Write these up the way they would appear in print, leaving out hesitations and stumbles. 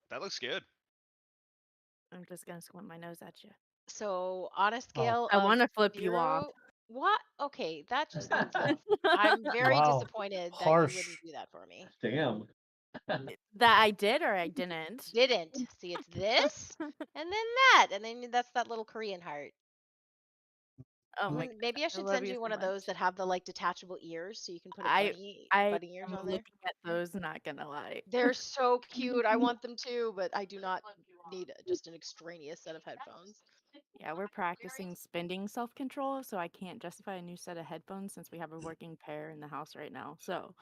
That looks good. I'm just gonna squint my nose at you. So on a Oh, scale I of want to flip you off. 0, what? Okay, that just means love. I'm very wow. disappointed that you Harsh. wouldn't do that for me. Damn. That I did or I didn't. Didn't. See, it's this, and then that, and then that's that little Korean heart. Oh my Maybe I god, I should love send you you so one of those those. that have the like detachable ears, so you can put a I I bunny ears am on there. looking at those, not gonna lie. They're so cute. I want them too, but I do not need just an extraneous set of headphones. Yeah, we're practicing spending self-control, so I can't justify a new set of headphones since we have a working pair in the house right now. So,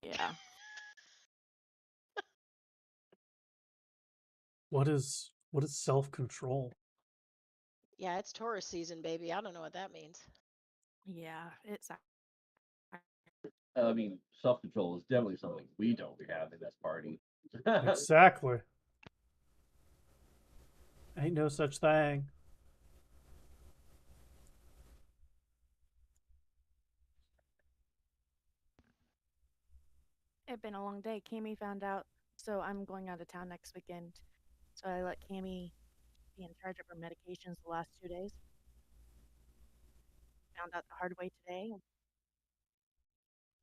yeah. What is self-control? Yeah, it's Taurus season, baby. I don't know what that means. Yeah, it's I mean, self-control is definitely something we don't have in this party. Exactly. Ain't no such thing. it's been a long day. Cammy found out, so I'm going out of town next weekend. So I let Cammy be in charge of her medications the last 2 days. Found out the hard way today.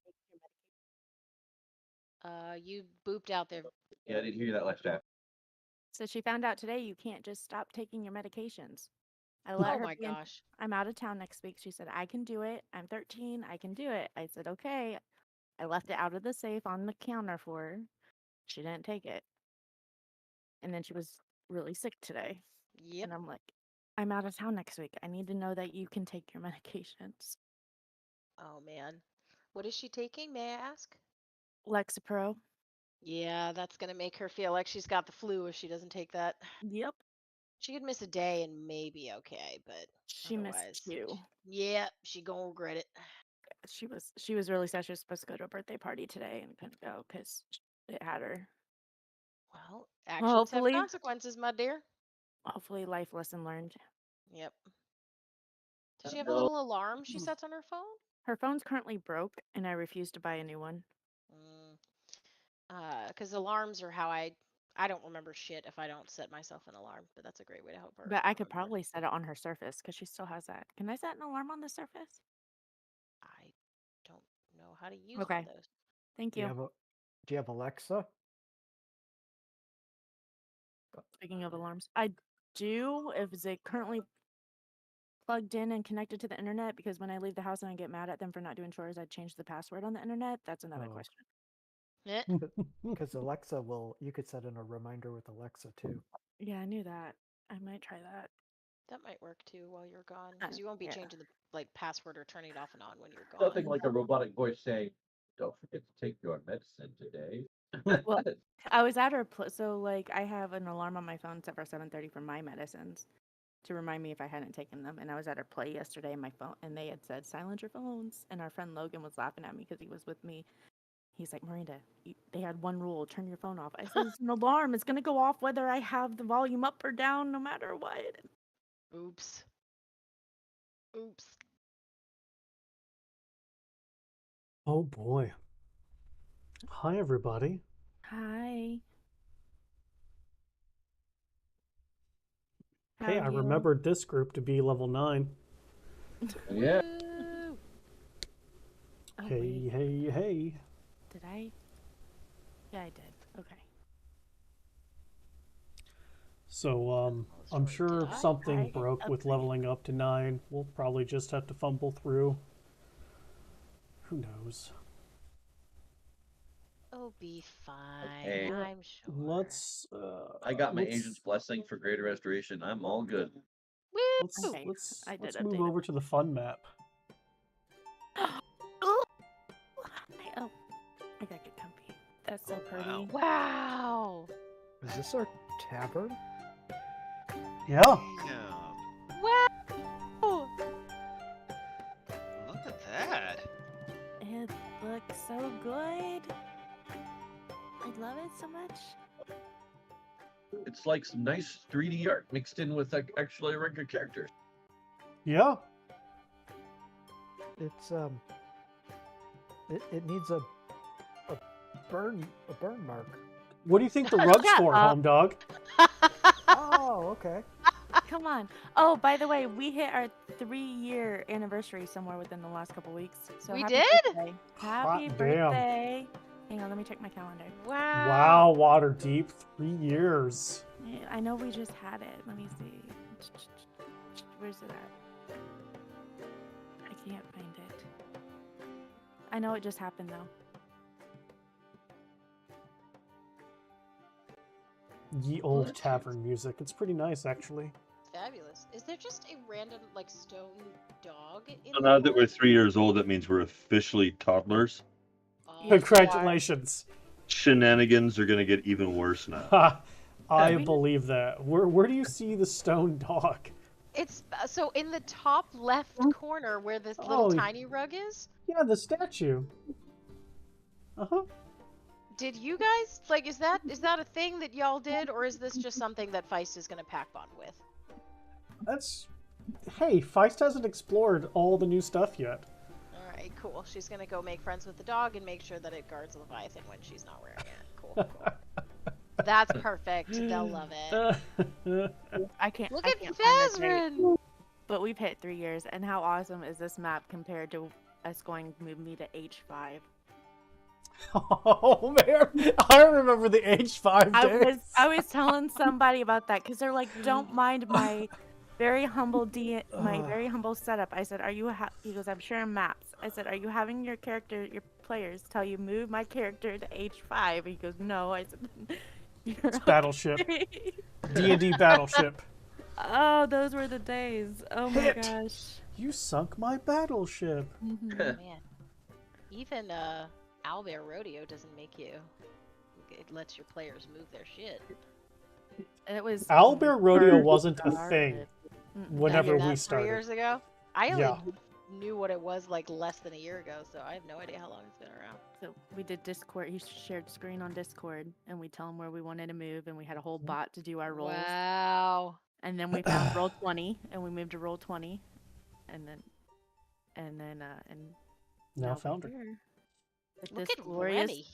Take your You booped out there. Yeah, I didn't hear you that last time. So she found out today you can't just stop taking your medications. I let Oh her my be in. gosh. I'm out of town next week. She said, I can do it. I'm 13. I can do it. I said, okay. I left it out of the safe on the counter for her. She didn't take it. And then she was really sick today. Yep. And I'm like, I'm out of town next week. I need to know that you can take your medications. Oh man. What is she taking, may I ask? Lexapro. Yeah, that's gonna make her feel like she's got the flu if she doesn't take that. Yep. She could miss a day and maybe okay, but She missed otherwise, two. yeah, she gonna regret it. She was really sad. She was supposed to go to a birthday party today and couldn't go because it had her. Well, Well, actions have consequences, my dear. hopefully life lesson learned. Yep. Does she have a No. little alarm she sets on her phone? Her phone's currently broke and I refuse to buy a new one. Mm, because alarms are how I don't remember shit if I don't set myself an alarm, but that's a great way to help her But I could remember. probably set it on her Surface because she still has that. Can I set an alarm on the Surface? I don't know how to use one of Okay. those. Thank Do you you. have a Do you have Alexa? Speaking of alarms, I do. If is it currently plugged in and connected to the internet? Because when I leave the house and I get mad at them for not doing chores, I change the password on the internet. That's another Oh, question. Eh, because Alexa will. You could set in a reminder with Alexa too. Yeah, I knew that. I might try that. that might work too while you're gone, because you won't be Yeah. changing the like password or turning it off and on when you're Nothing gone. like a robotic voice saying, "Don't forget to take your medicine today." Well, I was at her so like I have an alarm on my phone set for 7:30 for my medicines to remind me if I hadn't taken them. And I was at her play yesterday and my phone and they had said silence your phones. And our friend Logan was laughing at me because he was with me. He's like, Miranda, they had one rule: turn your phone off. I said, it's an alarm. It's gonna go off whether I have the volume up or down, no matter what. Oops. Oops. Oh boy. Hi everybody. Hi. How Hey, are I you? remembered this group to be level 9. Yeah. Woo! Oh, Hey, wait. hey, hey. Did I? Yeah, I did. Okay. So, Oh, I'm sorry, did sure I? something I broke with upgraded. leveling up to 9. We'll probably just have to fumble through. Who knows? Oh, be fine. Hey. I'm sure. I got my Let's agent's blessing for greater restoration. I'm all good. Woo! Okay, I did let's move update over to the fun map. Oh, oh, I gotta get comfy. That's so Oh, pretty. wow. Wow! Is this our tavern? Yeah. Damn. Wow! Look at that. It looks so good. I love it so much. It's like some nice 3D art mixed in with like actually regular characters. Yeah. It's it needs a burn mark. What do you think the rug's Shut for, up. home dog? Oh, okay. Come on. Oh, by the way, we hit our 3-year anniversary somewhere within the last couple weeks. So We happy did? Birthday. Hot Happy damn. birthday. Hang on, let me check my calendar. Wow. Wow, Waterdeep, 3 years. Yeah, I know we just had it. Let me see. Where's it at? I can't find it. I know it just happened though. Ye old tavern music. It's pretty nice, actually. Fabulous. Is there just a random, like, stone dog in So the now that we're forest? 3 years old, that means we're officially toddlers. Oh, Congratulations. Shenanigans are going to get even worse now. Ha! I We- believe that. Where do you see the stone dog? It's so in the top left corner where this little Oh. tiny rug is. Yeah, the statue. Uh-huh. Did you guys like? Is that a thing that y'all did, or is this just something that Feist is gonna pack bond with? That's... Hey, Feist hasn't explored all the new stuff yet. All right, cool. She's gonna go make friends with the dog and make sure that it guards Leviathan when she's not wearing it. Cool. That's perfect. They'll love it. I can't. Look I at can't find the date. Fazrin! But we've hit 3 years, and how awesome is this map compared to us going to move me to H5? Oh man, I remember the H5 days. I was telling somebody about that because they're like, don't mind my very humble my very humble setup. I said, are you? He goes, I'm sharing maps. I said, are you having your players tell you move my character to H5? He goes, no. I said, It's Battleship. okay." D&D Battleship. Oh, those were the days. Oh my Hit. gosh. You sunk my battleship. Mhm. Man, even Owlbear Rodeo doesn't make you. It lets your players move their shit. It was. Owlbear Rodeo first wasn't a started. thing Mm-mm. whenever Back in we that 3 started. years ago. I only Yeah. knew what it was like less than a year ago, so I have no idea how long it's been around. So we did Discord. He shared screen on Discord, and we tell him where we wanted to move, and we had a whole bot to do our rolls. Wow. And then we found roll 20, and we moved to roll 20, and Now we're found her. here with Look this at glorious Remy.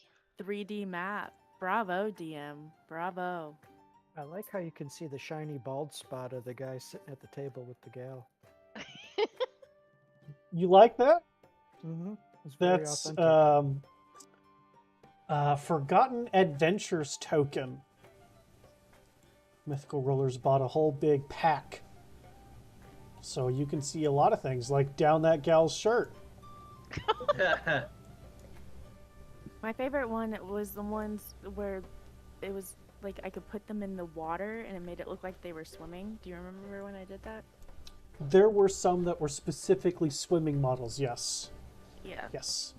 3D map. Bravo, DM. Bravo. I like how you can see the shiny bald spot of the guy sitting at the table with the gal. You like that? Mm-hmm. It's very That's authentic. Forgotten Adventures token. Mythical Rollers bought a whole big pack. So you can see a lot of things, like down that gal's shirt. My favorite one was the ones where it was like I could put them in the water, and it made it look like they were swimming. Do you remember when I did that? There were some that were specifically swimming models, yes. Yeah. Yes.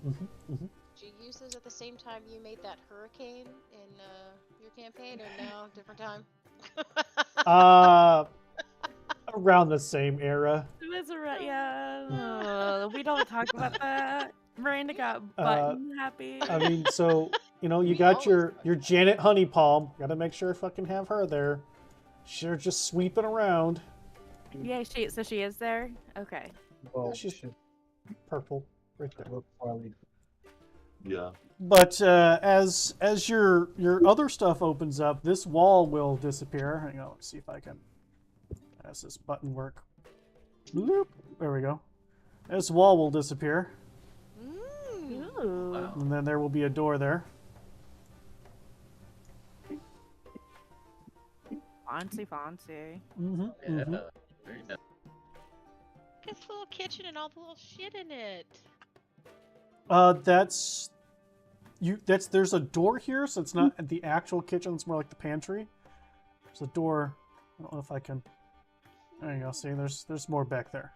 Did you use those at the same time you made that hurricane in your campaign, or no, different time? Around the same era. It was yeah. We don't talk about that. Miranda got button happy. I mean, so, you know, you We got always your talk Janet Honeypalm. Gotta make sure I fucking have her there. She's just sweeping around. Yeah, so she is there. Okay. Well, She's purple. Right there. Yeah. But as your other stuff opens up, this wall will disappear. Hang on, let's see if I can. As this button work. Bloop. There we go. This wall will disappear, Ooh. Wow. and then there will be a door there. Fancy. Mm-hmm. Yeah. Very nice. This little kitchen and all the little shit in it. There's a door here, so it's not the actual kitchen. It's more like the pantry. There's a door. I don't know if I can. There you go. See, there's more back there.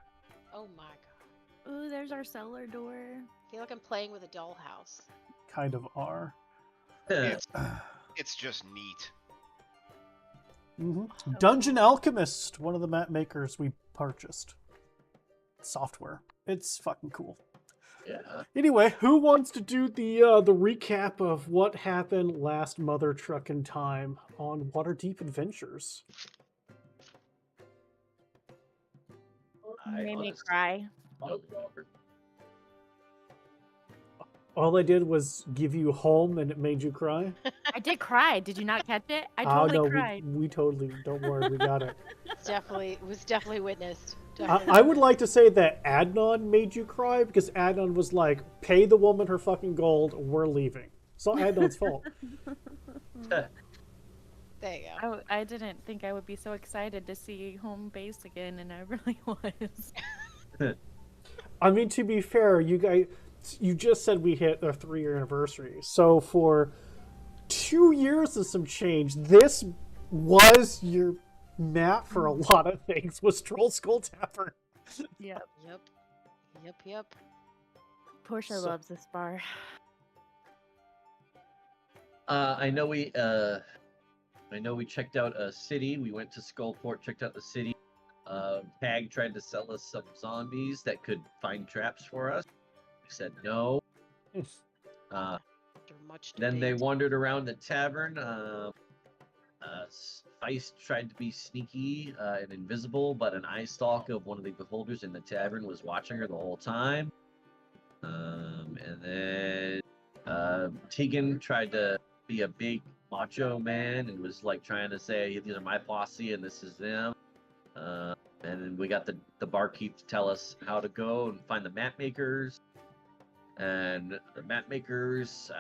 Oh my god. Ooh, there's our cellar door. I feel like I'm playing with a dollhouse. Kind of are. It's just neat. Dungeon Alchemist, one of the map makers we purchased. Software. It's fucking cool. Yeah. Anyway, who wants to do the recap of what happened last Mother Truckin' Time on Waterdeep Adventures? You made me cry. All I did was give you home, and it made you cry. I did cry. Did you not catch it? I Oh totally no, cried. we totally don't worry, we got it. It was definitely witnessed. I Definitely would like to say that Adnan made you cry because Adnan was like, "Pay the woman her fucking gold. We're leaving." It's not Adnan's fault. There you go. I didn't think I would be so excited to see home base again, and I really was. I mean, to be fair, you just said we hit our 3-year anniversary. So for 2 years and some change, this was your map for a lot of things. Was Troll Skull Tavern? Yep. Yep. Portia So- loves this bar. I know we checked out a city. We went to Skullport, checked out the city. Tag tried to sell us some zombies that could find traps for us. We said no. After much Then they debate. wandered around the tavern. Feist tried to be sneaky and invisible, but an eye stalk of one of the beholders in the tavern was watching her the whole time. And then Tegan tried to be a big macho man and was like trying to say, these are my posse and this is them. And then we got the barkeep to tell us how to go and find the map makers. And the map makers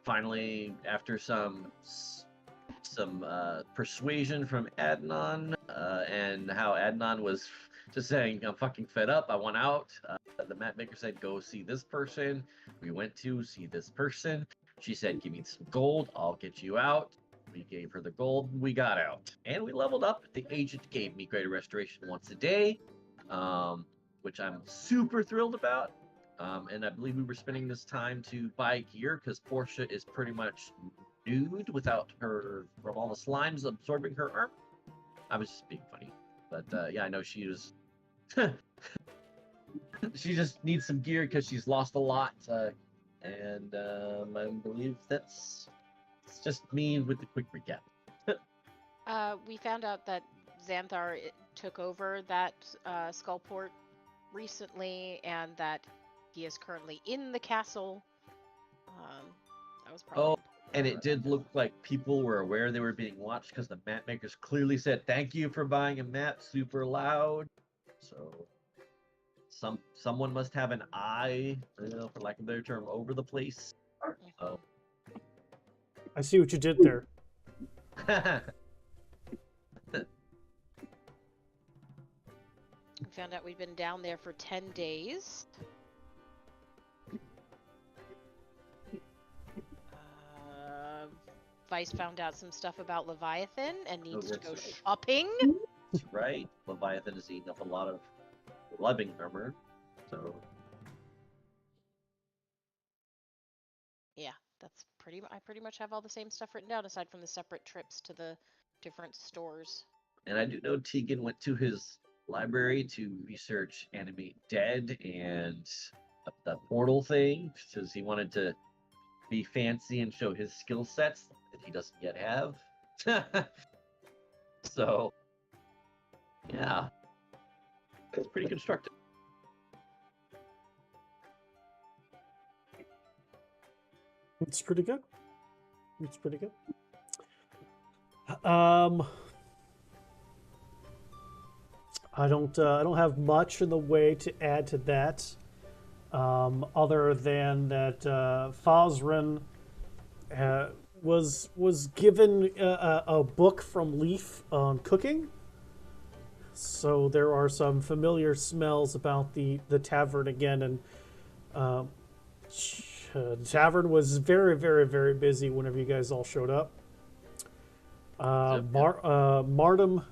finally, after some persuasion from Adnan, and how Adnan was just saying, I'm fucking fed up, I want out. The map maker said, go see this person. We went to see this person. She said, give me some gold, I'll get you out. We gave her the gold, we got out. And we leveled up. The agent gave me greater restoration once a day, which I'm super thrilled about. And I believe we were spending this time to buy gear because Portia is pretty much nude without her, from all the slimes absorbing her arm. I was just being funny. But yeah, I know she was... she just needs some gear because she's lost a lot. And I believe it's just me with the quick recap. We found out that Xanthar took over that Skullport recently, and that he is currently in the castle. That was probably. Oh, and it did look like people were aware they were being watched because the map makers clearly said, "Thank you for buying a map," super loud. So someone must have an eye, for lack of a better term, over the place. So. I see what you did there. We found out we'd been down there for 10 days. Vice found out some stuff about Leviathan and needs to that's go right. shopping. That's right. Leviathan is eating up a lot of living armor. So Yeah, that's I pretty much have all the same stuff written down aside from the separate trips to the different stores. and I do know Tegan went to his library to research Animate Dead and the portal thing because he wanted to be fancy and show his skill sets that he doesn't yet have. So, yeah, it's pretty constructive. It's pretty good. It's pretty good. I don't have much in the way to add to that, other than that Fosrin was given a book from Leaf on cooking. So there are some familiar smells about the tavern again, and the tavern was very, very, very busy whenever you guys all showed up. Martim,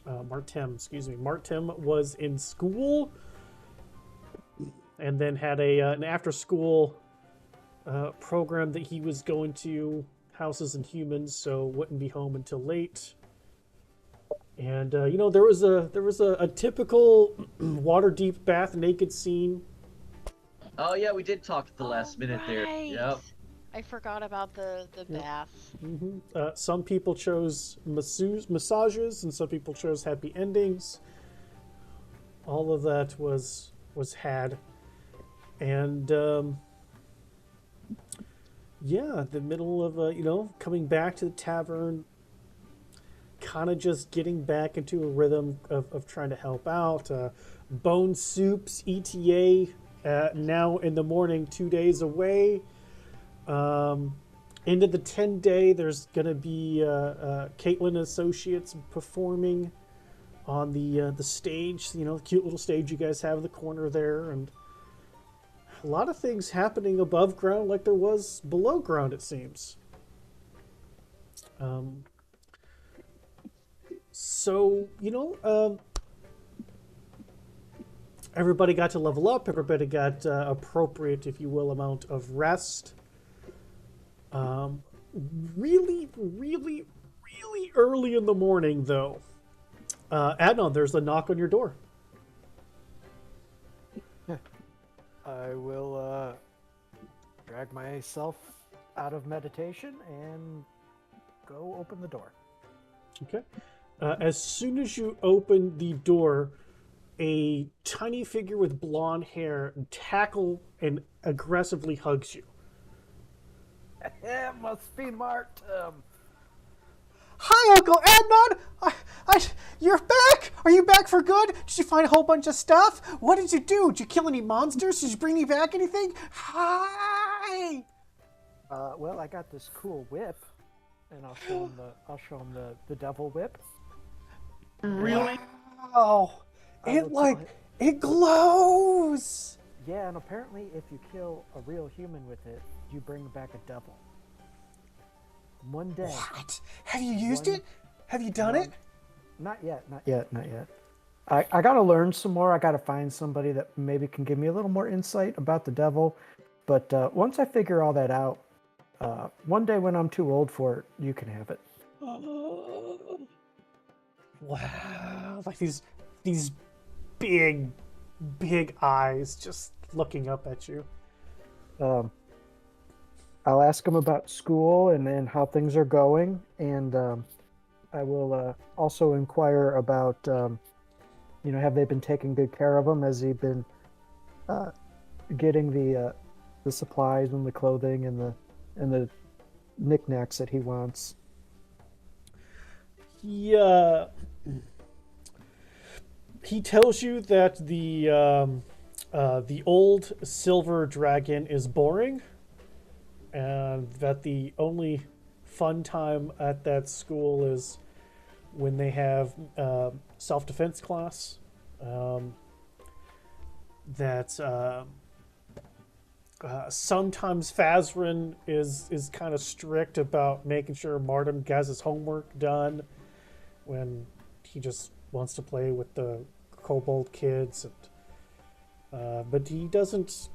Martim was in school, and then had an after-school program that he was going to, Houses and Humans, so wouldn't be home until late. And there was a typical Waterdeep bath naked scene. Oh yeah, we did talk at the last minute there. Yep. I forgot about the bath. Some people chose massages, and some people chose happy endings. All of that was had. And yeah, the middle of coming back to the tavern, kind of just getting back into a rhythm of trying to help out. Bone Soups ETA now in the morning, 2 days away. Into the 10-day, there's going to be Caitlin Associates performing on the stage, the cute little stage you guys have in the corner there, and a lot of things happening above ground like there was below ground, it seems. So, everybody got to level up. Everybody got appropriate, if you will, amount of rest. Really, really, really early in the morning, though. Adnan, there's a knock on your door. I will drag myself out of meditation and go open the door. Okay. As soon as you open the door, a tiny figure with blonde hair tackle and aggressively hugs you. It must be Martum. Hi, Uncle Adnan! You're back? Are you back for good? Did you find a whole bunch of stuff? What did you do? Did you kill any monsters? Did you bring me back anything? Hi! Well, I got this cool whip, and I'll show him the devil whip. Really? Wow! It glows! Yeah, and apparently if you kill a real human with it, you bring back a devil. One day. What? Have you used it? Have you done it? Not yet. I gotta learn some more. I gotta find somebody that maybe can give me a little more insight about the devil. But once I figure all that out, one day when I'm too old for it, you can have it. Wow! Like these big eyes just looking up at you. I'll ask him about school and how things are going, and I will also inquire about, have they been taking good care of him? Has he been getting the supplies and the clothing and the knickknacks that he wants? Yeah. He tells you that the old silver dragon is boring, and that the only fun time at that school is when they have self-defense class. Sometimes Fazrin is kind of strict about making sure Martin has his homework done when he just wants to play with the kobold kids, and but he doesn't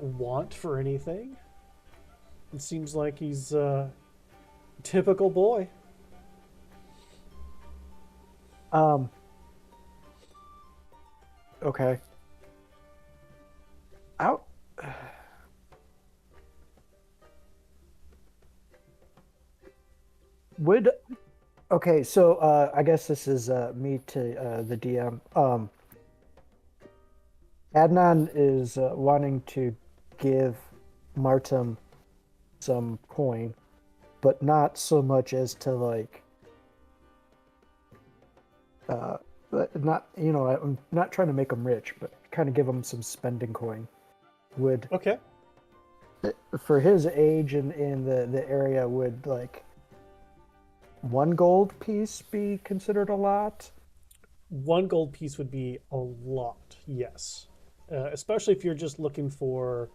want for anything. It seems like he's a typical boy. Okay. Out. Okay, so I guess this is me to the DM. Adnan is wanting to give Martum some coin, but not so much as to I'm not trying to make him rich, but kind of give him some spending coin. Would Okay. For his age and in the area, would 1 gold piece be considered a lot? 1 gold piece would be a lot, yes. Especially if you're just looking for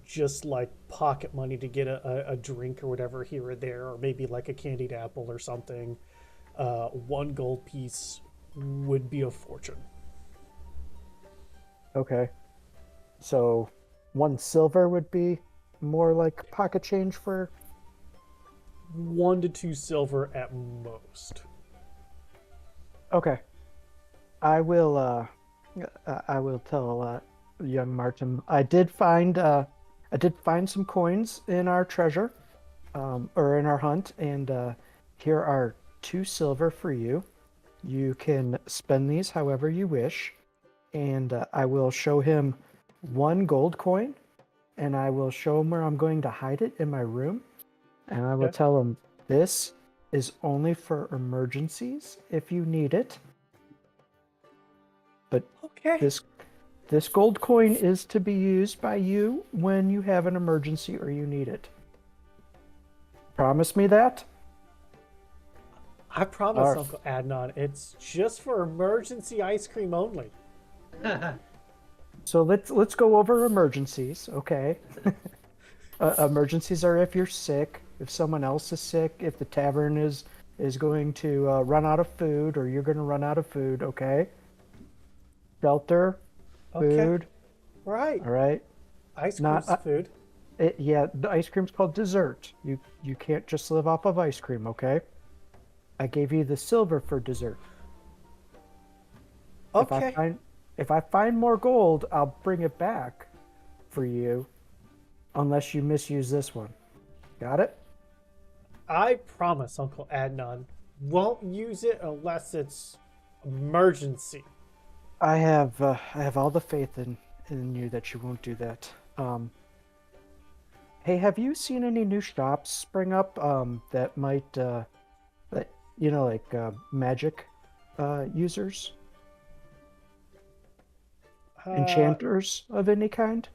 just like pocket money to get a drink or whatever here or there, or maybe like a candied apple or something. 1 gold piece would be a fortune. Okay. So 1 silver would be more like pocket change for... 1 to 2 silver at most. Okay. I will tell young Martin. I did find some coins in our treasure, or in our hunt, and here are 2 silver for you. You can spend these however you wish. and I will show him 1 gold coin, and I will show him where I'm going to hide it in my room, and I will Okay. tell him this is only for emergencies if you need it. But Okay. this gold coin is to be used by you when you have an emergency or you need it. Promise me that? I promise, Alright. Uncle Adnan, it's just for emergency ice cream only. So let's go over emergencies, okay? Emergencies are if you're sick, if someone else is sick, if the tavern is going to run out of food, or you're going to run out of food, okay? Shelter, Okay. food, Right. all right? Ice Not- cream's food. Yeah, the ice cream's called dessert. You can't just live off of ice cream, okay? I gave you the silver for dessert. Okay. If I find more gold, I'll bring it back for you, unless you misuse this one. Got it? I promise, Uncle Adnan, won't use it unless it's emergency. I have all the faith in you that you won't do that. Hey, have you seen any new shops spring up that might that like magic users, enchanters of any kind?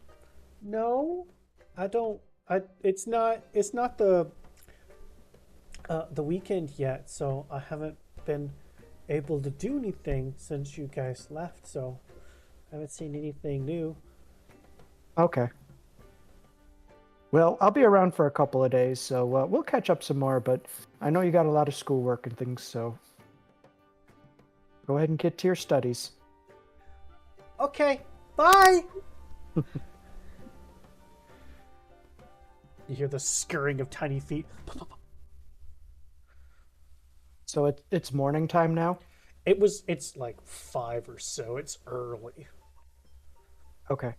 No, I don't. It's not. It's not the weekend yet, so I haven't been able to do anything since you guys left. So I haven't seen anything new. Okay. Well, I'll be around for a couple of days, so we'll catch up some more. But I know you got a lot of schoolwork and things, so go ahead and get to your studies. Okay. Bye. You hear the scurrying of tiny feet. So it's morning time now. It's like 5 or so. It's early. Okay.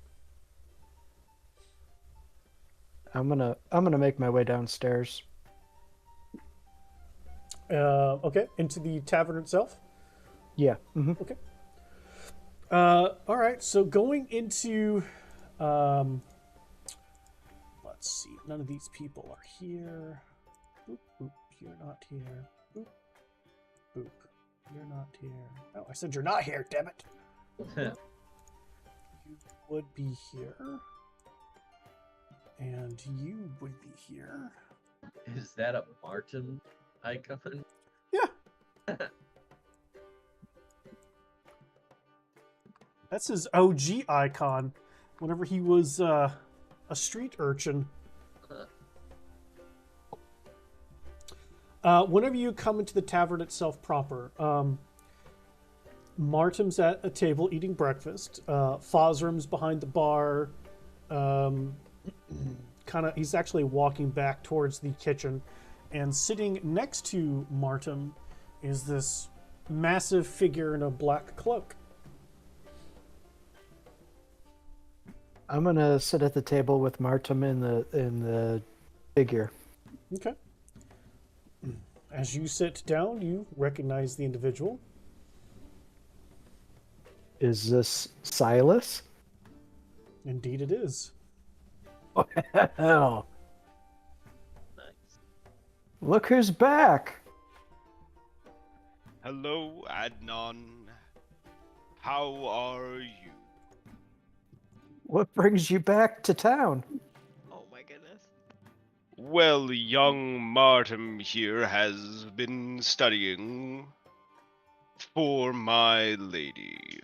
I'm gonna make my way downstairs. Okay, into the tavern itself. Yeah. Okay. All right. So going into, let's see. None of these people are here. Boop boop. You're not here. Boop boop. You're not here. Oh, I said you're not here. Damn it. You would be here, and you would be here. Is that a Martin icon? Yeah. That's his OG icon. Whenever he was a street urchin. Whenever you come into the tavern itself proper, Martin's at a table eating breakfast. Fosram's behind the bar. He's actually walking back towards the kitchen, and sitting next to Martin is this massive figure in a black cloak. I'm gonna sit at the table with Martin in the figure. Okay. As you sit down, you recognize the individual. Is this Silas? Indeed, it is. Oh, Nice. look who's back! Hello, Adnan. How are you? What brings you back to town? Oh my goodness. Well, young Martin here has been studying for my lady.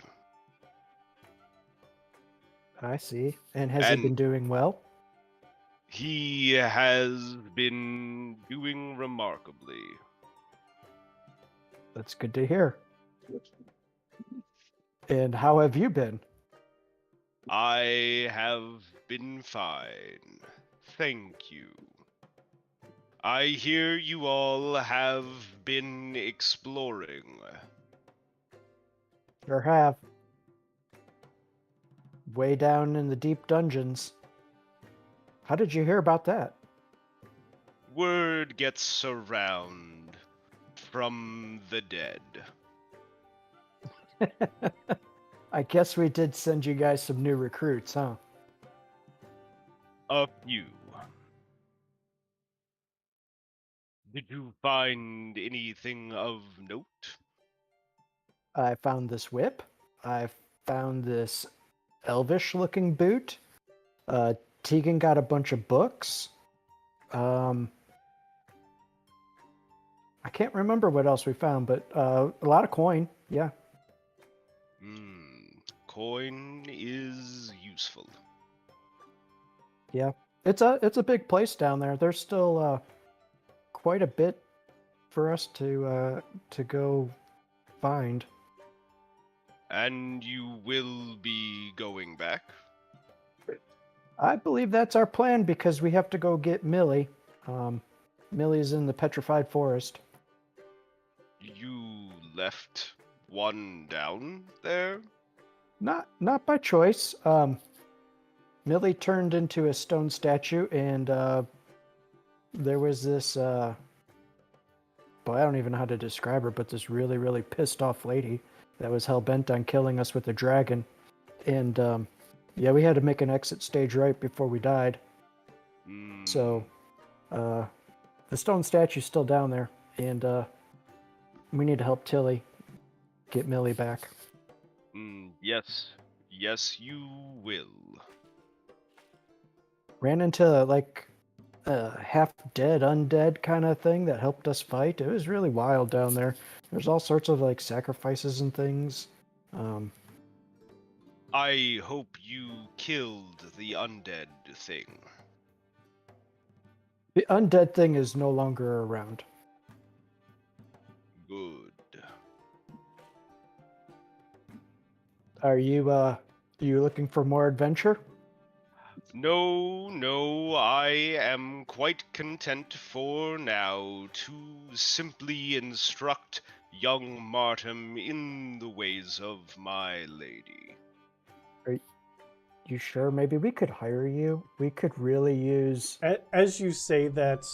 I see. And has he And- been doing well? He has been doing remarkably. That's good to hear. And how have you been? I have been fine. Thank you. I hear you all have been exploring. Sure have. Way down in the deep dungeons. How did you hear about that? Word gets around from the dead. I guess we did send you guys some new recruits, huh? A few. Did you find anything of note? I found this whip. I found this elvish-looking boot. Tegan got a bunch of books. I can't remember what else we found, but a lot of coin. Yeah. Coin is useful. Yeah. It's a big place down there. There's still quite a bit for us to go find. And you will be going back? I believe that's our plan because we have to go get Millie. Millie's in the petrified forest. You left one down there? Not by choice. Millie turned into a stone statue, and there was this. Boy, I don't even know how to describe her, but this really, really pissed off lady that was hell bent on killing us with a dragon, and yeah, we had to make an exit stage right before we died. So, the stone statue's still down there, and we need to help Tilly get Millie back. Yes. Yes, you will. Ran into like a half-dead, undead kind of thing that helped us fight. It was really wild down there. There's all sorts of like sacrifices and things. I hope you killed the undead thing. The undead thing is no longer around. Good. Are you looking for more adventure? No, I am quite content for now to simply instruct young Martin in the ways of my lady. Are you sure? Maybe we could hire you. We could really use. As you say that,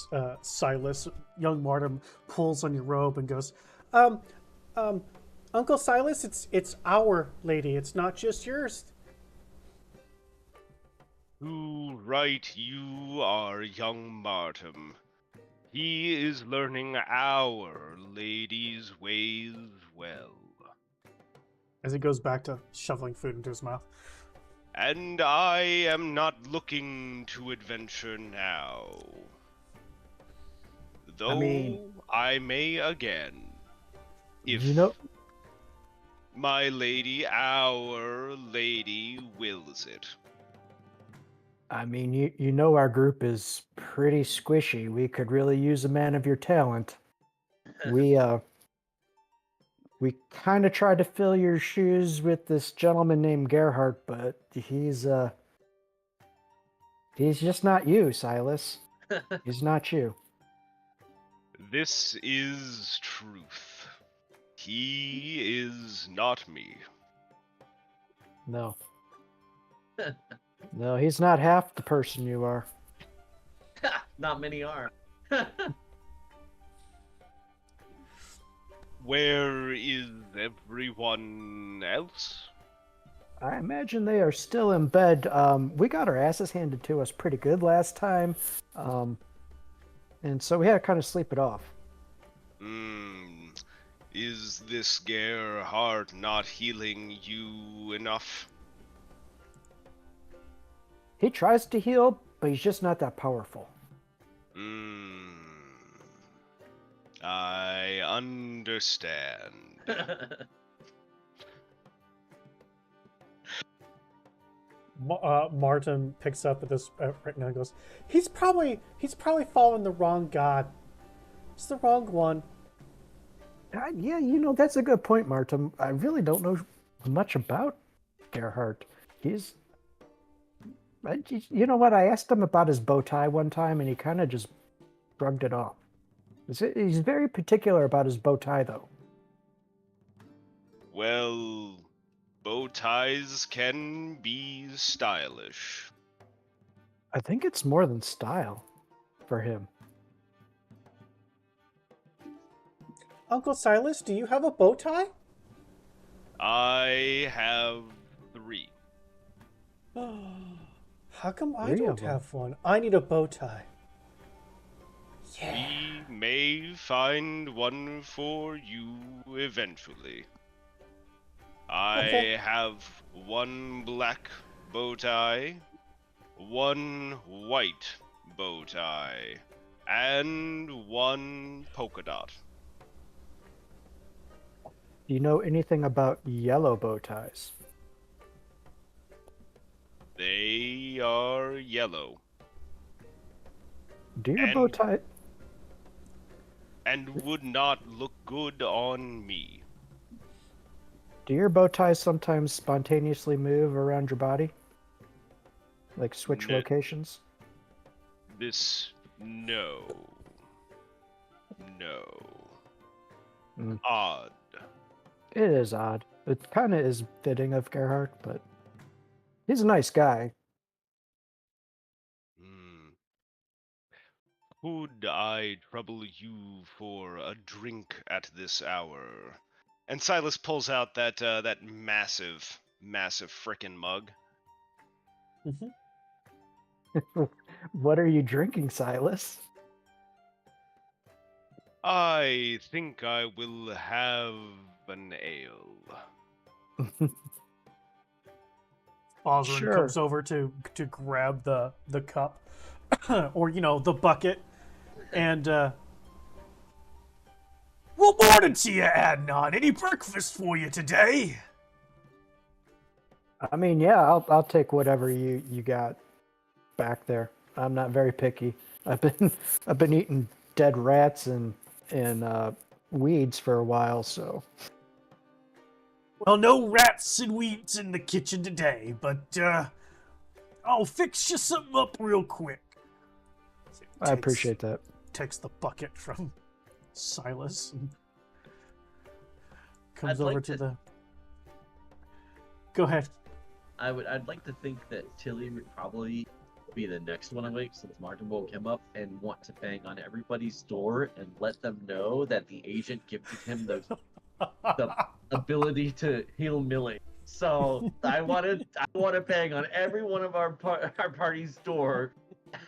Silas, young Martin pulls on your robe and goes, Uncle Silas, it's our lady. It's not just yours. Too right you are, young Martin. He is learning our lady's ways well. As he goes back to shoveling food into his mouth. And I am not looking to adventure now. Though I may again, if my lady, our lady, wills it. I mean, you know our group is pretty squishy. We could really use a man of your talent. We kind of tried to fill your shoes with this gentleman named Gerhardt, but he's just not you, Silas. He's not you. This is truth. He is not me. No. No, he's not half the person you are. Not many are. Where is everyone else? I imagine they are still in bed. We got our asses handed to us pretty good last time. And so we had to kind of sleep it off. Is this Gerhardt not healing you enough? He tries to heal, but he's just not that powerful. I understand. Martin picks up at this right now and goes, he's probably following the wrong god. It's the wrong one. Yeah, that's a good point, Martin. I really don't know much about Gerhardt. You know what? I asked him about his bow tie one time, and he kind of just shrugged it off. He's very particular about his bow tie, though. Well, bow ties can be stylish. I think it's more than style for him. Uncle Silas, do you have a bow tie? I have 3. How come I 3 of don't them. have one? I need a bow tie. Yeah. We may find one for you eventually. I Okay. have 1 black bow tie, 1 white bow tie, and 1 polka dot. Do you know anything about yellow bow ties? They are yellow Do your bow and tie? would not look good on me. Do your bow ties sometimes spontaneously move around your body? Like switch No, locations? no. Mm. Odd. It is odd. It kind of is fitting of Gerhardt, but he's a nice guy. Hmm. Could I trouble you for a drink at this hour? And Silas pulls out that massive frickin' mug. What are you drinking, Silas? I think I will have an ale. Osrin Sure. comes over to grab the cup, or the bucket, and well, morning to you, Adnan. Any breakfast for you today? I mean, yeah, I'll take whatever you got back there. I'm not very picky. I've been eating dead rats and weeds for a while, so Well, no rats and weeds in the kitchen today, but I'll fix you something up real quick. I appreciate that. Takes the bucket from Silas and comes I'd over like to to- the. Go ahead. I'd like to think that Tilly would probably be the next one awake since Martin woke him up and want to bang on everybody's door and let them know that the agent gifted him the ability to heal Millie. So I want to bang on every one of our party's door,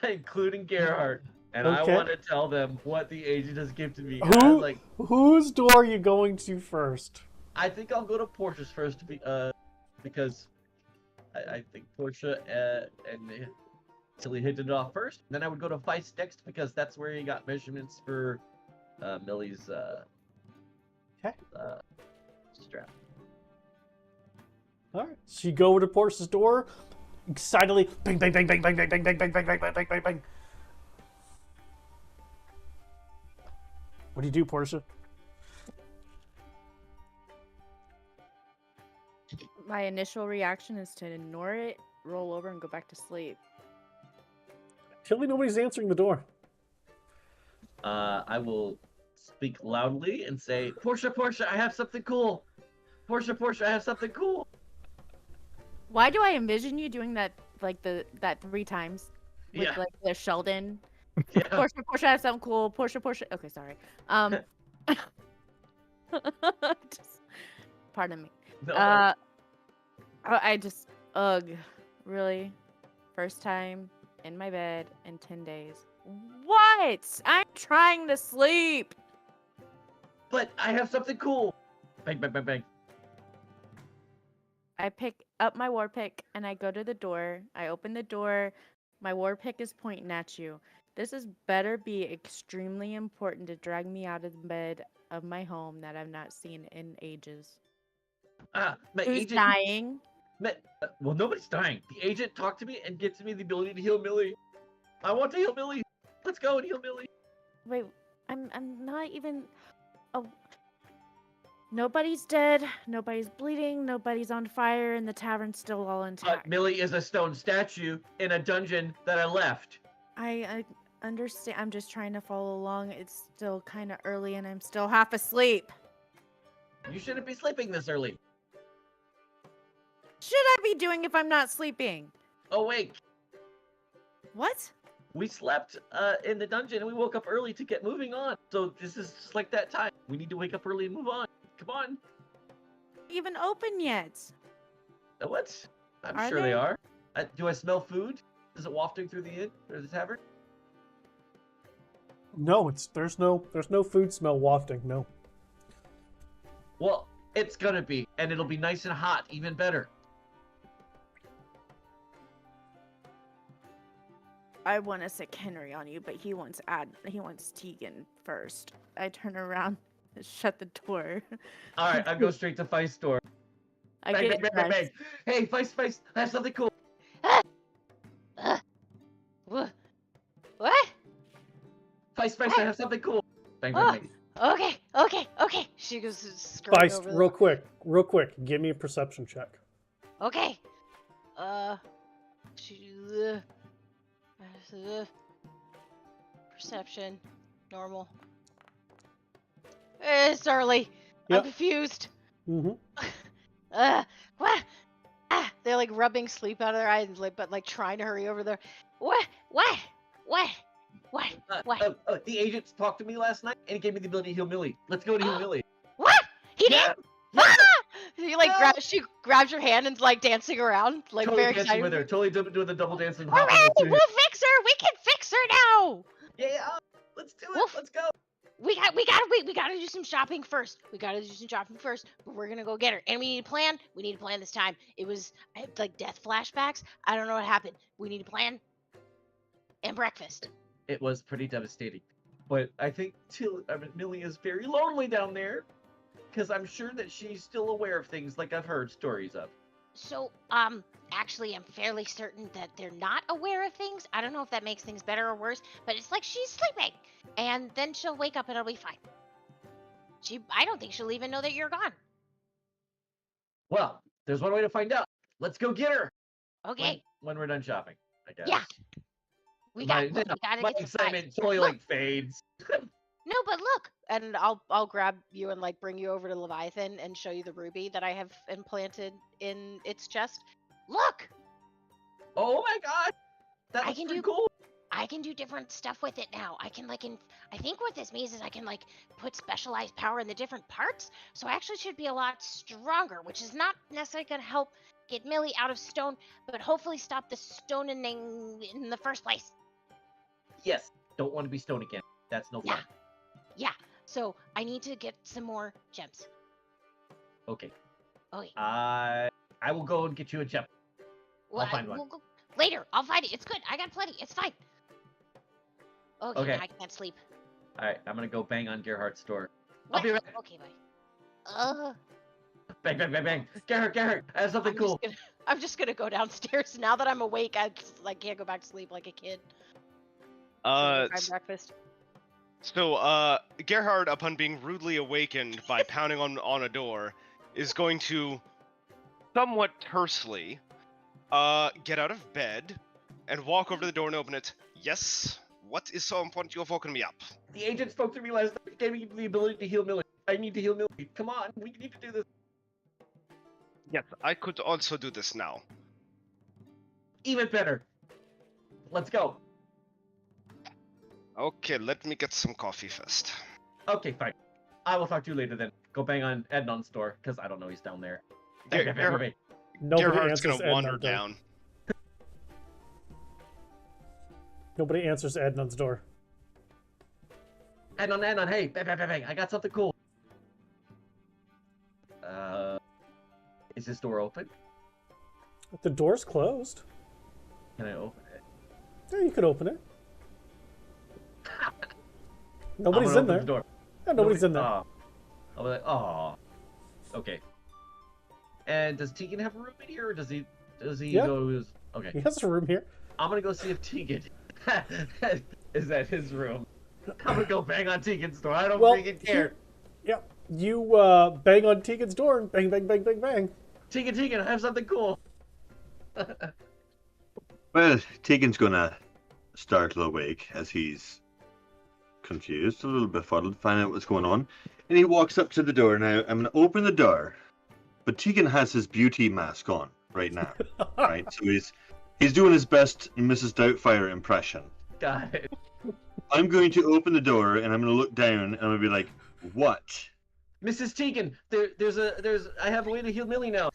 including Gerhardt, and I Okay. want to tell them what the agent has gifted me. Whose door are you going to first? I think I'll go to Portia's first because I think Portia and Tilly hit it off first. Then I would go to Feist next because that's where he got measurements for Millie's Okay. strap. All right. So you go over to Portia's door, excitedly bang, bang, bang, bang, bang, bang, bang, bang, bang, bang, bang, bang, bang, bang, bang. What do you do, Portia? My initial reaction is to ignore it, roll over, and go back to sleep. Tilly, nobody's answering the door. I will speak loudly and say, Portia, I have something cool. Portia, I have something cool. Why do I envision you doing that that 3 times with Yeah. like the Sheldon? Yeah. Portia, I have something cool. Portia. Okay, sorry. Just, pardon me. No. I just really, first time in my bed in 10 days. What? I'm trying to sleep. But I have something cool. Bang, bang, bang, bang. I pick up my war pick and I go to the door. I open the door. My war pick is pointing at you. This is better be extremely important to drag me out of the bed of my home that I've not seen in ages. My Who's agent. dying? Well, nobody's dying. The agent talked to me and gives me the ability to heal Millie. I want to heal Millie. Let's go and heal Millie. Wait, I'm not even. Oh. Nobody's dead. Nobody's bleeding. Nobody's on fire, and the tavern's still all intact. Millie is a stone statue in a dungeon that I left. I understand. I'm just trying to follow along. It's still kind of early, and I'm still half asleep. You shouldn't be sleeping this early. Should I be doing if I'm not sleeping? Oh wait, What? we slept in the dungeon and we woke up early to get moving on. So this is just like that time. We need to wake up early and move on. Come on. even open yet. What? I'm Are sure they they? are. Do I smell food? Is it wafting through the inn or the tavern? No, there's no food smell wafting. No. Well, it's gonna be, and it'll be nice and hot, even better. I want to sick Henry on you, but he wants Tegan first. I turn around, shut the door. All right, I go straight to Feist's door. I Bang, get bang, bang, bang, bang. dressed. Hey, Feist, I have something cool. What? Feist, I have something cool. Bang, bang, bang. Okay. She goes scurrying Feist, over. real quick, give me a perception check. Okay. Perception, normal. It's early. Yep. I'm confused. Mm-hmm. What? They're like rubbing sleep out of their eyes, but like trying to hurry over there. What? The agent talked to me last night, and he gave me the ability to heal Millie. Let's go to heal Millie. What? He did? Yeah. Ah! He like she grabs your hand and like dancing around, like Totally very dancing excited. with her. Totally doing the double dance and Hooray! hopping. We'll fix her. We can fix her now. Yeah, let's do it. Woof. Let's go. We gotta do some shopping first. But we're gonna go get her, and we need a plan. We need a plan this time. It was like death flashbacks. I don't know what happened. We need a plan and breakfast. It was pretty devastating, but I think Millie is very lonely down there, because I'm sure that she's still aware of things like I've heard stories of. So, actually, I'm fairly certain that they're not aware of things. I don't know if that makes things better or worse, but it's like she's sleeping, and then she'll wake up and it'll be fine. I don't think she'll even know that you're gone. Well, there's one way to find out. Let's go get her. Okay. When we're done shopping, I guess. Yeah. We gotta my get some excitement spice. totally Look. like fades. No, but look, and I'll grab you and like bring you over to Leviathan and show you the ruby that I have implanted in its chest. Look, Oh my god, that I looks can pretty do- cool. I can do different stuff with it now. I can I think what this means is I can like put specialized power in the different parts. So I actually should be a lot stronger, which is not necessarily gonna help get Millie out of stone, but hopefully stop the stoning in the first place. Yes, don't want to be stoned again. That's no fun. Yeah. So I need to get some more gems. Okay. Okay. I will go and get you a gem. Well, find one. we'll go later. I'll find it. It's good. I got plenty. It's fine. Okay. I can't sleep. All right, I'm gonna go bang on Gerhardt's door. I'll What? be right. Okay, bye. Bang, bang, bang, bang. Gerhardt, I have something cool. I'm just gonna go downstairs now that I'm awake. I can't go back to sleep like a kid. Find breakfast. So, Gerhard, upon being rudely awakened by pounding on a door, is going to somewhat tersely get out of bed and walk over to the door and open it. Yes? What is so important you've woken me up? The agent spoke to me last night, gave me the ability to heal Millie. I need to heal Millie. Come on, we need to do this. Yes, I could also do this now. Even better. Let's go. Okay, let me get some coffee first. Okay, fine. I will talk to you later then. Go bang on Ednon's door, because I don't know he's down there. Bang, bang, bang, bang. Nobody Gerhard's answers gonna wander Ednun's door. down. Nobody answers Ednun's door. Ednon, hey, bang, bang, bang, bang. I got something cool. Is this door open? The door's closed. Can I open it? Yeah, you could open it. Nobody's I'm gonna in there. open the door. Yeah, nobody's in there. I'll be like, oh. Okay. And does Tegan have a room in here, or does he Yeah. go to his... Okay. He has a room here. I'm gonna go see if Tegan is at his room. I'm gonna go bang on Tegan's door. I don't freaking care. Yeah, you bang on Tegan's door and bang, bang, bang, bang, bang. Tegan, I have something cool. Well, Tegan's gonna startle awake as he's confused, a little befuddled, find out what's going on. And he walks up to the door. Now, I'm gonna open the door, but Tegan has his beauty mask on right now. Right? So he's doing his best Mrs. Doubtfire impression. Got it. I'm going to open the door and I'm going to look down and I'm going to be like, what Mrs. Tegan, I have a way to heal Millie now.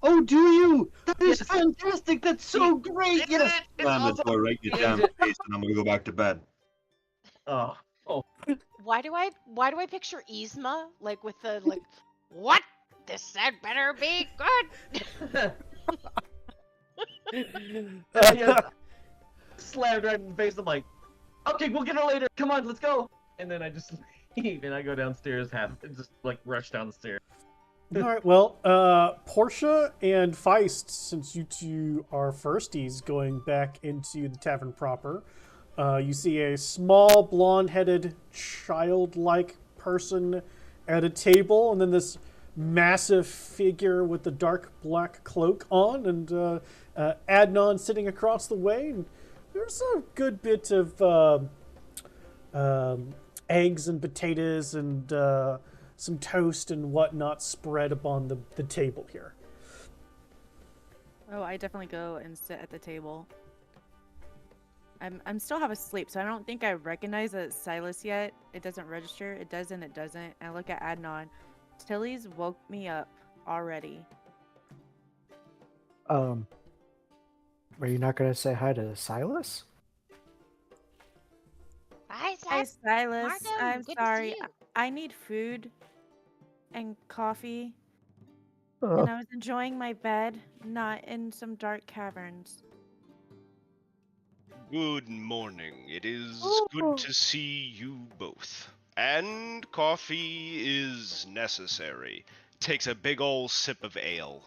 Oh, do you? That is Yes. fantastic. That's so great. It's Yes. it. It's Slam the awesome. door right in your Use damn it. face, and I'm gonna go back to bed. Oh. Why do I picture Yzma like with the like what? This had better be good. Yeah. Slammed right in the face. I'm like, okay, we'll get her later. Come on, let's go. And then I just leave and I go downstairs, just like rush down the stairs. All right. Well, Portia and Feist, since you two are firsties going back into the tavern proper, you see a small, blonde-headed, childlike person at a table, and then this massive figure with the dark black cloak on, and Adnan sitting across the way. And there's a good bit of eggs and potatoes and some toast and whatnot spread upon the table here. Oh, I definitely go and sit at the table. I'm still half asleep, so I don't think I recognize that it's Silas yet. It doesn't register. It does and it doesn't. I look at Adnan. Tilly's woke me up already. Are you not gonna say hi to Silas? Hi, Hi, Silas. Markham, I'm good to see sorry. you. I need food and coffee, Oh, and I was enjoying my bed, not in some dark caverns. Good morning. It is Oh. good to see you both. And coffee is necessary. Takes a big ol' sip of ale.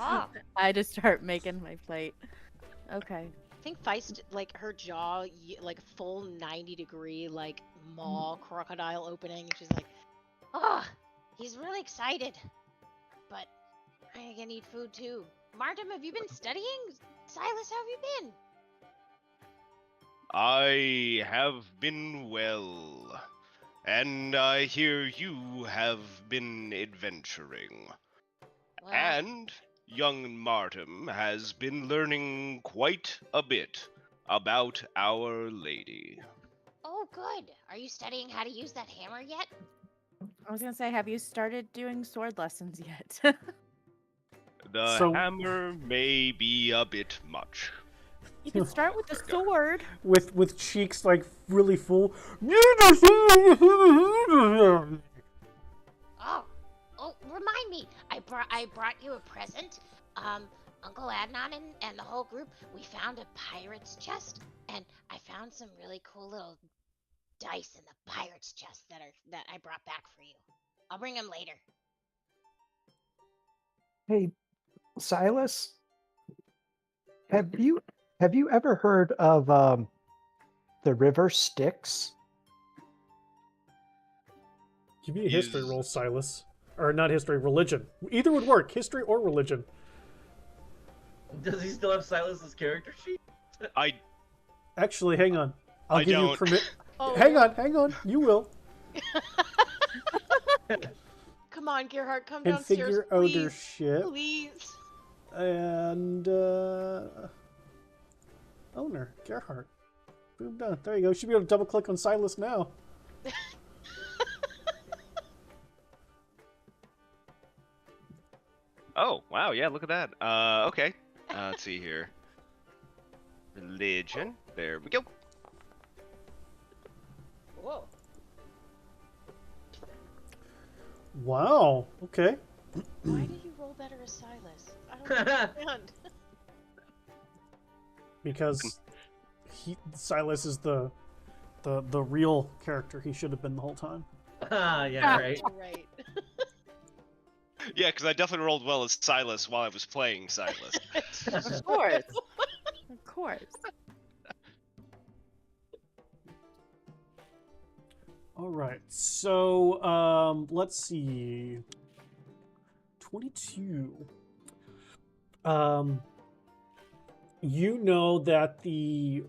Oh, I just start making my plate. Okay. I think Feist, like her jaw, like full 90-degree, like maw crocodile opening. And she's like, oh, he's really excited. But I gonna need food too. Martin, have you been studying? Silas, how have you been? I have been well. And I hear you have been adventuring. Well, And young Martin has been learning quite a bit about Our Lady. oh, good. Are you studying how to use that hammer yet? I was gonna say, have you started doing sword lessons yet? The So- hammer may be a bit much. You can start with the sword. With cheeks like really full. Oh, remind me. I brought you a present. Uncle Adnan and the whole group, we found a pirate's chest, and I found some really cool little dice in the pirate's chest that I brought back for you. I'll bring them later. hey, Silas. Have you ever heard of the River Styx? Give me a history roll, Silas. Or not history, religion. Either would work, history or religion. Does he still have Silas's character sheet? I Actually, hang on. I'll I give you don't. permit. Oh, Hang on. You will. Come on, Gerhardt, come And downstairs, figure please. ownership. Please. And owner, Gerhardt. Boom, done. There you go. Should be able to double click on Silas now. Oh, wow, yeah, look at that. Okay. Let's see here. Religion. There we go. Whoa. Wow. Okay. Why did you roll better as Silas? I don't understand. Because Silas is the real character he should have been the whole time. Yeah, right. Right. Yeah, because I definitely rolled well as Silas while I was playing Silas. Of course. Of course. All right. So let's see. 22. You know that the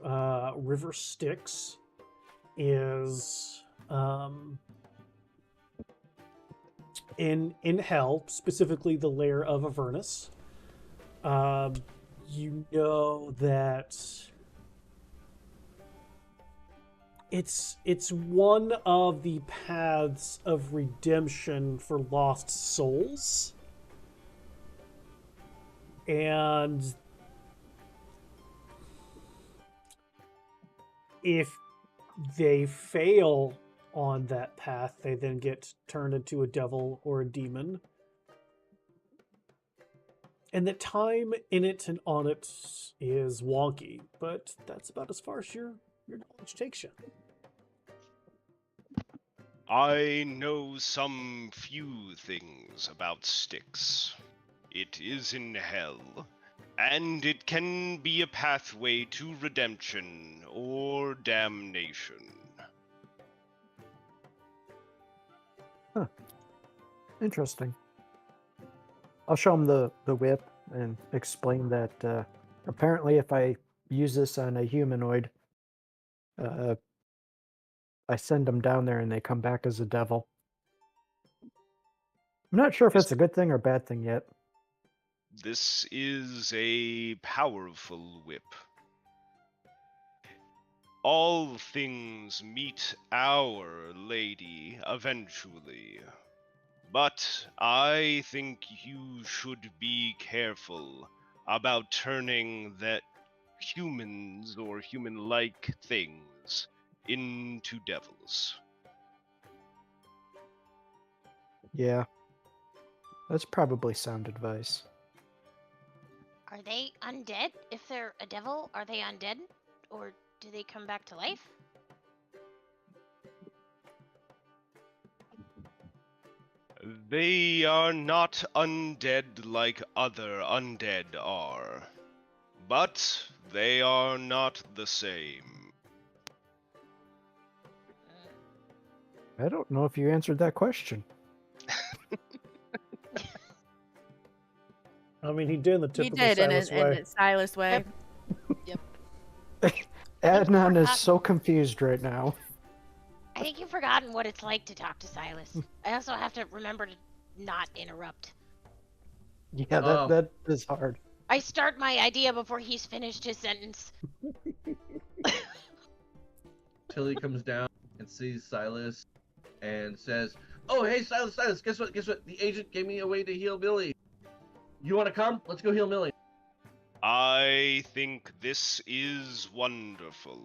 River Styx is in hell, specifically the lair of Avernus. You know that it's one of the paths of redemption for lost souls. And if they fail on that path, they then get turned into a devil or a demon. And the time in it and on it is wonky, but that's about as far as your knowledge takes you. I know some few things about Styx. It is in hell, and it can be a pathway to redemption or damnation. Interesting. I'll show him the whip and explain that apparently if I use this on a humanoid, I send them down there and they come back as a devil. I'm not sure if it's a good thing or bad thing yet. This is a powerful whip. All things meet Our Lady eventually. But I think you should be careful about turning that humans or human-like things into devils. Yeah. That's probably sound advice. Are they undead? If they're a devil, are they undead? Or do they come back to life? They are not undead like other undead are, but they are not the same. I don't know if you answered that question. I mean, he did in the He typical did in Silas a way. Silas way. Adnan is so confused right now. I think you've forgotten what it's like to talk to Silas. I also have to remember to not interrupt. Yeah, that is hard. I start my idea before he's finished his sentence. Tilly comes down and sees Silas and says, "Oh, hey, Silas, guess what? The agent gave me a way to heal Billy. You want to come? Let's go heal Millie." I think this is wonderful.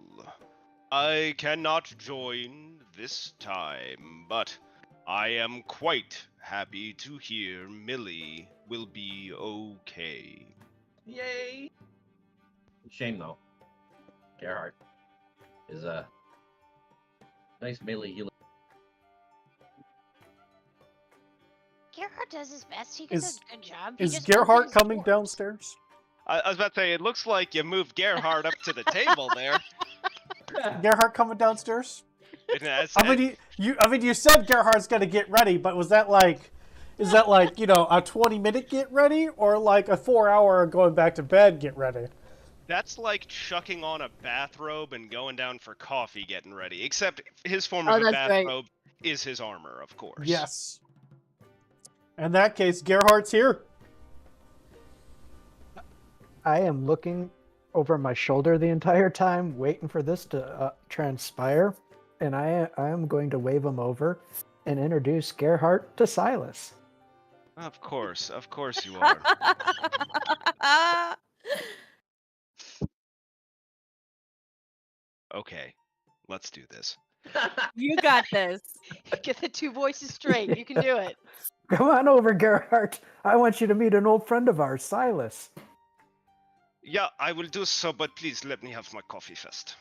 I cannot join this time, but I am quite happy to hear Millie will be okay. Yay! Shame though. Gerhard is a nice melee healer. Gerhard does his best. He does a good job. He Is just Gerhardt opens coming doors. downstairs? I was about to say, it looks like you moved Gerhard up to the table there. Gerhardt coming downstairs? And I mean, you said Gerhardt's gonna get ready, but is that like a 20-minute get ready, or like a 4-hour going back to bed get ready? That's like chucking on a bathrobe and going down for coffee getting ready. Except his form Oh, of a that's right. bathrobe is his armor, of course. Yes. In that case, Gerhardt's here. I am looking over my shoulder the entire time, waiting for this to transpire, and I am going to wave him over and introduce Gerhardt to Silas. Of course you are. Okay, let's do this. You got this. Get the two voices straight. You can do it. Come on over, Gerhardt. I want you to meet an old friend of ours, Silas. Yeah, I will do so, but please let me have my coffee first.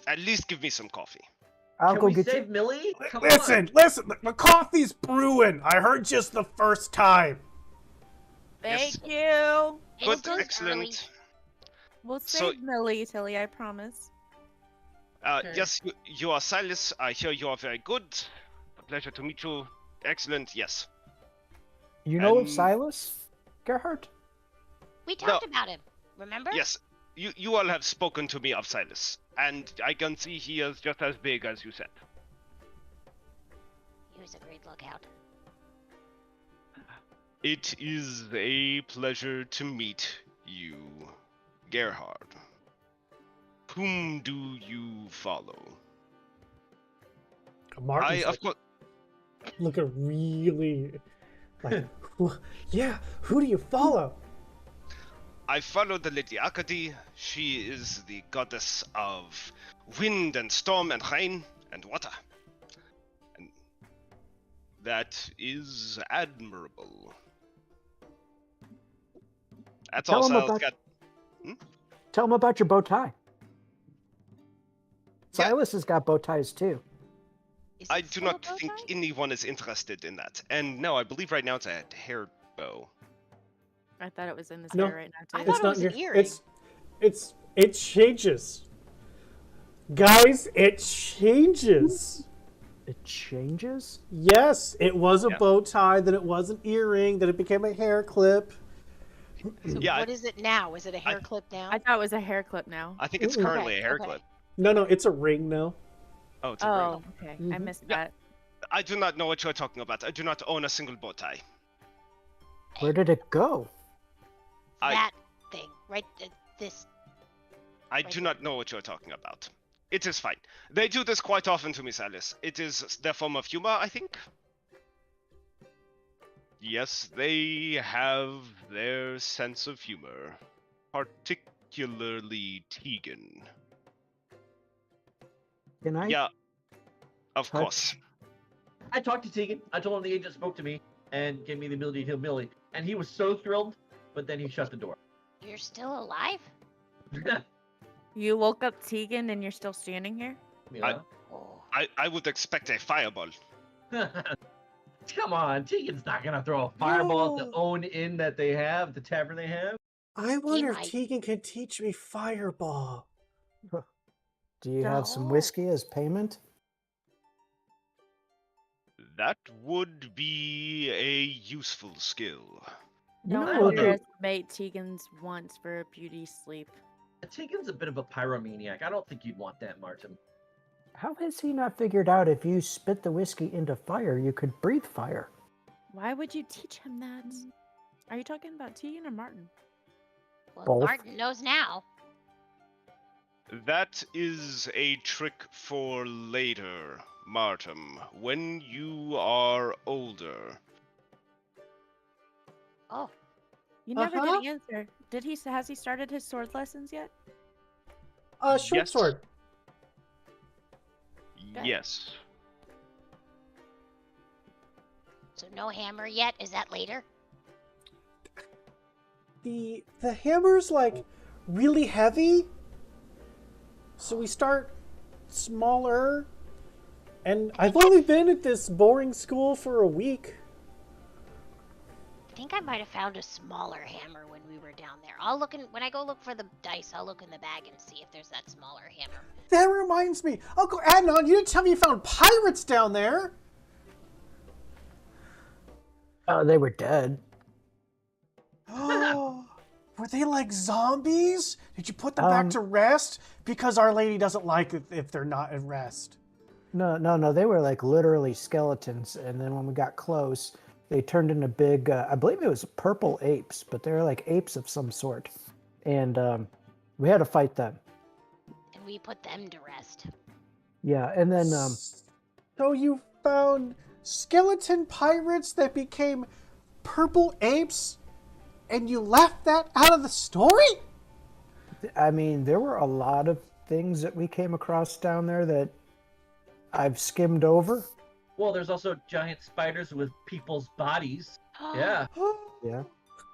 At least give me some coffee. I'll Can go we get save you. Millie? Come Listen, the coffee's brewing. I heard just the first time. Thank Yes. you. Good, goes excellent. early. We'll So- save Millie, Tilly, I promise. Okay. Yes, you are Silas. I hear you are very good. A pleasure to meet you. Excellent, yes. You know of And- Silas, Gerhardt? We talked about him. Remember? Yes, you all have spoken to me of Silas, and I can see he is just as big as you said. He was a great lookout. It is a pleasure to meet you, Gerhard. Whom do you follow? Martin's of course. looking really like, yeah, who do you follow? I follow the Lady Akadi. She is the goddess of wind and storm and rain and water. And that is admirable. That's Tell all him Sal's about- got. Tell him about your bow tie. Yeah. Silas has got bow ties too. Is I it do still a not bow think tie? anyone is interested in that. And no, I believe right now it's a hair bow. I thought it was in this No, hair right now I too. thought it was an earring. It changes. Guys, it changes. It changes? Yes, it was a Yeah. bow tie, then it was an earring, then it became a hair clip. So Yeah, what is it now? Is it a hair clip now? I thought it was a hair clip now. I think it's Mm-mm. currently a hair okay. clip. No, it's a ring now. Oh, it's a ring. Oh, okay. I Mhm. missed Yeah. that. I do not know what you're talking about. I do not own a single bow tie. Where did it go? That thing, right? This. I do not know what you're talking about. It is fine. They do this quite often to me, Silas. It is their form of humor, I think. Yes, they have their sense of humor. Particularly Tegan. Can I? Yeah, of touch- course. I talked to Tegan. I told him the agent spoke to me and gave me the ability to heal Millie, and he was so thrilled. But then he shut the door. You're still alive? You woke up Tegan and you're still standing here? Yeah. Oh. I would expect a fireball. Come on, Tegan's not gonna throw a fireball at the No. own inn that they have, the tavern they have. I wonder if might. Tegan can teach me fireball. Do you have some No. whiskey as payment? That would be a useful skill. You Don't know what the- underestimate Tegan's wants for a beauty sleep. Tegan's a bit of a pyromaniac. I don't think you'd want that, Martin. How has he not figured out if you spit the whiskey into fire, you could breathe fire? Why would you teach him that? Are you talking about Tegan or Martin? Well, Both. Martin knows now. That is a trick for later, Martin, when you are older. Oh, You never Uh-huh. did answer. Has he started his sword lessons yet? Short Yes. sword. Okay. Yes. so no hammer yet? Is that later? The hammer's like really heavy. So we start smaller. And I've only been at this boring school for a week. I think I might have found a smaller hammer when we were down there. I'll look in when I go look for the dice. I'll look in the bag and see if there's that smaller hammer. That reminds me, Uncle Adnan, you didn't tell me you found pirates down there. They were dead. Oh, were they like zombies? Did you put them back to rest? Because Our Lady doesn't like it if they're not at rest. No. They were like literally skeletons. And then when we got close, they turned into big, I believe it was purple apes, but they were like apes of some sort. And we had to fight them. And we put them to rest. Yeah, and then So you found skeleton pirates that became purple apes, and you left that out of the story? I mean, there were a lot of things that we came across down there that I've skimmed over. Well, there's also giant spiders with people's bodies. Yeah. Yeah.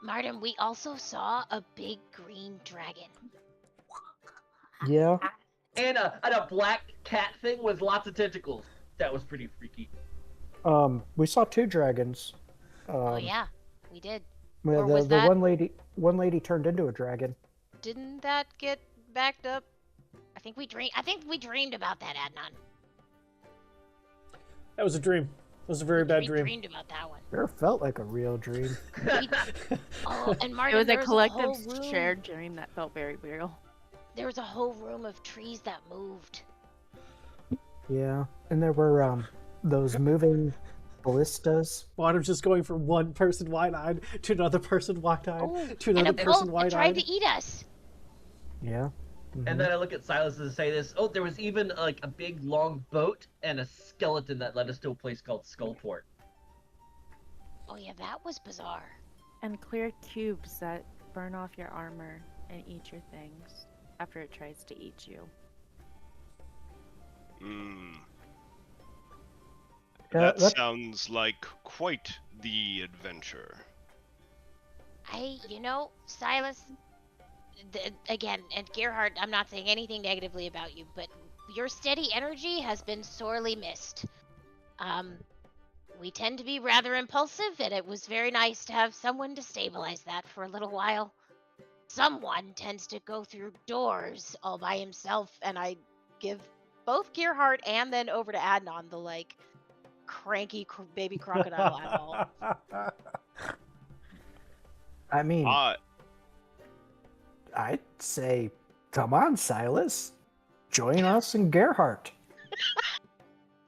Martin, we also saw a big green dragon. Yeah. And a black cat thing with lots of tentacles. That was pretty freaky. We saw two dragons. Oh yeah, we did. Well, Or the, was the that- one lady turned into a dragon. Didn't that get backed up? I think we dreamed about that, Adnan. That was a dream. It was a very bad We dream. dreamed about that one. Sure felt like a real dream. Oh, and Martin, It was there a was collective whole room, shared dream that felt very real. There was a whole room of trees that moved. Yeah, and there were those moving ballistas. Bottom's just going from one person wide-eyed to another person wide-eyed Oh, to and another a person boat that tried wide-eyed. to eat us. Yeah. And then I look at Silas and say this. Oh, there was even like a big long boat and a skeleton that led us to a place called Skullport. Oh yeah, that was bizarre. And clear cubes that burn off your armor and eat your things after it tries to eat you. That that- sounds like quite the adventure. Silas, again, and Gerhard, I'm not saying anything negatively about you, but your steady energy has been sorely missed. We tend to be rather impulsive, and it was very nice to have someone to stabilize that for a little while. Someone tends to go through doors all by himself, and I give both Gerhard and then over to Adnan the, cranky baby crocodile eyeball. I mean, Uh, I'd say, come on, Silas. Join us and Gerhardt.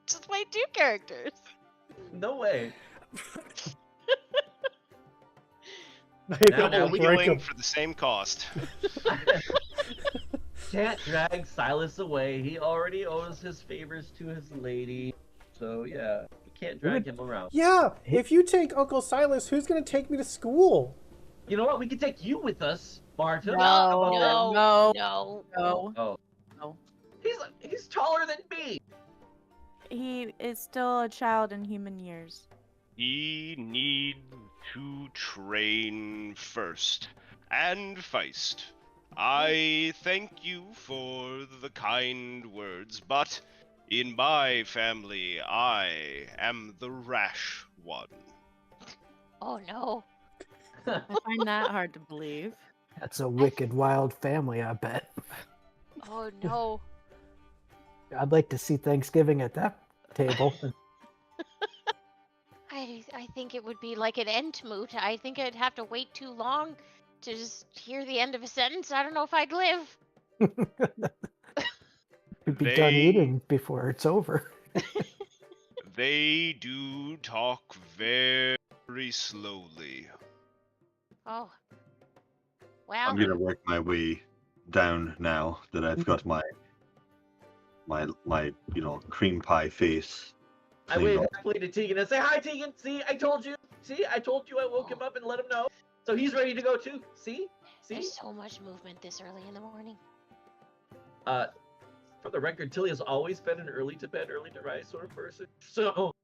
Just play two characters. No way. double now we break healing 'em. for the same cost. Can't drag Silas away. He already owes his favors to his lady. So yeah, you can't drag him around. Yeah, if you take Uncle Silas, who's gonna take me to school? You know what? We can take you with us, Marta. No, No. no. Oh. He's taller than me. He is still a child in human years. He needs to train first and feist. I thank you for the kind words, but in my family, I am the rash one. Oh no. I find that hard to believe. That's a wicked, wild family, I bet. Oh no. I'd like to see Thanksgiving at that table. I think it would be like an Entmoot. I think I'd have to wait too long to just hear the end of a sentence. I don't know if I'd live. You'd be done They- eating before it's over. They do talk very slowly. Oh. Well, I'm gonna work my way down now that I've got my cream pie face. I cleaned wave up. halfway to Tegan and say, "Hi, Tegan. See, I told you. See, I told you. I woke him up and let him know. So he's ready to go too. See." there's so much movement this early in the morning. For the record, Tilly has always been an early to bed, early to rise sort of person. So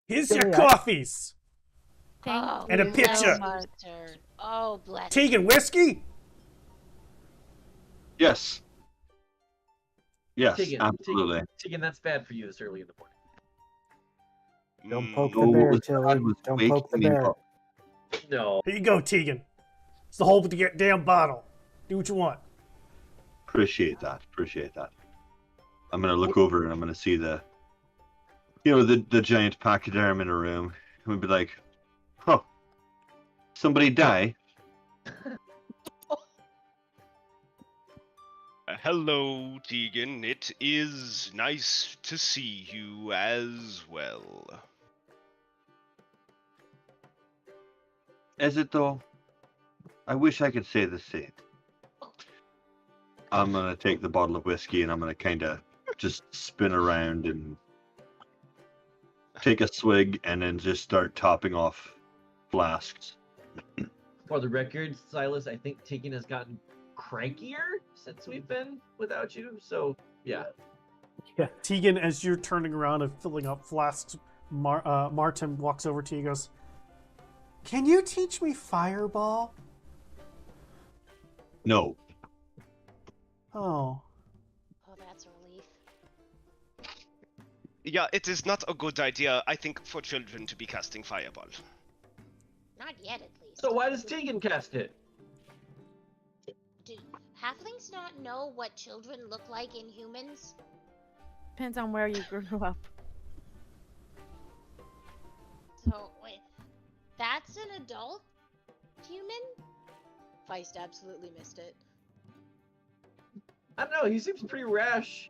Here's Yeah, your I- coffees. Thank Oh, And a you picture. so bless much. you, sir. Oh, bless. Tegan, whiskey? Yes. Yes, Tegan, absolutely. Tegan, that's bad for you this early in the morning. Don't poke Oh, the bear, was- Tilly. I was Don't poke the waking bear. up. No. Here you go, Tegan. It's the whole damn bottle. Do what you want. Appreciate that. I'm gonna look over and I'm gonna see the giant pachyderm in a room. And we'd be like, huh, somebody die? Hello, Tegan. It is nice to see you as well. Is it though? I wish I could say the same. I'm gonna take the bottle of whiskey and I'm gonna kind of just spin around and take a swig and then just start topping off flasks. For the record, Silas, I think Tegan has gotten crankier since we've been without you. So yeah. Tegan, as you're turning around and filling up flasks, Martin walks over to you and goes, "Can you teach me fireball?" No. Oh. Oh, that's a relief. Yeah, it is not a good idea, I think, for children to be casting fireball. Not yet, at least. So why does Tegan cast it? Do halflings not know what children look like in humans? Depends on where you grew up. So, wait. That's an adult human? Feist absolutely missed it. I don't know. He seems pretty rash.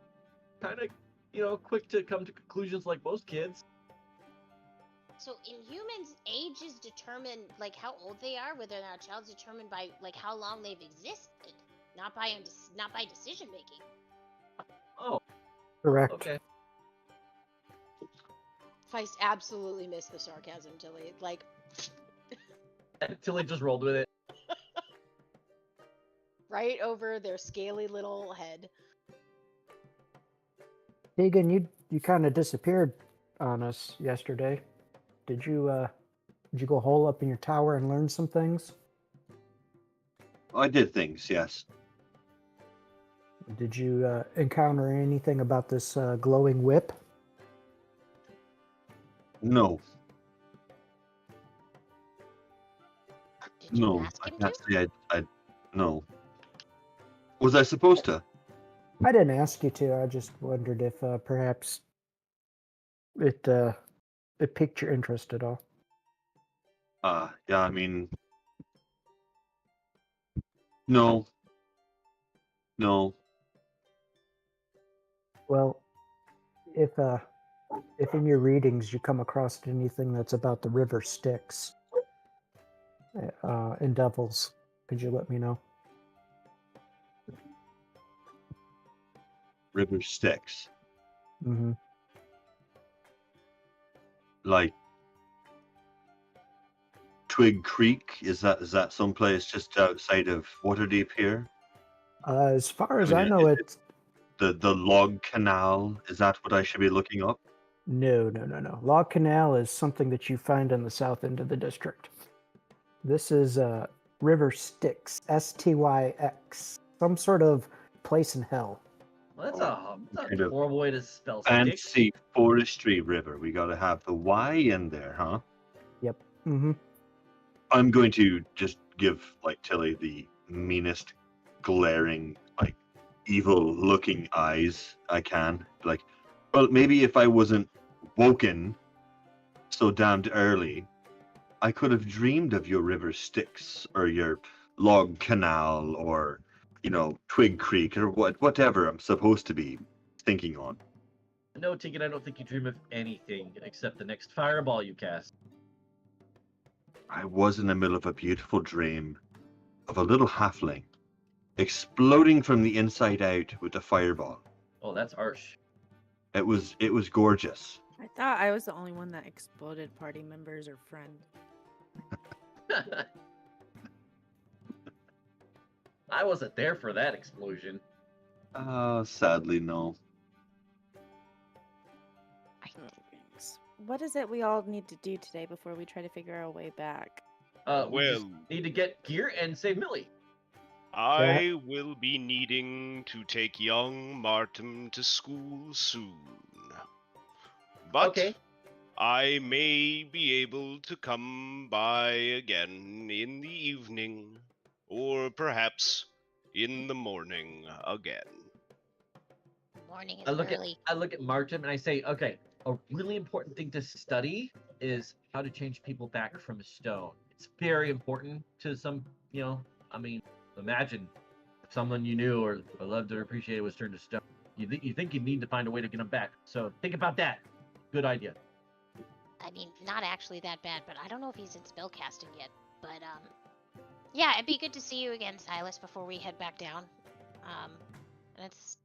Kind of, quick to come to conclusions like most kids. So, in humans, age is determined, like, how old they are, whether or not a child's determined by, like, how long they've existed. not by decision making. Oh, Correct. okay. Feist absolutely missed the sarcasm, Tilly. Like, Tilly just rolled with it. right over their scaly little head. Tegan, you kind of disappeared on us yesterday. Did you go hole up in your tower and learn some things? I did things, yes. Did you encounter anything about this glowing whip? No, Did you no, ask I him can't to? say no. Was I supposed to? I didn't ask you to. I just wondered if perhaps it piqued your interest at all. Yeah, I mean, no. Well, if in your readings you come across anything that's about the river Styx and devils, could you let me know? River Styx. Mm-hmm. Like Twig Creek, is that someplace just outside of Waterdeep here? As far as mean, I know, is it's the log canal, is that what I should be looking up? no. Log Canal is something that you find on the south end of the district. This is River Styx, Styx, some sort of place in hell. Well, that's Kind a of horrible way to spell stick. Fancy forestry river. We gotta have the Y in there, huh? Yep. Mm-hmm. I'm going to just give like Tilly the meanest, glaring, like evil-looking eyes I can. Like, well, maybe if I wasn't woken so damned early, I could have dreamed of your river Styx or your log canal or, Twig Creek or whatever I'm supposed to be thinking on. No, Tegan, I don't think you dream of anything except the next fireball you cast. I was in the middle of a beautiful dream of a little halfling exploding from the inside out with a fireball. Oh, that's harsh. It was gorgeous. I thought I was the only one that exploded party members or friends. I wasn't there for that explosion. Sadly no. What is it we all need to do today before we try to figure our way back? We just need to get gear and save Millie. I will be needing to take young Martin to school soon. But Okay. I may be able to come by again in the evening, or perhaps in the morning again. Morning is I early. look at Martin and I say, okay, a really important thing to study is how to change people back from stone. It's very important to some, imagine if someone you knew or loved or appreciated was turned to stone. You think you need to find a way to get them back. So think about that. Good idea. I mean, not actually that bad, but I don't know if he's in spellcasting yet. But yeah, it'd be good to see you again, Silas, before we head back down. And it's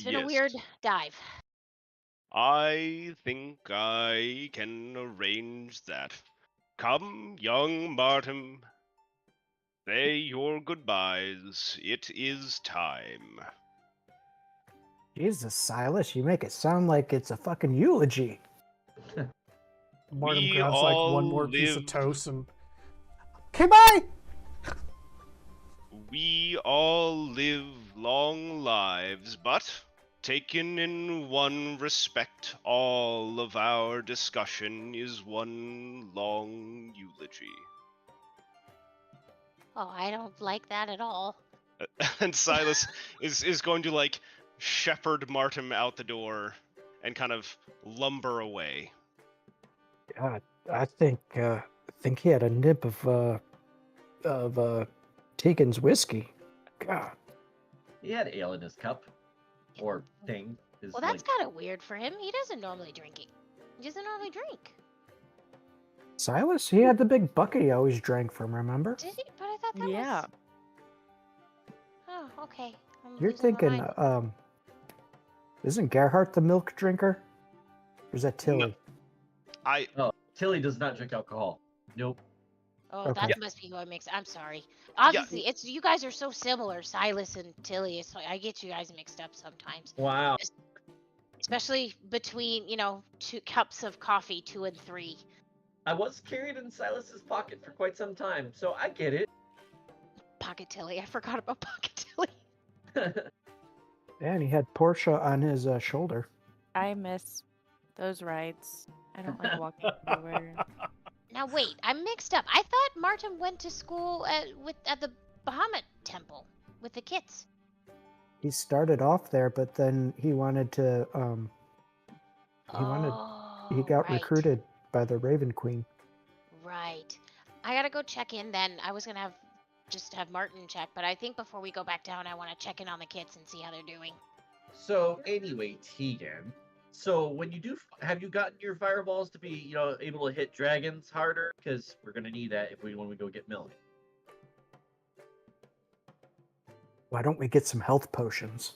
been a weird dive. I think I can arrange that. Come, young Martin. Say your goodbyes. It is time. Jesus, Silas, you make it sound like it's a fucking eulogy. Martin We grabs like one all more piece of live- toast and. Okay, bye! We all live long lives, but taken in one respect, all of our discussion is one long eulogy. Oh, I don't like that at all. And Silas is going to like shepherd Martin out the door and kind of lumber away. God, I think he had a nip of Tegan's whiskey. God. He had ale in his cup. Or thing. Well, that's kind of weird for him. He doesn't normally drink. He doesn't normally drink. Silas, he had the big bucket he always drank from, remember? Did he? But I thought that Yeah. was... Oh, okay. I'm You're losing my thinking, mind. isn't Gerhardt the milk drinker? Or is that Tilly? I Oh, Tilly does not drink alcohol. Nope. Oh, Okay. that must be who I mixed. I'm sorry. Yeah. Obviously, it's you guys are so similar, Silas and Tilly. It's like I get you guys mixed up sometimes, Wow. especially between 2 cups of coffee, 2 and 3. I was carried in Silas's pocket for quite some time, so I get it. Pocket Tilly. I forgot about Pocket Tilly. And he had Portia on his shoulder. I miss those rides. I don't like walking everywhere. Now wait, I'm mixed up. I thought Martin went to school at the Bahamut temple with the kids. He started off there, but then he wanted to. He got Right. recruited by the Raven Queen. Right. I gotta go check in then. I was gonna have Martin check, but I think before we go back down, I want to check in on the kids and see how they're doing. So anyway, Tegan. So when you do, have you gotten your fireballs to be, able to hit dragons harder? Because we're gonna need that when we go get Millie. Why don't we get some health potions?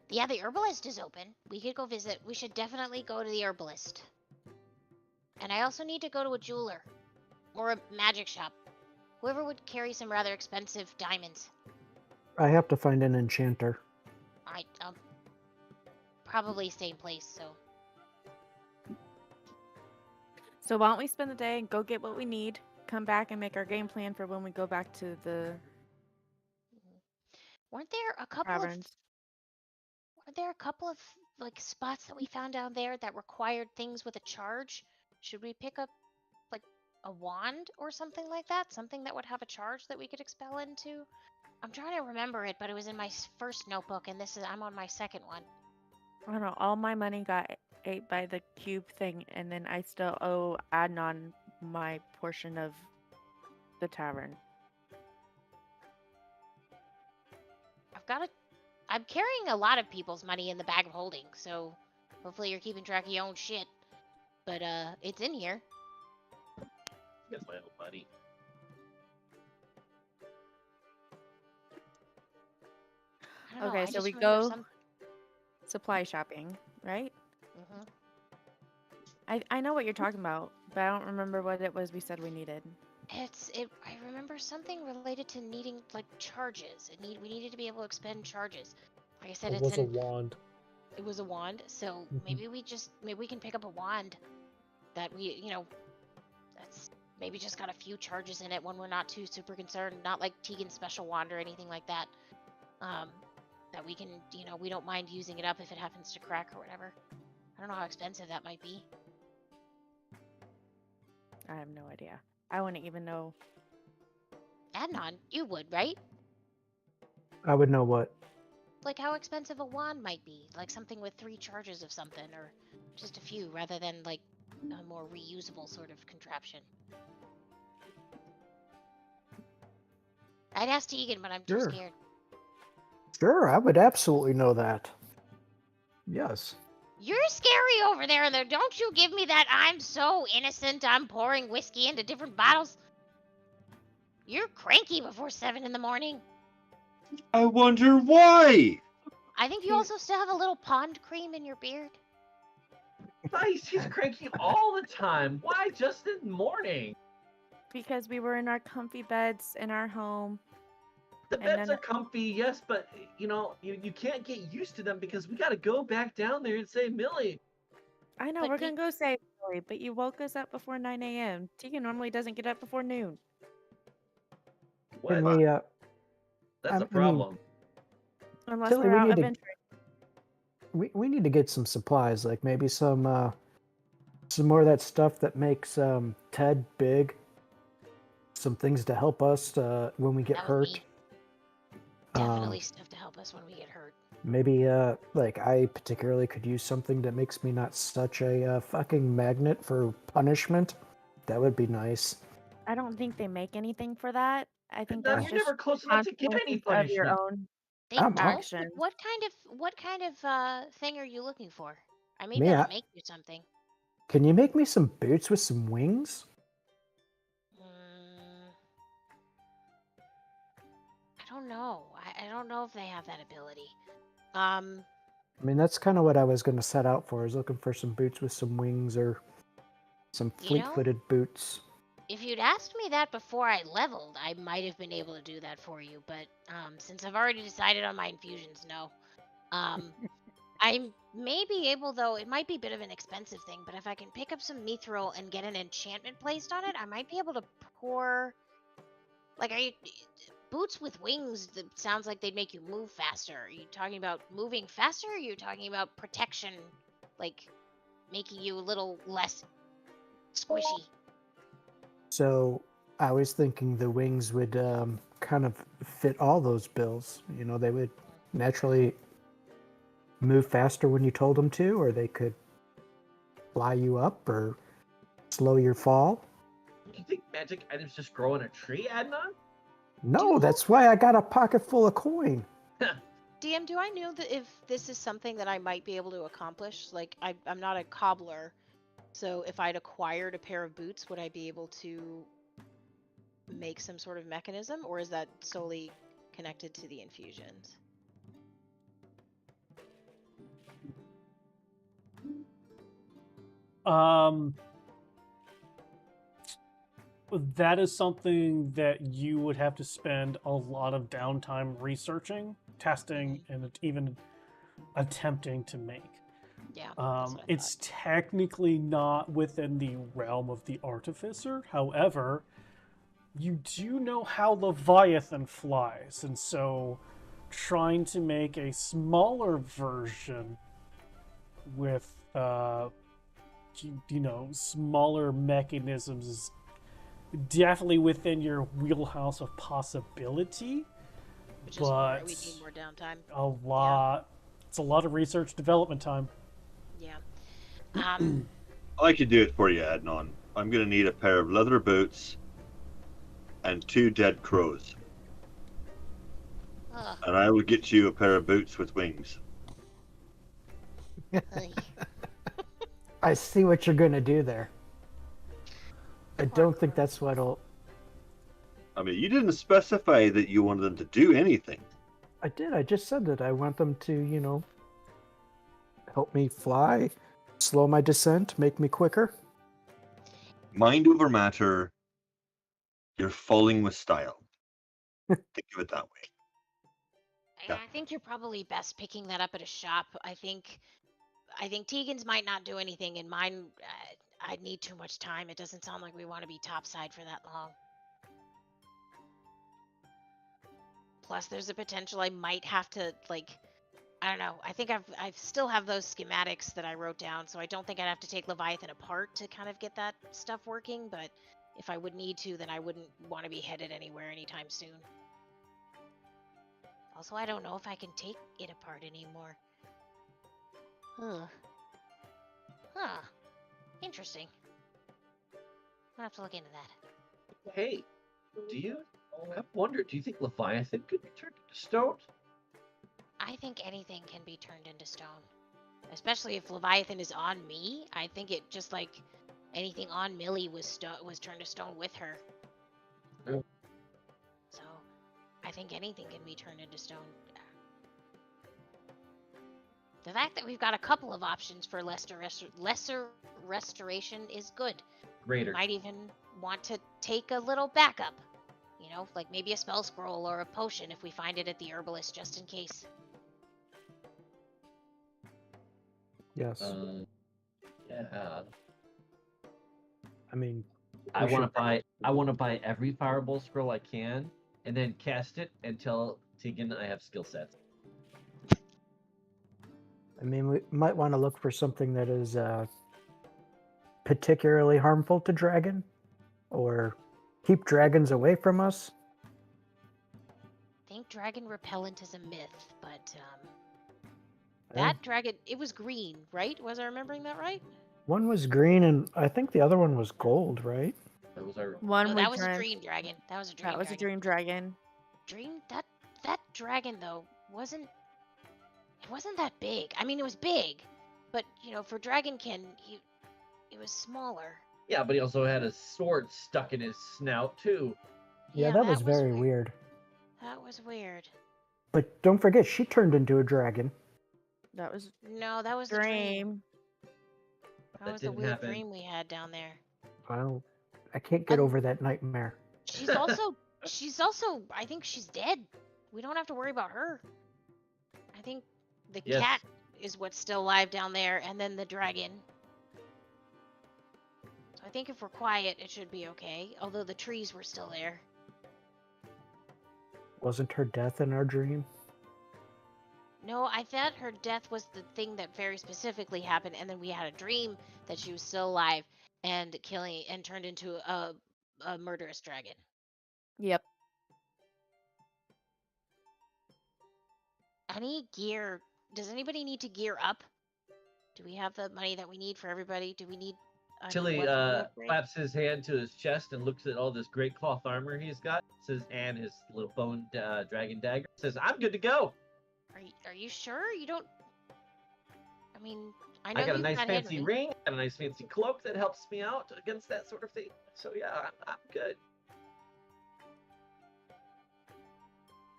Yeah, the herbalist is open. We could go visit. We should definitely go to the herbalist. And I also need to go to a jeweler or a magic shop. Whoever would carry some rather expensive diamonds. I have to find an enchanter. Probably same place, so. So why don't we spend the day and go get what we need, come back and make our game plan for when we go back to the Weren't there a couple taverns? of like spots that we found down there that required things with a charge? Should we pick up like a wand or something like that? Something that would have a charge that we could expel into? I'm trying to remember it, but it was in my first notebook, and I'm on my second one. I don't know. All my money got ate by the cube thing, and then I still owe Adnan my portion of the tavern. I'm carrying a lot of people's money in the bag of holding, so hopefully you're keeping track of your own shit. But it's in here. That's my little buddy. I don't know, Okay, I so just we remember go some. supply shopping, right? Mhm. I know what you're talking about, but I don't remember what it was we said we needed. I remember something related to needing like charges. We needed to be able to expend charges. Like I said, It was a wand. it was a wand, so Mhm. maybe we can pick up a wand that that's maybe just got a few charges in it when we're not too super concerned, not like Tegan's special wand or anything like that. That we can, we don't mind using it up if it happens to crack or whatever. I don't know how expensive that might be. I have no idea. I wouldn't even know. Adnan, you would, right? I would know what. Like how expensive a wand might be, like something with 3 charges of something, or just a few, rather than like a more reusable sort of contraption. I'd ask Tegan, but I'm too Sure. scared. Sure, I would absolutely know that. Yes. You're scary over there, and don't you give me that I'm so innocent I'm pouring whiskey into different bottles. You're cranky before 7 in the morning. I wonder why. I think you also still have a little pond cream in your beard. Nice, he's cranky all the time. Why just in the morning? Because we were in our comfy beds in our home. The And beds then- are comfy, yes, but you can't get used to them because we got to go back down there and say, Millie. I know, But we're going to go save Billy, but you woke us up before 9 a.m. Tegan normally doesn't get up before noon. What? Can we, That's I a mean, problem. Unless Tilly, we're we out need to- adventuring. we need to get some supplies, like maybe some more of that stuff that makes Ted big. Some things to help us when we get That would hurt. be definitely stuff to help us when we get hurt. Maybe like I particularly could use something that makes me not such a fucking magnet for punishment. That would be nice. I don't think they make anything for that. I think No, that's you're just never close enough to get any consequences of your punishment. own. They I'm don't? actions. What kind of thing are you looking for? I may be Mia. able to make you something. Can you make me some boots with some wings? I don't know. I don't know if they have that ability. I mean, that's kind of what I was going to set out for, is looking for some boots with some wings or some You know? fleet-footed boots. If you'd asked me that before I leveled, I might have been able to do that for you. But since I've already decided on my infusions, no. I may be able, though, it might be a bit of an expensive thing, but if I can pick up some mithril and get an enchantment placed on it, I might be able to pour... Like, boots with wings, that sounds like they'd make you move faster. Are you talking about moving faster, or are you talking about protection, like, making you a little less squishy? So I was thinking the wings would kind of fit all those bills. You know, they would naturally move faster when you told them to, or they could fly you up or slow your fall. Do you think magic items just grow in a tree, Adnan? No, that's why I got a pocket full of coin. DM, do I know that if this is something that I might be able to accomplish? Like, I'm not a cobbler, so if I'd acquired a pair of boots, would I be able to make some sort of mechanism, or is that solely connected to the infusions? That is something that you would have to spend a lot of downtime researching, testing, and even attempting to make. Yeah. That's what I It's technically not within the realm of the artificer. However, you do know how Leviathan flies, and so trying to make a smaller version with, smaller mechanisms is definitely within your wheelhouse of possibility. Which is why but we need more downtime. a lot. It's a lot of research development time. Yeah. I could do it for you, Adnan. I'm going to need a pair of leather boots and 2 dead crows. Ugh. And I will get you a pair of boots with wings. Ugh. I see what you're going to do there. I don't think that's what'll... I mean, you didn't specify that you wanted them to do anything. I did. I just said that I want them to, help me fly, slow my descent, make me quicker. Mind over matter, you're falling with style. Think of it that way. Yeah. I think you're probably best picking that up at a shop. I think Tegan's might not do anything, and mine, I'd need too much time. It doesn't sound like we want to be topside for that long. Plus, there's a potential I might have to, like, I don't know. I think I still have those schematics that I wrote down, so I don't think I'd have to take Leviathan apart to kind of get that stuff working, but if I would need to, then I wouldn't want to be headed anywhere anytime soon. Also, I don't know if I can take it apart anymore. Huh. Interesting. I'll have to look into that. Hey, I've wondered, do you think Leviathan could be turned into stone? I think anything can be turned into stone. Especially if Leviathan is on me. I think it just like anything on Millie was turned to stone with her. Yeah. So, I think anything can be turned into stone. The fact that we've got a couple of options for lesser restoration is good. Greater. Might even want to take a little backup. Like maybe a spell scroll or a potion if we find it at the herbalist, just in case. Yes. Yeah. I mean, I want to buy every fireball scroll I can, and then cast it and tell Tegan I have skill sets. we might want to look for something that is particularly harmful to dragon, or keep dragons away from us. I think dragon repellent is a myth, but Yeah. that dragon, it was green, right? Was I remembering that right? One was green, and I think the other one was gold, right? Those are One No, we that was a dreamt- dream dragon. That was a dream That was a dragon. dream dragon. That dragon though wasn't that big. I mean, it was big, but for dragonkin, it was smaller. Yeah, but he also had a sword stuck in his snout too. Yeah, that was very weird. That was weird. But don't forget, she turned into a dragon. That was No, that was the dream. dream. That That was the didn't weird happen. dream we had down there. Well, I can't get Um, over that nightmare. She's also I think she's dead. We don't have to worry about her. I think the Yes. cat is what's still alive down there, and then the dragon. So I think if we're quiet, it should be okay. Although the trees were still there. Wasn't her death in our dream? No, I thought her death was the thing that very specifically happened, and then we had a dream that she was still alive and turned into a murderous dragon. Yep. Any gear? Does anybody need to gear up? Do we have the money that we need for everybody? Do we need a new Tilly weapon upgrade? claps his hand to his chest and looks at all this great cloth armor he's got. Says, and his little bone dragon dagger. Says, "I'm good to go. Are you sure? You don't. I mean, I know I got a you've nice got fancy Henry. ring, got a nice fancy cloak that helps me out against that sort of thing. So yeah, I'm good.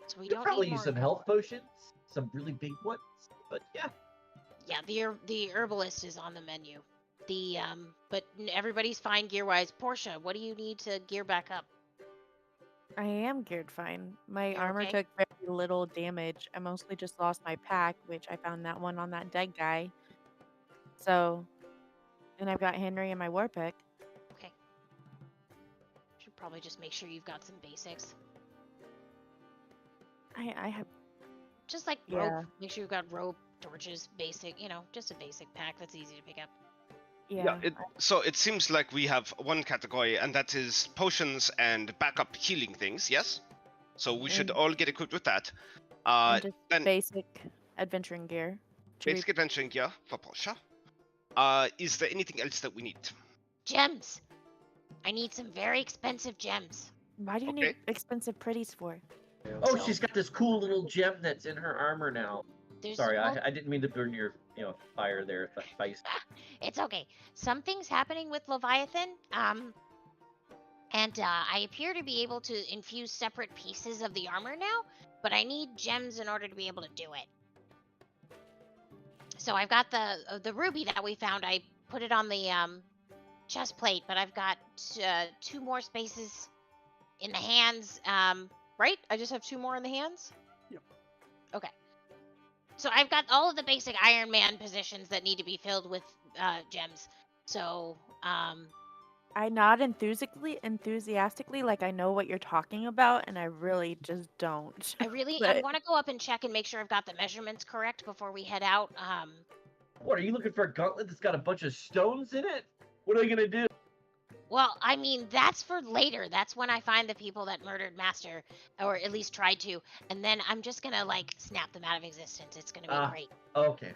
So we Could don't probably need use more. some health potions, some really big ones. But yeah, Yeah, the herbalist is on the menu. But everybody's fine gear wise. Portia, what do you need to gear back up? I am geared fine. My You're armor okay? took very little damage. I mostly just lost my pack, which I found that one on that dead guy. So, and I've got Henry and my war pick. Okay. Should probably just make sure you've got some basics. I have Just like Yeah. rope. Make sure you've got rope, torches, basic, just a basic pack that's easy to pick up. yeah. So it seems like we have one category, and that is potions and backup healing things. Yes. So we should And- all get equipped with that. and just Then basic adventuring gear. to basic adventuring gear for Portia. Is there anything else that we need? Gems. I need some very expensive gems. Why do you Okay. need expensive pretties for? oh, So- she's got this cool little gem that's in her armor now. There's Sorry, mul- I didn't mean to burn your fire there, Spice. It's okay. Something's happening with Leviathan. And I appear to be able to infuse separate pieces of the armor now, but I need gems in order to be able to do it. So I've got the ruby that we found. I put it on the chest plate, but I've got 2 more spaces in the hands. Right? I just have 2 more in the hands? Yep. Okay. So I've got all of the basic Iron Man positions that need to be filled with gems. So, I nod enthusiastically, like I know what you're talking about, and I really just don't. I But- want to go up and check and make sure I've got the measurements correct before we head out. What, are you looking for a gauntlet that's got a bunch of stones in it? What are they gonna do? Well, I mean, that's for later. That's when I find the people that murdered Master, or at least tried to, and then I'm just gonna snap them out of existence. It's gonna be Ah. great. Okay.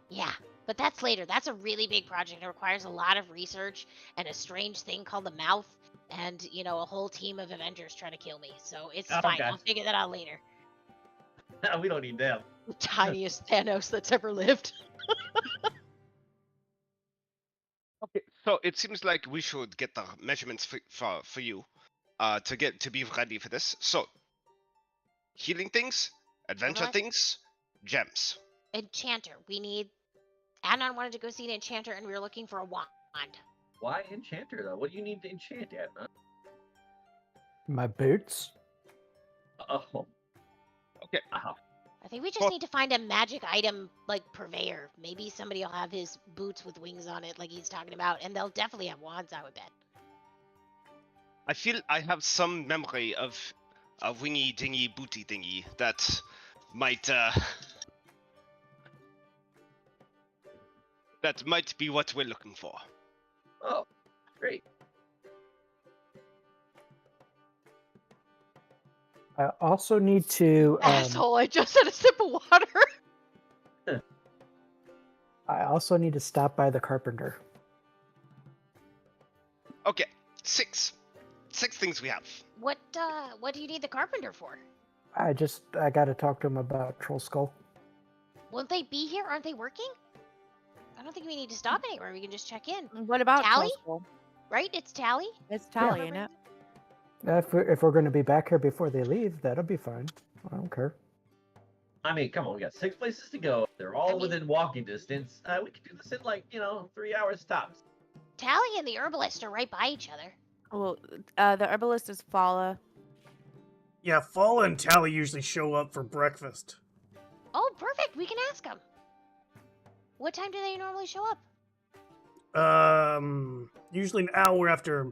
Yeah, but that's later. That's a really big project. It requires a lot of research and a strange thing called the mouth, and a whole team of Avengers trying to kill me. So it's Oh, fine. God. I'll figure that out later. We don't need them. The tiniest Thanos that's ever lived. Okay. So it seems like we should get the measurements for you, to be ready for this. So, healing things, adventure Alright. things, gems. Enchanter. We need. Adnan wanted to go see an enchanter, and we were looking for a wand. Why enchanter though? What do you need to enchant, Adnan? My boots? Oh. Okay. I think we just Well- need to find a magic item purveyor. Maybe somebody will have his boots with wings on it, like he's talking about, and they'll definitely have wands, I would bet. I feel I have some memory of a wingy dingy booty thingy that might be what we're looking for. Oh, great. I also need to. Asshole! I just had a sip of water. I also need to stop by the carpenter. Okay, 6 things we have. What do you need the carpenter for? I got to talk to him about Troll Skull. Won't they be here? Aren't they working? I don't think we need to stop anywhere. We can just check in, What about Tally? Troll Skull? right? It's Tally. It's Tally, ain't it? If we're going to be back here before they leave, that'll be fine. I don't care. I mean, come on, we got 6 places to go. They're all I mean- within walking distance. We could do this in like, 3 hours tops. Tally and the herbalist are right by each other. Well, the herbalist is Fala. Yeah, Fala and Tally usually show up for breakfast. Oh, perfect. We can ask them. What time do they normally show up? Usually an hour after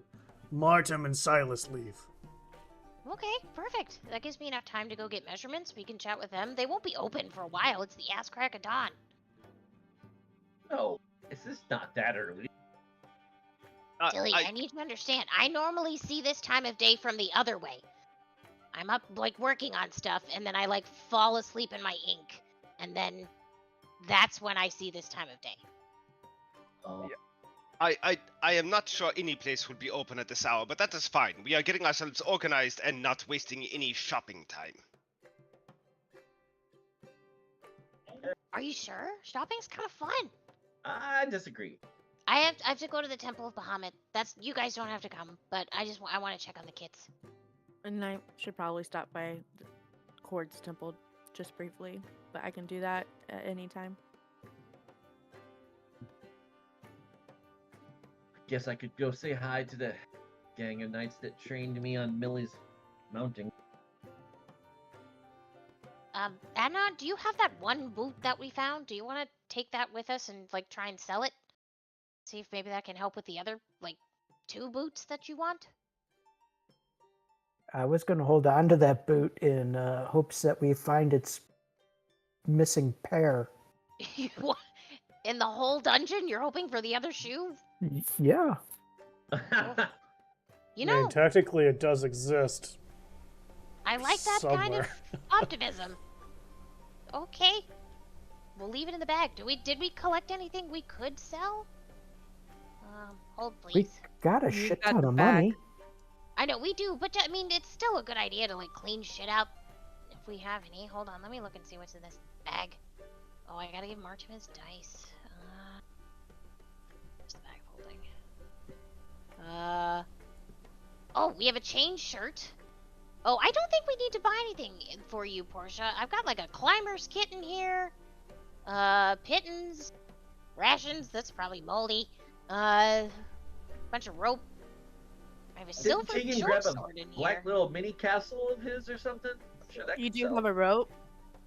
Martin and Silas leave. Okay, perfect. That gives me enough time to go get measurements. We can chat with them. They won't be open for a while. It's the ass crack of dawn. No, this is not that early. Dilly, I need to understand. I normally see this time of day from the other way. I'm up, like, working on stuff, and then I, like, fall asleep in my ink. And then that's when I see this time of day. Oh. I am not sure any place would be open at this hour, but that is fine. We are getting ourselves organized and not wasting any shopping time. Are you sure? Shopping's kind of fun. I disagree. I have to go to the Temple of Bahamut. You guys don't have to come, but I want to check on the kids. And I should probably stop by the Cord's Temple just briefly, but I can do that at any time. Guess I could go say hi to the gang of knights that trained me on Millie's mounting. Anna, do you have that one boot that we found? Do you want to take that with us and, like, try and sell it? See if maybe that can help with the other, like, 2 boots that you want? I was going to hold on to that boot in hopes that we find its missing pair. What? In the whole dungeon, you're hoping for the other shoe? Yeah. You I know, mean, technically it does exist. I like that kind of somewhere. optimism. Okay. We'll leave it in the bag. Did we collect anything we could sell? Hold We please. got a You shit got ton the of bag. money. I know we do, but I mean, it's still a good idea to, like, clean shit out if we have any. Hold on, let me look and see what's in this bag. Oh, I gotta give Marchim his dice. Where's the bag holding? Oh, we have a chain shirt. Oh, I don't think we need to buy anything for you, Portia. I've got, like, a climber's kit in here. Pittons. Rations, that's probably moldy. Bunch of rope. I have a Didn't silver Tegan short grab sword a in here. black little mini castle of his or something? I'm sure that You could do sell. have a rope?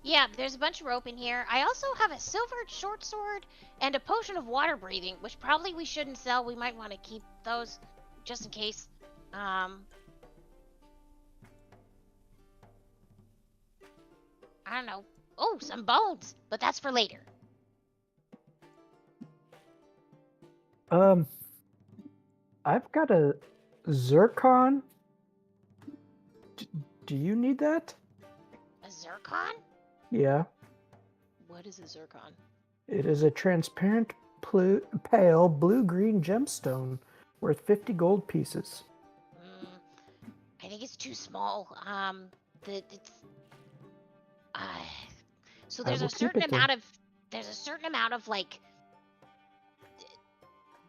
Yeah, there's a bunch of rope in here. I also have a silver short sword and a potion of water breathing, which probably we shouldn't sell. We might want to keep those just in case. I don't know. Oh, some bones, but that's for later. I've got a zircon. Do you need that? A zircon? Yeah. What is a zircon? It is a transparent, pale blue-green gemstone worth 50 gold pieces. I think it's too small. So I there's will a keep certain it then. amount of like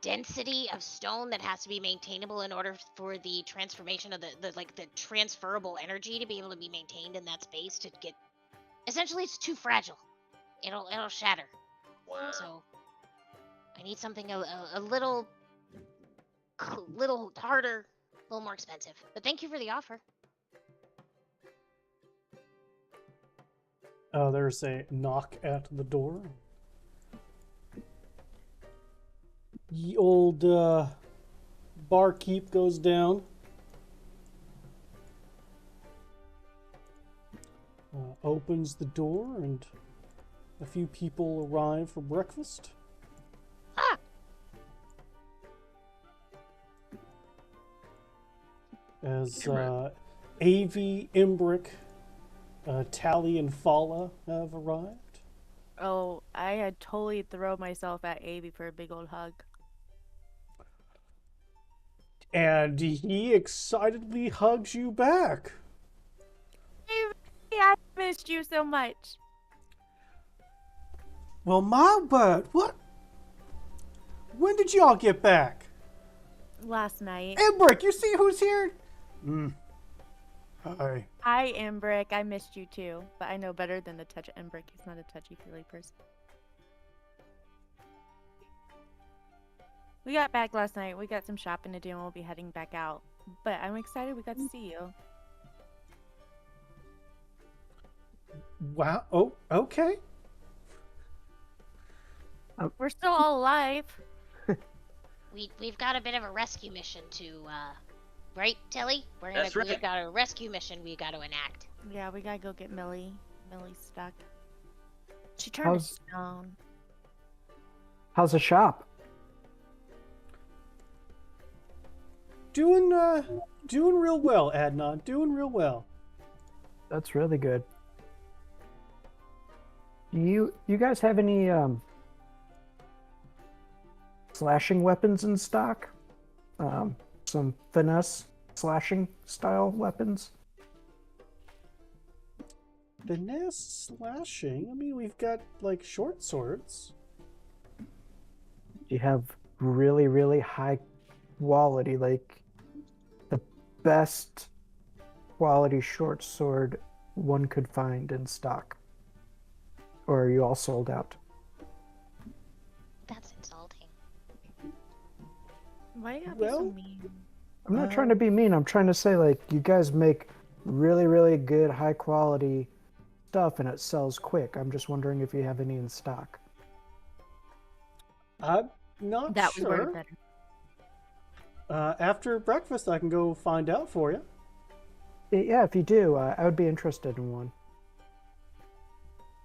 density of stone that has to be maintainable in order for the transformation of the transferable energy to be able to be maintained in that space to get. Essentially, it's too fragile. It'll shatter. Wow. So I need something a little harder, a little more expensive. But thank you for the offer. There's a knock at the door. Ye old barkeep goes down. Opens the door, and a few people arrive for breakfast. Ah! As Avi, Imbric, Tally, and Fala have arrived. Oh, I had totally throw myself at Avi for a big old hug. And he excitedly hugs you back. I missed you so much. Well, my word, what? When did y'all get back? Last night. Imbric, you see who's here? Hi. Hi, Embrick. I missed you too, but I know better than to touch Embrick. He's not a touchy-feely person. We got back last night. We got some shopping to do, and we'll be heading back out. But I'm excited we got to see you. Wow. Oh, okay. We're still all alive. We've got a bit of a rescue mission to, right, Tilly? That's right. We've got a rescue mission we got to enact. Yeah, we gotta go get Millie. Millie's stuck. She turned to stone. How's the shop? Doing real well, Adnan. Doing real well. That's really good. You guys have any slashing weapons in stock? Some finesse slashing style weapons? Finesse slashing? I mean, we've got, like, short swords. Do you have really, really high quality, like the best quality short sword one could find in stock? Or are you all sold out? That's insulting. Why you gotta be so Well, mean? I'm not trying to be mean. I'm trying to say, like, you guys make really, really good, high quality stuff and it sells quick. I'm just wondering if you have any in stock. I'm not That was sure. worded better. After breakfast, I can go find out for you. Yeah, if you do, I would be interested in one.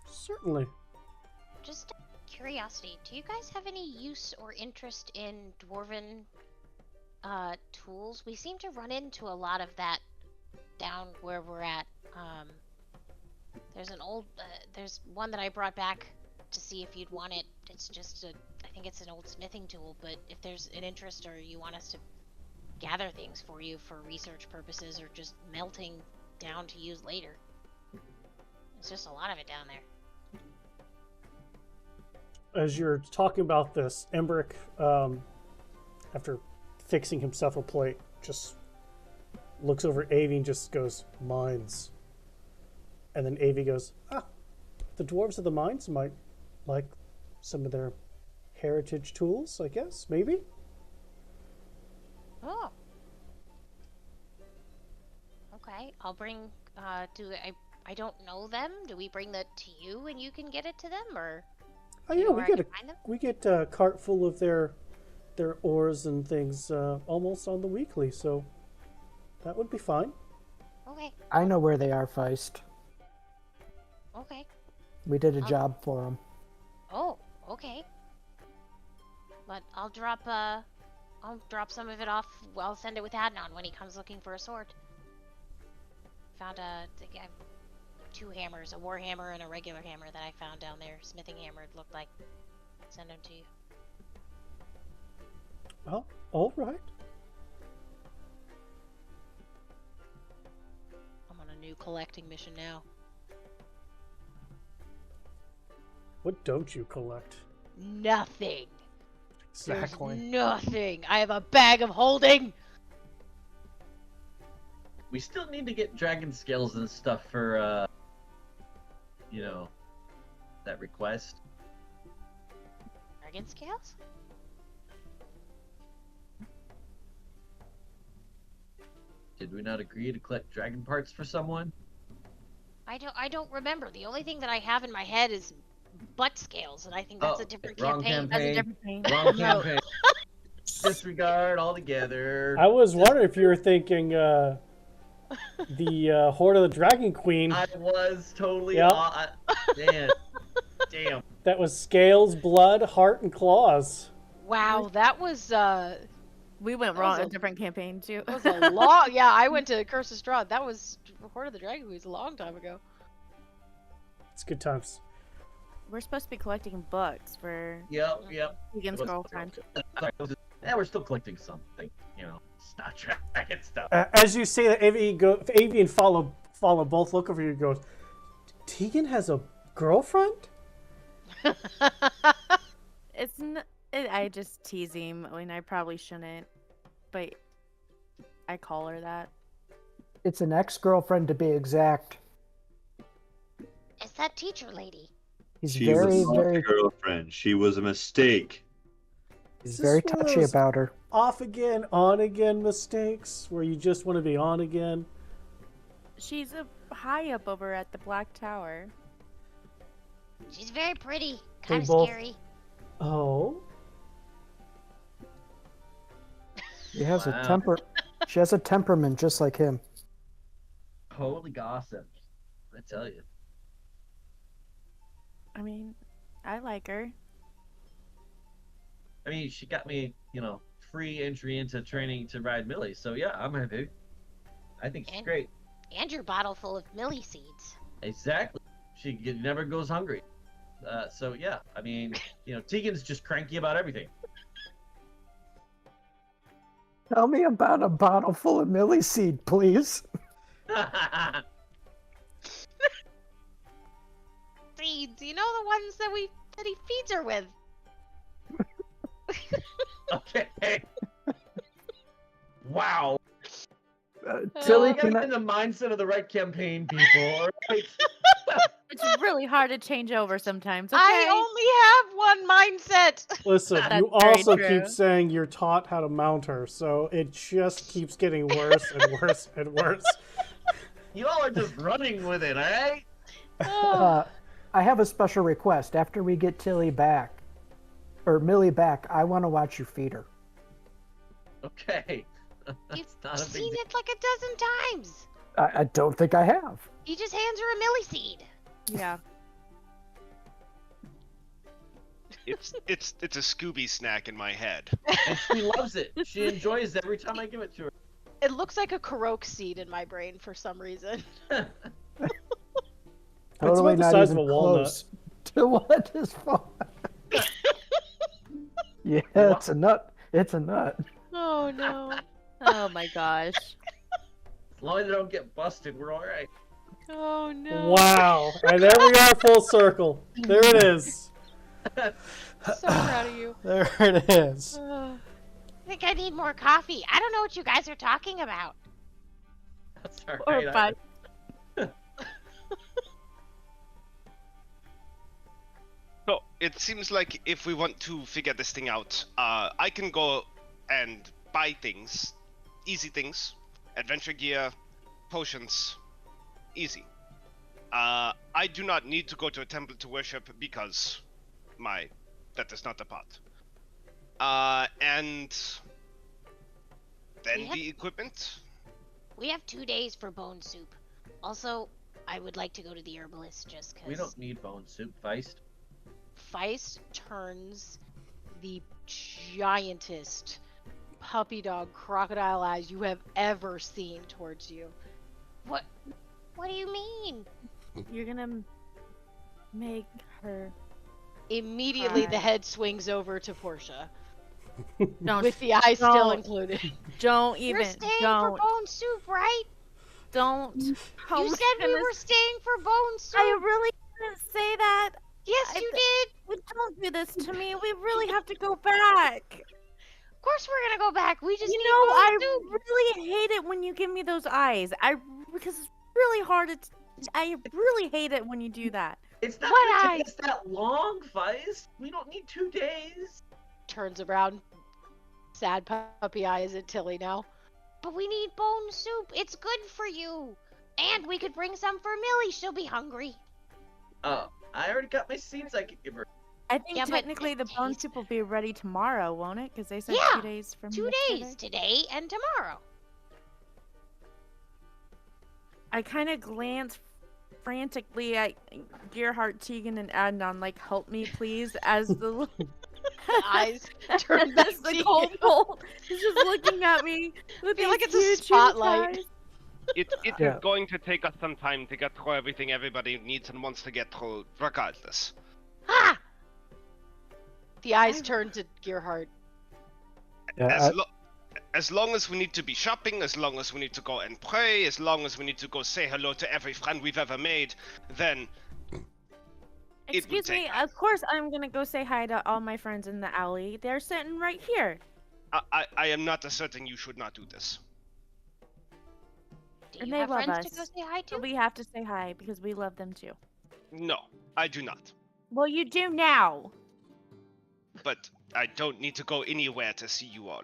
Certainly. Just out of curiosity, do you guys have any use or interest in dwarven tools? We seem to run into a lot of that down where we're at. There's an old, there's one that I brought back to see if you'd want it. It's just I think it's an old smithing tool, but if there's an interest or you want us to gather things for you for research purposes or just melting down to use later. There's just a lot of it down there. As you're talking about this, Embrick, after fixing himself a plate, just looks over at Avi and just goes, "Mines." And then Avi goes, the dwarves of the mines might like some of their heritage tools, I guess, maybe? Oh. Okay, I'll bring, I don't know them. Do we bring that to you and you can get it to them, or? Oh do you yeah, know where I can find them? we get a cart full of their ores and things almost on the weekly, so that would be fine. Okay. I know where they are, Feist. Okay. We did a job for them. Oh, okay. But I'll drop some of it off. I'll send it with Adnan when he comes looking for a sword. Found I have 2 hammers, a war hammer and a regular hammer that I found down there. Smithing hammer, it looked like. Send them to you. Oh, all right. I'm on a new collecting mission now. What don't you collect? Nothing. Exactly. There's nothing. I have a bag of holding. We still need to get dragon scales and stuff for, that request. Dragon scales? Did we not agree to collect dragon parts for someone? I don't remember. The only thing that I have in my head is butt scales, and I think that's a different wrong campaign. That's a campaign. different thing. Wrong No. campaign. Disregard altogether. I was wondering if you were thinking the Horde of the Dragon Queen. I was totally. Yep. Damn. That was scales, blood, heart, and claws. Wow, that was We went That wrong was a a- different campaign too. that was a long. Yeah, I went to Curse of Strahd. That was Horde of the Dragon Queen a long time ago. It's good times. We're supposed to be collecting books for Yep. Keegan's girlfriend. Yeah, we're still collecting something. It's not dragon stuff. As you say that, Avi and follow both look over you and goes, Tegan has a girlfriend? It's I just tease him when I probably shouldn't, but I call her that. It's an ex-girlfriend to be exact. It's that teacher lady. He's She very, was not a very, girlfriend. She was a mistake. he's Is very this one of touchy those about her. off again, on again mistakes where you just want to be on again? She's high up over at the Black Tower. She's very pretty. They Kind of both- scary. Oh, She has Wow. a temper. She has a temperament just like him. Holy gossip. I tell you. I mean, I like her. I mean, she got me, free entry into training to ride Millie. So yeah, I'm happy. I think she's And- great. And your bottle full of millie seeds. Exactly. She never goes hungry. So yeah, I mean, Tegan's just cranky about everything. Tell me about a bottle full of Millie seed, please. Seeds, the ones that he feeds her with. Okay. Wow. Tilly, You gotta can get I, in the mindset of the right campaign, people. All right? It's really hard to change over sometimes. Okay. I only have one mindset. listen, That's you very also true. keep saying you're taught how to mount her, so it just keeps getting worse and worse and worse. You all are just running with it, all right? I have a special request. After we get Tilly back, or Millie back, I want to watch you feed her. Okay. You've not a big seen deal. it like a dozen times. I don't think I have. He just hands her a millie seed. Yeah. It's a Scooby snack in my head. And she loves it. She enjoys it every time I give it to her. It looks like a Karoke seed in my brain for some reason. Totally about the not size of even a walnut. close to what is fun. Yeah, it's a nut. It's a nut. Oh no. Oh my gosh. As long as they don't get busted, we're all right. Oh no. Wow, and there we are, full circle. There it is. So proud of you. There it is. I think I need more coffee. I don't know what you guys are talking about. That's all Or right. bud. So it seems like if we want to figure this thing out, I can go and buy things, easy things, adventure gear, potions, easy. I do not need to go to a temple to worship because that is not the pot. And then We have- the equipment. We have 2 days for bone soup. Also, I would like to go to the herbalist just because We don't need bone soup, Feist. Feist turns the giantest puppy dog crocodile eyes you have ever seen towards you. What do you mean? You're gonna make her. Immediately, Hi. the head swings over to Portia, Don't. with the eye still Don't. included. Don't You're even. staying for Don't. bone soup, right? Don't. Oh You my said we goodness. were staying for bone soup. I really didn't say that. Yes, I you th- did. Don't do this to me. We really have to go back. Of course, we're gonna go back. We just You need know, bone I soup. really hate it when you give me those eyes. Because it's really hard. I really hate it when you do that. It's not What gonna eye? take us that long, Feist. We don't need 2 days. Turns around, sad puppy eyes at Tilly now. But we need bone soup. It's good for you. And we could bring some for Millie. She'll be hungry. Oh, I already got my seeds I could give her. I think Yeah, but technically the it bone tastes soup will be ready tomorrow, won't it? Because they said Yeah, 2 days from 2 yesterday. days, today and tomorrow. I kind of glance frantically at Gerhardt, Tegan, and Adnan, like, help me, please, as the The eyes turn back as to the you. cold bolt is just looking at me with feel these like it's a huge, huge spotlight. eyes. It is Yeah. going to take us some time to get through everything everybody needs and wants to get through, regardless. Ha! The eyes turn to Gearhart. Yeah, As long as we need to be shopping, as long as we need to go and pray, as long as we need to go say hello to every friend we've ever made, then It would Excuse me, take- of course I'm gonna go say hi to all my friends in the alley. They're sitting right here. I am not asserting you should not do this. You And they have love friends us. to go say hi So to? we have to say hi because we love them too. No, I do not. Well, you do now. But I don't need to go anywhere to see you all.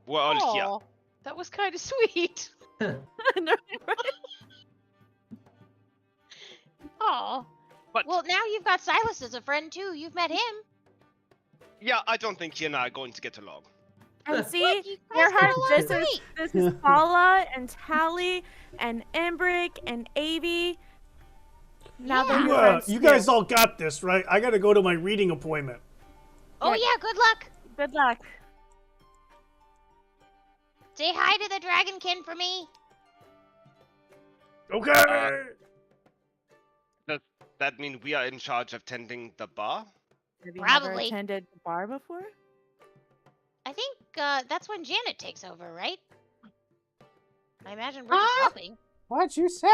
We're all here. Aw, that was kind of sweet. Oh. But Well, now you've got Silas as a friend too. You've met him. yeah, I don't think he and I are going to get along. And see, What? You guys got Gerhard, along this great. is Paula and Tally and Embrick and Avi. Now they're your friends You too. guys all got this, right? I gotta go to my reading appointment. Oh Yeah. yeah, good luck. Good luck. Say hi to the dragonkin for me. Okay. Does that mean we are in charge of tending the bar? Have you never Probably. attended the bar before? I think that's when Janet takes over, right? I imagine we're just helping. What'd you say?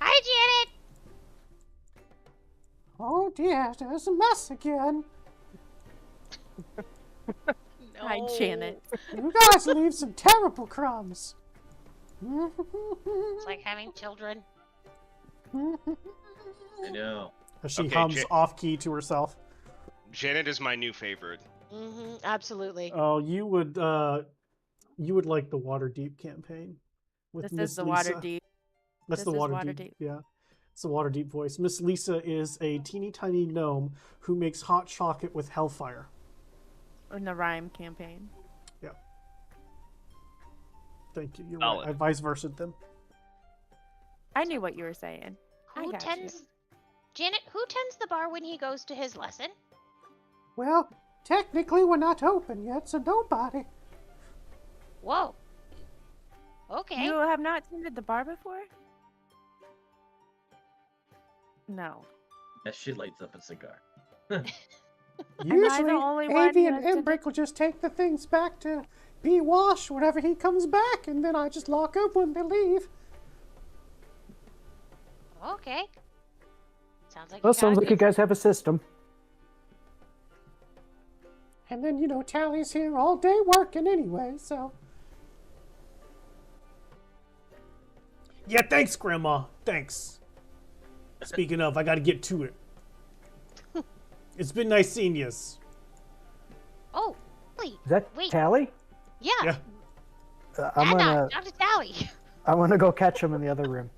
Hi, Janet. Oh dear, there's a mess again. Hi, Janet. You guys leave some terrible crumbs. It's like having children. I know. As she Okay, hums off key to herself. Janet is my new favorite. Mm-hmm, absolutely. Oh, you would like the Waterdeep campaign with This Miss is the Lisa. Waterdeep. That's This the is Waterdeep. Waterdeep. Yeah, it's the Waterdeep voice. Miss Lisa is a teeny tiny gnome who makes hot chocolate with hellfire. In the rhyme campaign. Thank you. You're Solid. right. I vice versa them. I knew what you were saying. I Who got you. tends? Janet, who tends the bar when he goes to his lesson? Well, technically we're not open yet, so nobody. Whoa. Okay. You have not attended the bar before? No. That shit lights up a cigar. I the Usually, only one Avi who and has to- Embrick will just take the things back to be washed whenever he comes back, and then I just lock up when they leave. Okay. Sounds like Well, you sounds got like you guys have a system. And then, Tally's here all day working anyway, so. Yeah, thanks, Grandma. Thanks. Speaking of, I gotta get to it. It's been nice seeing yous. Oh, wait. Is that Wait. Tally? Yeah. Yeah. Dr. Tally. I'm gonna go catch him in the other room.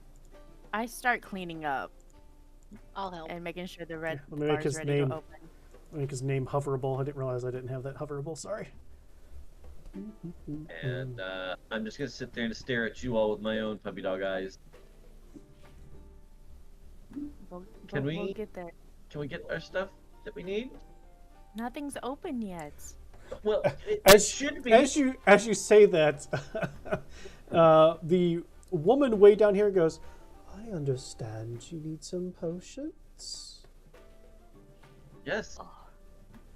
I start cleaning up I'll help. and making sure the red Let me make bar's his ready name. to open. Make his name hoverable. I didn't realize I didn't have that hoverable. Sorry. And I'm just gonna sit there and stare at you all with my own puppy dog eyes. We'll we- get there. Can we get our stuff that we need? Nothing's open yet. Well, it As should be. As you say that, the woman way down here goes, "I understand you need some potions." Yes.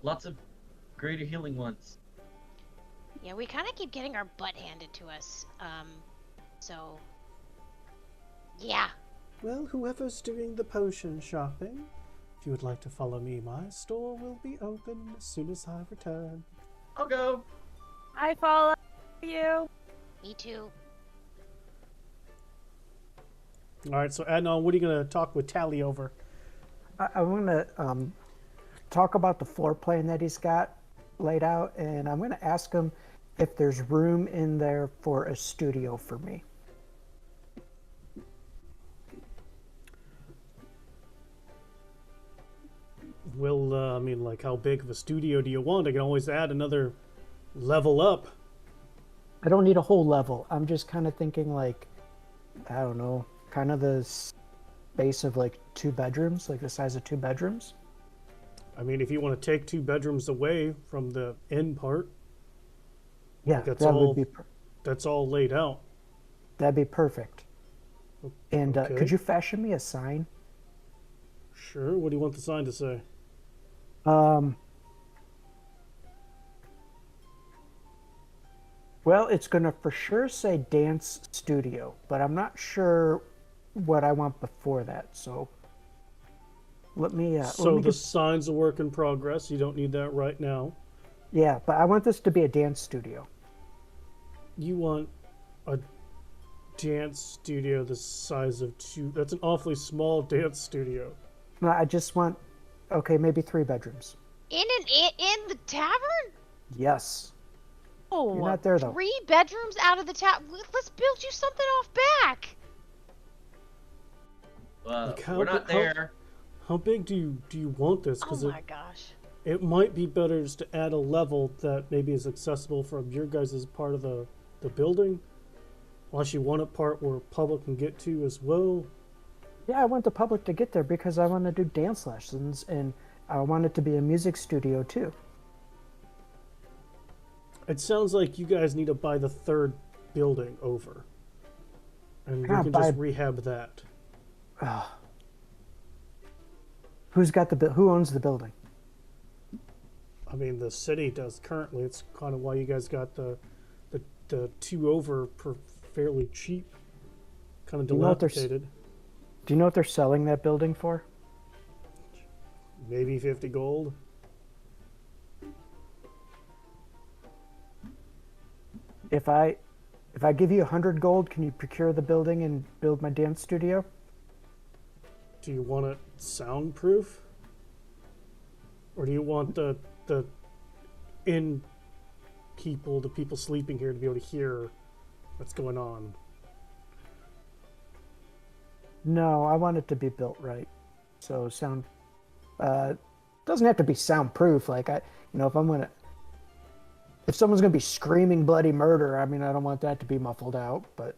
Lots of greater healing ones. Yeah, we kind of keep getting our butt handed to us. So. Yeah. Well, whoever's doing the potion shopping, if you would like to follow me, my store will be open as soon as I return. I'll go. I follow you. Me too. All right, so Adnan, what are you gonna talk with Tally over? I'm gonna talk about the floor plan that he's got laid out, and I'm gonna ask him if there's room in there for a studio for me. Well, I mean, like, how big of a studio do you want? I can always add another level up. I don't need a whole level. I'm just kind of thinking like, I don't know, kind of the space of like 2 bedrooms, like the size of 2 bedrooms. I mean, if you want to take 2 bedrooms away from the end part, Yeah, that's that all. would be That's all laid out. that'd be perfect. And Okay. could you fashion me a sign? Sure. What do you want the sign to say? Well, it's gonna for sure say dance studio, but I'm not sure what I want before that. So let me. So let me the get, sign's a work in progress. You don't need that right now. yeah, but I want this to be a dance studio. You want a dance studio the size of two. That's an awfully small dance studio. No, I just want, okay, maybe 3 bedrooms. In the tavern? Yes. Oh, You're not there though. 3 bedrooms out of the tavern. Let's build you something off back. Like, We're not there. How big do you want this? Oh Because my gosh. it might be better just to add a level that maybe is accessible from your guys' part of the building. Unless you want a part where public can get to as well. Yeah, I want the public to get there because I want to do dance lessons and I want it to be a music studio too. It sounds like you guys need to buy the 3rd building over. And we Ah, can just rehab that. Who owns the building? I mean, the city does currently. It's kind of why you guys got the 2 over for fairly cheap. Kind of Do you know what they're dilapidated. Do you know what they're selling that building for? Maybe 50 gold. If I give you 100 gold, can you procure the building and build my dance studio? Do you want it soundproof? Or do you want the people sleeping here to be able to hear what's going on? No, I want it to be built right. So sound doesn't have to be soundproof. Like if someone's gonna be screaming bloody murder, I mean, I don't want that to be muffled out. But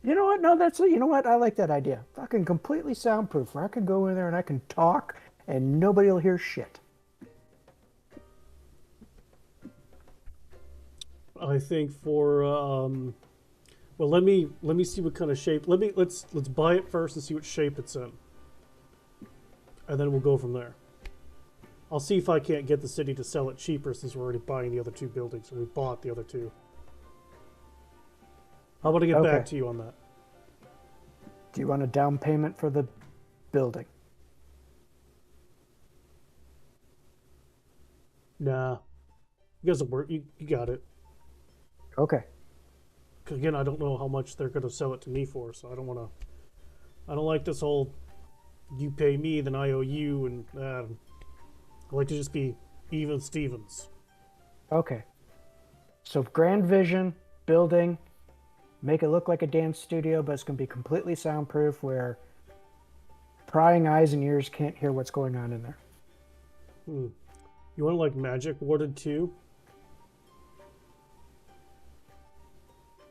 you know what? No, you know what? I like that idea. Fucking completely soundproof, where I can go in there and I can talk and nobody will hear shit. I think for well, let me see what kind of shape. Let's buy it first and see what shape it's in, and then we'll go from there. I'll see if I can't get the city to sell it cheaper since we're already buying the other 2 buildings and we bought the other 2. How about I get back to you on that? Do you want a down payment for the building? Nah, you guys will work. You got it. Okay. Because again, I don't know how much they're going to sell it to me for, so I don't want to. I don't like this whole you pay me, then I owe you, and I like to just be even Stevens. Okay. So grand vision, building, make it look like a dance studio, but it's going to be completely soundproof where prying eyes and ears can't hear what's going on in there. You want like magic warded too?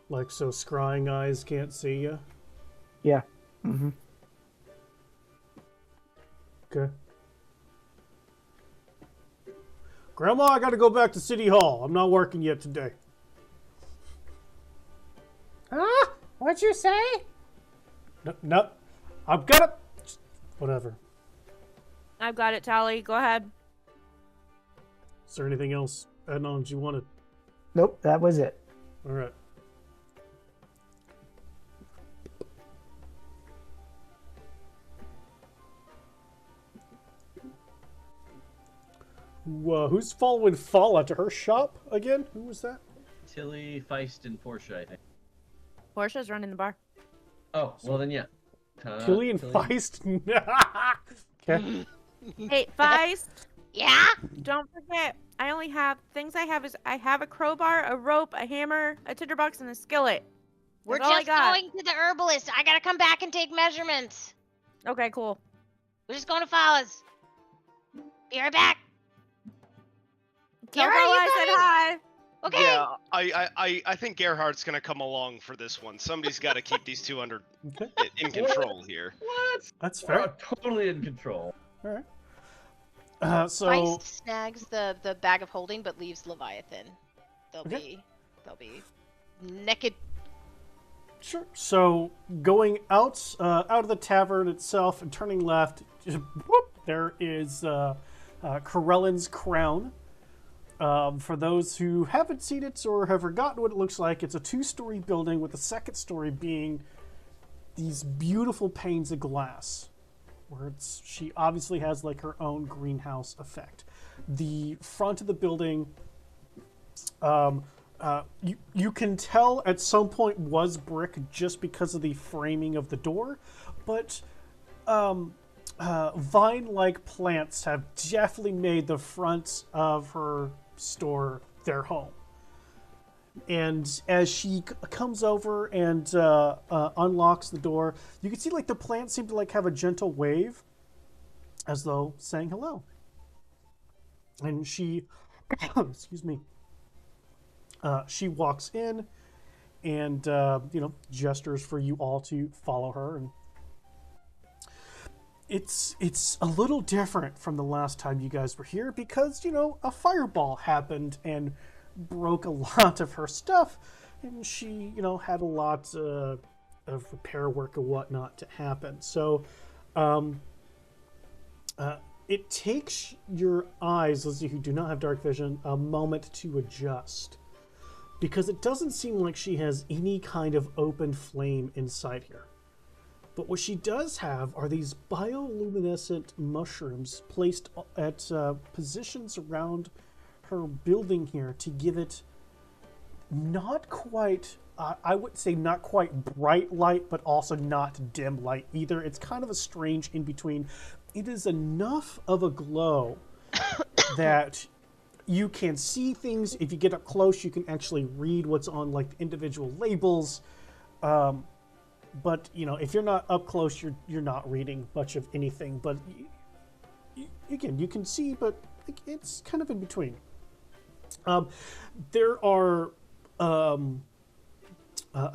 Like so scrying eyes can't see you? Yeah. Mm-hmm. Okay. Grandma, I gotta go back to City Hall. I'm not working yet today. Huh? What'd you say? No. I've got it. Whatever. I've got it, Tally. Go ahead. Is there anything else, Ednon, you wanted? Nope, that was it. All right. Who's following Fala to her shop again? Who was that? Tilly, Feist, and Portia, I think. Portia's running the bar. Oh, well then, yeah. Tilly and Feist? Okay. Hey, Feist, Yeah? don't forget, I only have, things I have is, I have a crowbar, a rope, a hammer, a tinderbox, and a skillet. We're That's all I just got. going to the herbalist. I gotta come back and take measurements. Okay, cool. We're just going to Fala's. Be right back. Tell Kira, Fala you I said coming? hi. Okay. Yeah, I think Gerhardt's gonna come along for this one. Somebody's got to keep these 2 under in control here. What? That's We're fair. totally in control. All right. So Feist snags the bag of holding, but leaves Leviathan. They'll Okay. be naked. sure. So going out of the tavern itself and turning left, whoop, there is Corellin's Crown. For those who haven't seen it or have forgotten what it looks like, it's a 2-story building with the second story being these beautiful panes of glass, where she obviously has like her own greenhouse effect. The front of the building You can tell at some point was brick just because of the framing of the door, but vine-like plants have definitely made the front of her store their home. And as she comes over and unlocks the door, you can see like the plants seem to like have a gentle wave, as though saying hello. And she, excuse me, she walks in and gestures for you all to follow her. And it's a little different from the last time you guys were here because a fireball happened and broke a lot of her stuff, and she had a lot of repair work and whatnot to happen. So it takes your eyes, those of you who do not have dark vision, a moment to adjust, because it doesn't seem like she has any kind of open flame inside here. But what she does have are these bioluminescent mushrooms placed at positions around her building here to give it not quite, I would say not quite bright light, but also not dim light either. It's kind of a strange in between. It is enough of a glow that you can see things. If you get up close, you can actually read what's on like the individual labels. But if you're not up close, you're not reading much of anything. But again, you can see, but it's kind of in between. There are a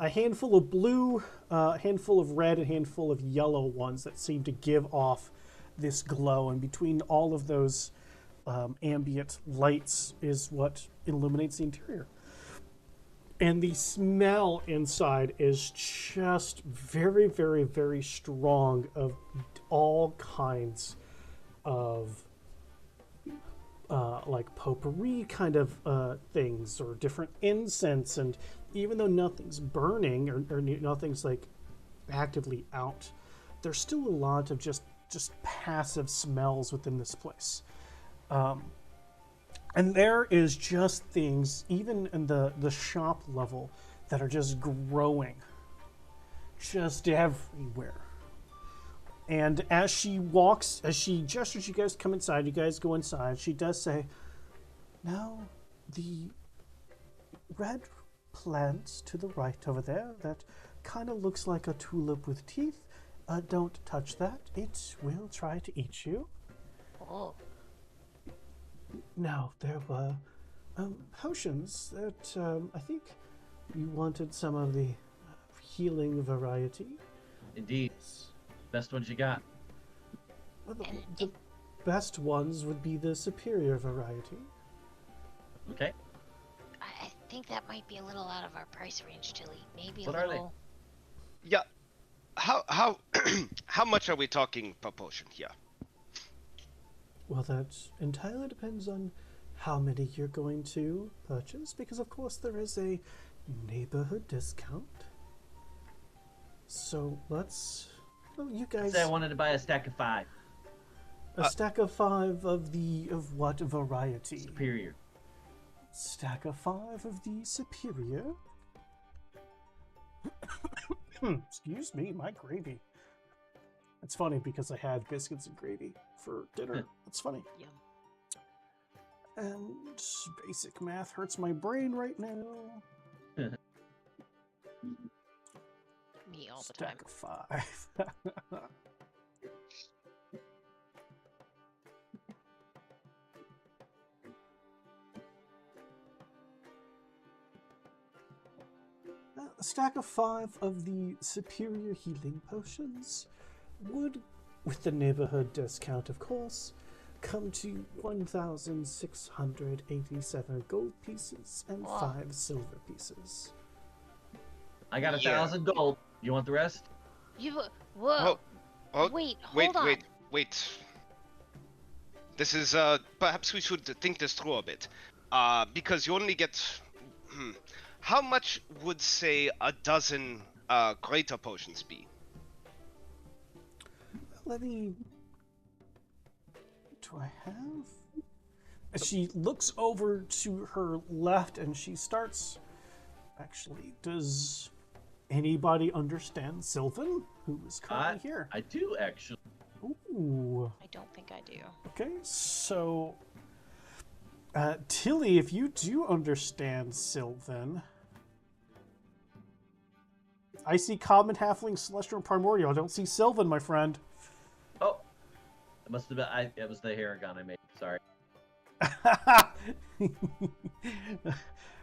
handful of blue, a handful of red, a handful of yellow ones that seem to give off this glow. And between all of those ambient lights is what illuminates the interior. And the smell inside is just very, very, very strong of all kinds of like potpourri kind of things or different incense. And even though nothing's burning or nothing's like actively out, there's still a lot of just passive smells within this place. And there is just things, even in the shop level, that are just growing just everywhere. And as she gestures, you guys come inside, you guys go inside, she does say, now, the red plant to the right over there, that kind of looks like a tulip with teeth, don't touch that. It will try to eat you. Oh. Now, there were potions that I think you wanted some of the healing variety. Indeed. Best ones you got. Well, the best ones would be the superior variety. Okay. I think that might be a little out of our price range, Tilly. Maybe What a are little. Yeah. How how much are we talking per potion here? Well, that entirely depends on how many you're going to purchase, because of course there is a neighborhood discount. So let's... Well, you guys... Say I wanted to buy a stack of 5. A stack of 5 of what variety? Superior. Stack of 5 of the superior. Excuse me, my gravy. It's funny because I had biscuits and gravy for dinner. It's funny. Yum. And basic math hurts my brain right now. Me all the time. Stack of 5. A stack of 5 of the superior healing potions would, with the neighborhood discount of course, come to 1,687 gold pieces and Wow. 5 silver pieces. I got Yeah. 1,000 gold. You want the rest? You. Whoa. Oh, Wait, hold on. wait. This is perhaps we should think this through a bit. Because you only get how much would say a dozen greater potions be? Let me... What do I have? She looks over to her left and she starts. Actually, does anybody understand Sylvan, who is currently here? I do, actually. Ooh. I don't think I do. Okay, so Tilly, if you do understand Sylvan, I see common, halfling, celestial, and primordial. I don't see Sylvan, my friend. Oh, it must have been. It was the Haragon I made. Sorry.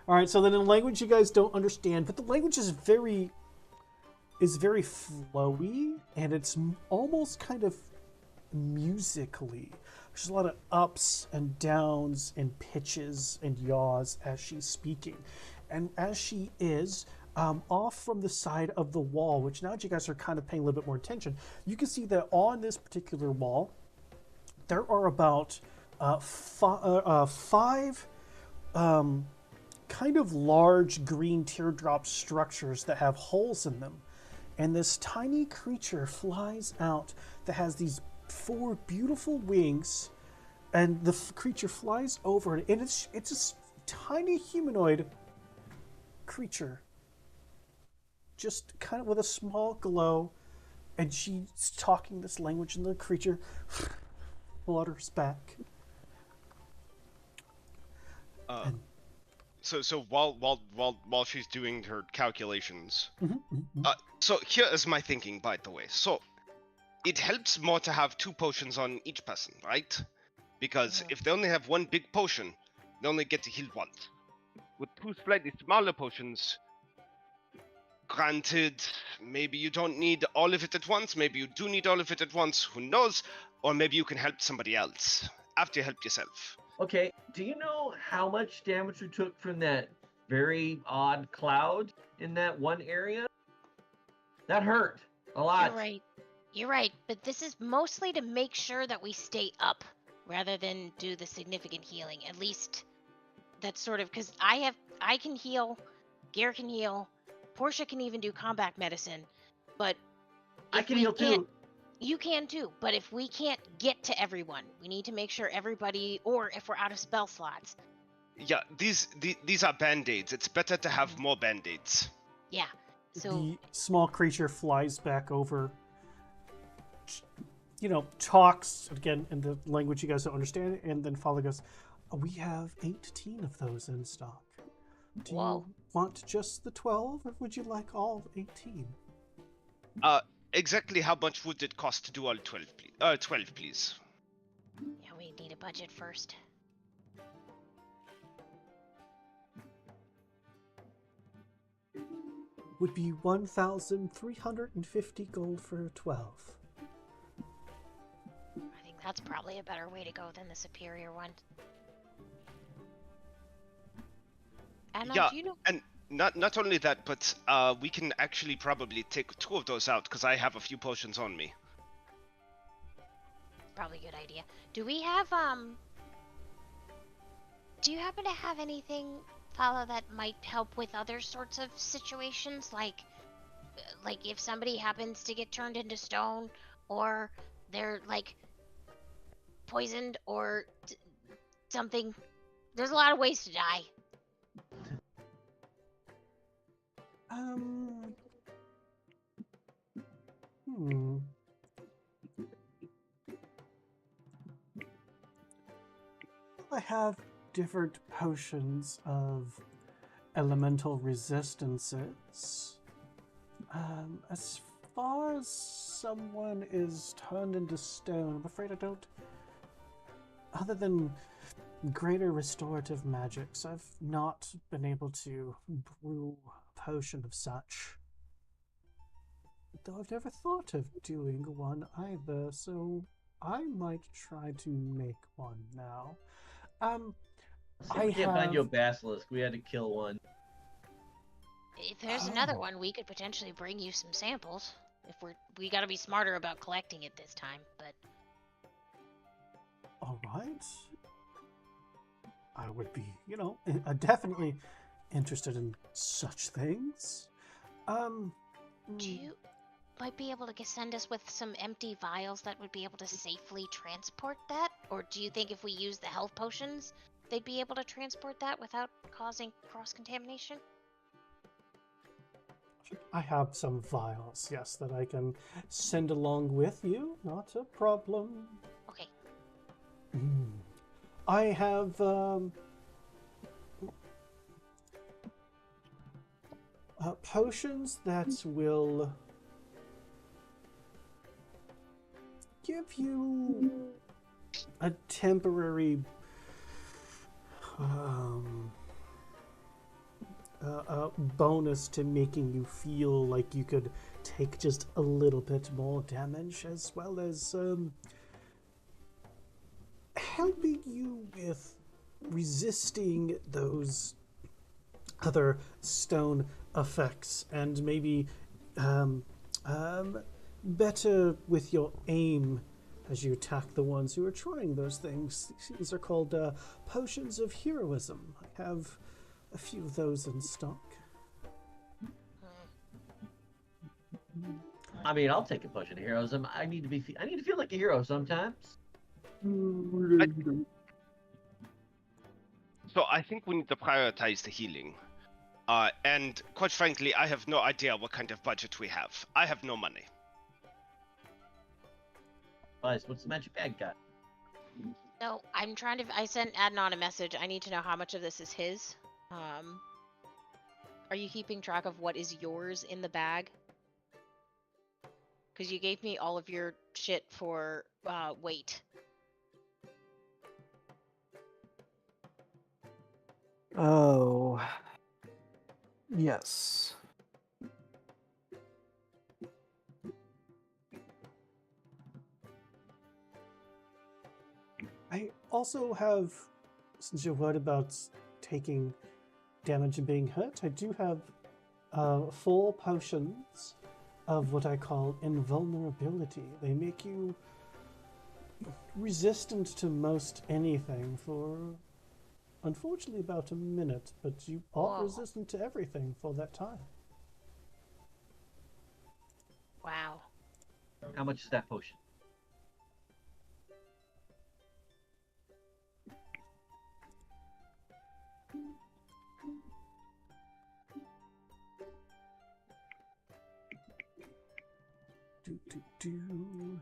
All right, so then in language you guys don't understand, but the language is very flowy, and it's almost kind of musically. There's a lot of ups and downs and pitches and yaws as she's speaking. And as she is off from the side of the wall, which now that you guys are kind of paying a little bit more attention, you can see that on this particular wall, there are about five kind of large green teardrop structures that have holes in them. And this tiny creature flies out that has these 4 beautiful wings, and the creature flies over it, and it's a tiny humanoid creature, just kind of with a small glow, and she's talking this language, and the creature flutters back. So while she's doing her calculations, Mm-hmm. so here is my thinking, by the way. So it helps more to have 2 potions on each person, right? Because if they only have 1 big potion, they only get to heal once. With 2 slightly smaller potions, granted, maybe you don't need all of it at once, maybe you do need all of it at once, who knows? Or maybe you can help somebody else after you help yourself. Okay, do you know how much damage you took from that very odd cloud in that one area? That hurt a lot. You're right. You're right, but this is mostly to make sure that we stay up rather than do the significant healing. At least that's sort of because I can heal, Gare can heal, Portia can even do combat medicine, but I if can we heal can't- too. You can too, but if we can't get to everyone, we need to make sure everybody, or if we're out of spell slots. Yeah, these are band-aids. It's better to have more band-aids. Yeah. So The small creature flies back over, talks again in the language you guys don't understand, and then Father goes, "We have 18 of those in stock. Do Whoa. you want just the 12, or would you like all 18? Exactly how much would it cost to do all 12, please? 12, please. yeah, we need a budget first. Would be 1,350 gold for 12. I think that's probably a better way to go than the superior one. Anna, Yeah, do you know? and not only that, but we can actually probably take 2 of those out because I have a few potions on me. Probably a good idea. Do we have do you happen to have anything, Fala, that might help with other sorts of situations, like if somebody happens to get turned into stone, or they're like poisoned, or something? There's a lot of ways to die. I have different potions of elemental resistances. As far as someone is turned into stone, I'm afraid I don't. Other than greater restorative magics, I've not been able to brew a potion of such. Though I've never thought of doing one either, so I might try to make one now. See if we can't find you a basilisk. We had to kill one. If there's another one, we could potentially bring you some samples. If we gotta be smarter about collecting it this time, but all right. I would be, definitely interested in such things. do you might be able to send us with some empty vials that would be able to safely transport that? Or do you think if we use the health potions, they'd be able to transport that without causing cross-contamination? I have some vials, yes, that I can send along with you. Not a problem. Okay. I have potions that will give you a temporary bonus to making you feel like you could take just a little bit more damage, as well as helping you with resisting those other stone effects, and maybe better with your aim as you attack the ones who are trying those things. These are called potions of heroism. I have a few of those in stock. I mean, I'll take a potion of heroism. I need to feel like a hero sometimes. So I think we need to prioritize the healing. And quite frankly, I have no idea what kind of budget we have. I have no money. Guys, what's the magic bag got? No, I'm trying to. I sent Adnan a message. I need to know how much of this is his. Are you keeping track of what is yours in the bag? Because you gave me all of your shit for weight. Oh. Yes. I also have, since you're worried about taking damage and being hurt, I do have 4 potions of what I call invulnerability. They make you resistant to most anything for, unfortunately, about a minute, but you are Whoa. resistant to everything for that time. Wow. How much is that potion? Do.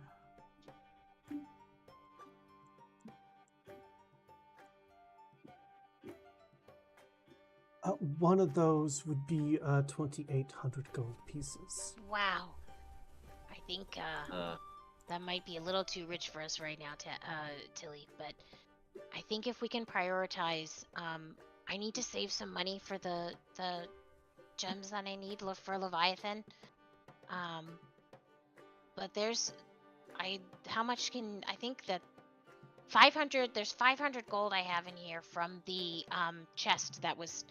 One of those would be 2,800 gold pieces. Wow. I think that might be a little too rich for us right now, Tilly. But I think if we can prioritize, I need to save some money for the gems that I need for Leviathan. But how much can I think that 500? There's 500 gold I have in here from the chest that was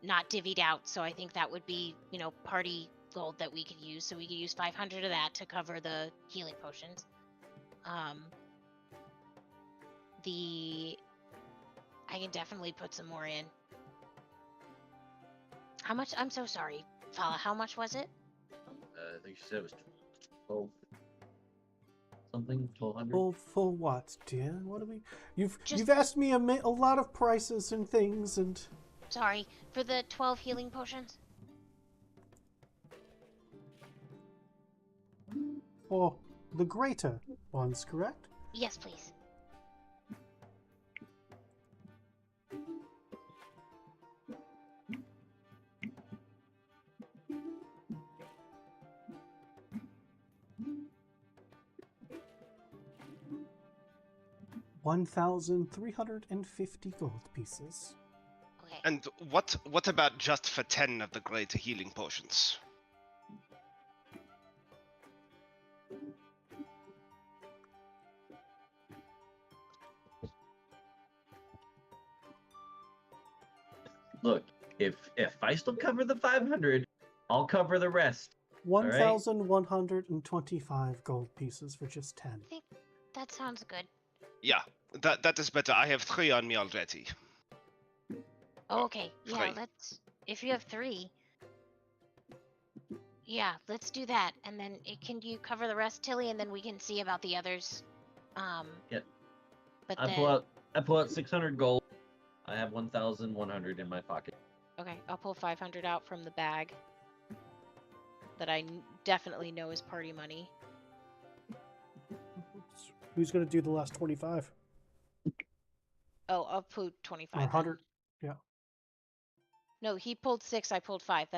not divvied out. So I think that would be, party gold that we could use. So we could use 500 of that to cover the healing potions. I can definitely put some more in. How much? I'm so sorry, Fala. How much was it? I think she said it was 12 something, 1,200. For what, dear? What are we? You've asked me a lot of prices and things, and sorry for the 12 healing potions. For the greater ones, correct? Yes, please. $1,350 gold pieces. Okay. And what about just for 10 of the great healing potions? Look, if I still cover the 500, I'll cover the rest. 1,125 gold pieces for just 10. I think that sounds good. Yeah, that is better. I have 3 on me already. Okay. Yeah, 3. let's. If you have 3, Yeah, let's do that. And then can you cover the rest, Tilly, and then we can see about the others. Yep. But I then pull out 600 gold. I have 1,100 in my pocket. Okay, I'll pull 500 out from the bag that I definitely know is party money. Who's going to do the last 25? Oh, I'll put 25. Or then. 100? Yeah. No, he pulled 6. I pulled 5.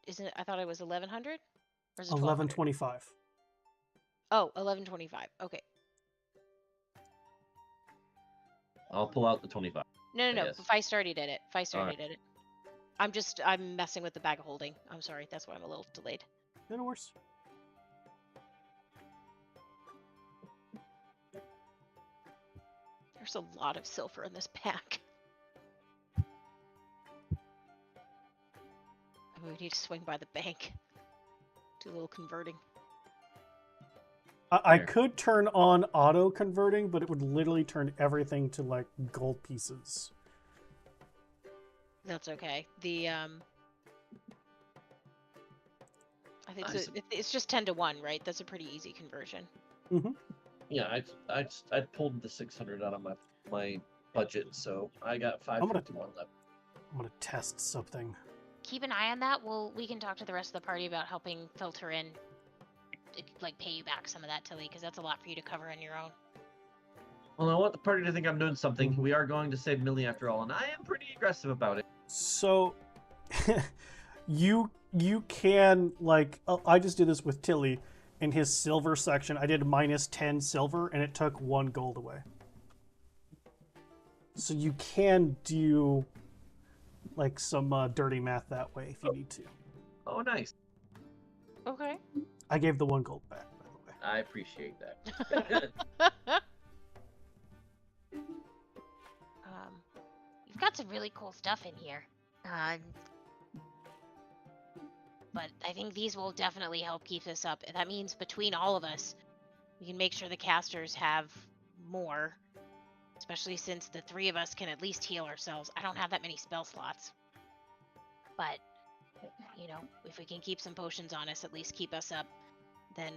Isn't it? I thought it was 1100. Or is it 1125. Oh, 1125. Okay. I'll pull out the 25. No. Yes. Feist already did it. Feist already Alright. did it. I'm messing with the bag of holding. I'm sorry. That's why I'm a little delayed. No worse. There's a lot of silver in this pack. We need to swing by the bank. Do a little converting. I There. could turn on auto converting, but it would literally turn everything to like gold pieces. That's okay. I think it's just 10 to 1, right? That's a pretty easy conversion. Yeah, I pulled the 600 out of my budget, so I got 551 left. I'm gonna test something. keep an eye on that. We can talk to the rest of the party about helping filter in, like pay you back some of that, Tilly, because that's a lot for you to cover on your own. Well, I want the party to think I'm doing something. Mhm. We are going to save Millie after all, and I am pretty aggressive about it. So, you can like I just did this with Tilly in his silver section. I did minus 10 silver, and it took 1 gold away. So you can do like some dirty math that way if you need to. Oh, nice. Okay. I gave the 1 gold back, by the way. I appreciate that. You've got some really cool stuff in here. But I think these will definitely help keep this up. That means between all of us, we can make sure the casters have more. Especially since the 3 of us can at least heal ourselves. I don't have that many spell slots. But, you know, if we can keep some potions on us, at least keep us up, then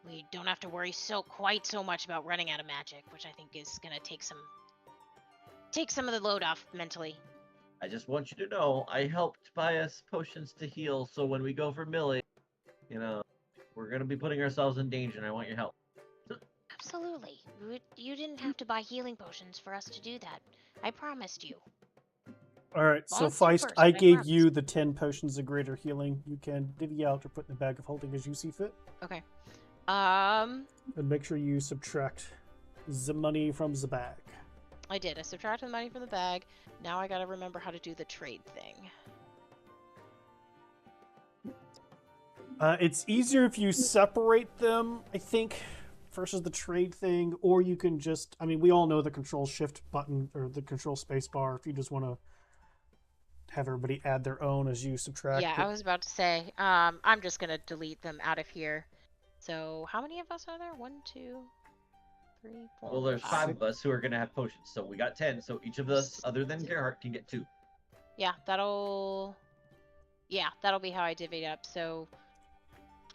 we don't have to worry quite so much about running out of magic, which I think is going to take some of the load off mentally. I just want you to know, I helped buy us potions to heal, so when we go for Millie, you know, we're going to be putting ourselves in danger, and I want your help. Absolutely. You didn't have to buy healing potions for us to do that. I promised you. All right, so Volunteer Feist, first, I I gave promise. you the 10 potions of greater healing. You can divvy out or put in the bag of holding as you see fit. Okay. And make sure you subtract the money from the bag. I did. I subtracted the money from the bag. Now I gotta remember how to do the trade thing. It's easier if you separate them, I think, versus the trade thing, or you can just, I mean, we all know the control shift button or the control space bar if you just want to have everybody add their own as you subtract. Yeah, I was about to say, I'm just gonna delete them out of here. So how many of us are there? 1, 2, 3, 4. Well, there's 5 of us who are going to have potions, so we got 10, so each of us, other than Gerhardt, can get 2. Yeah, that'll be how I divvy it up. So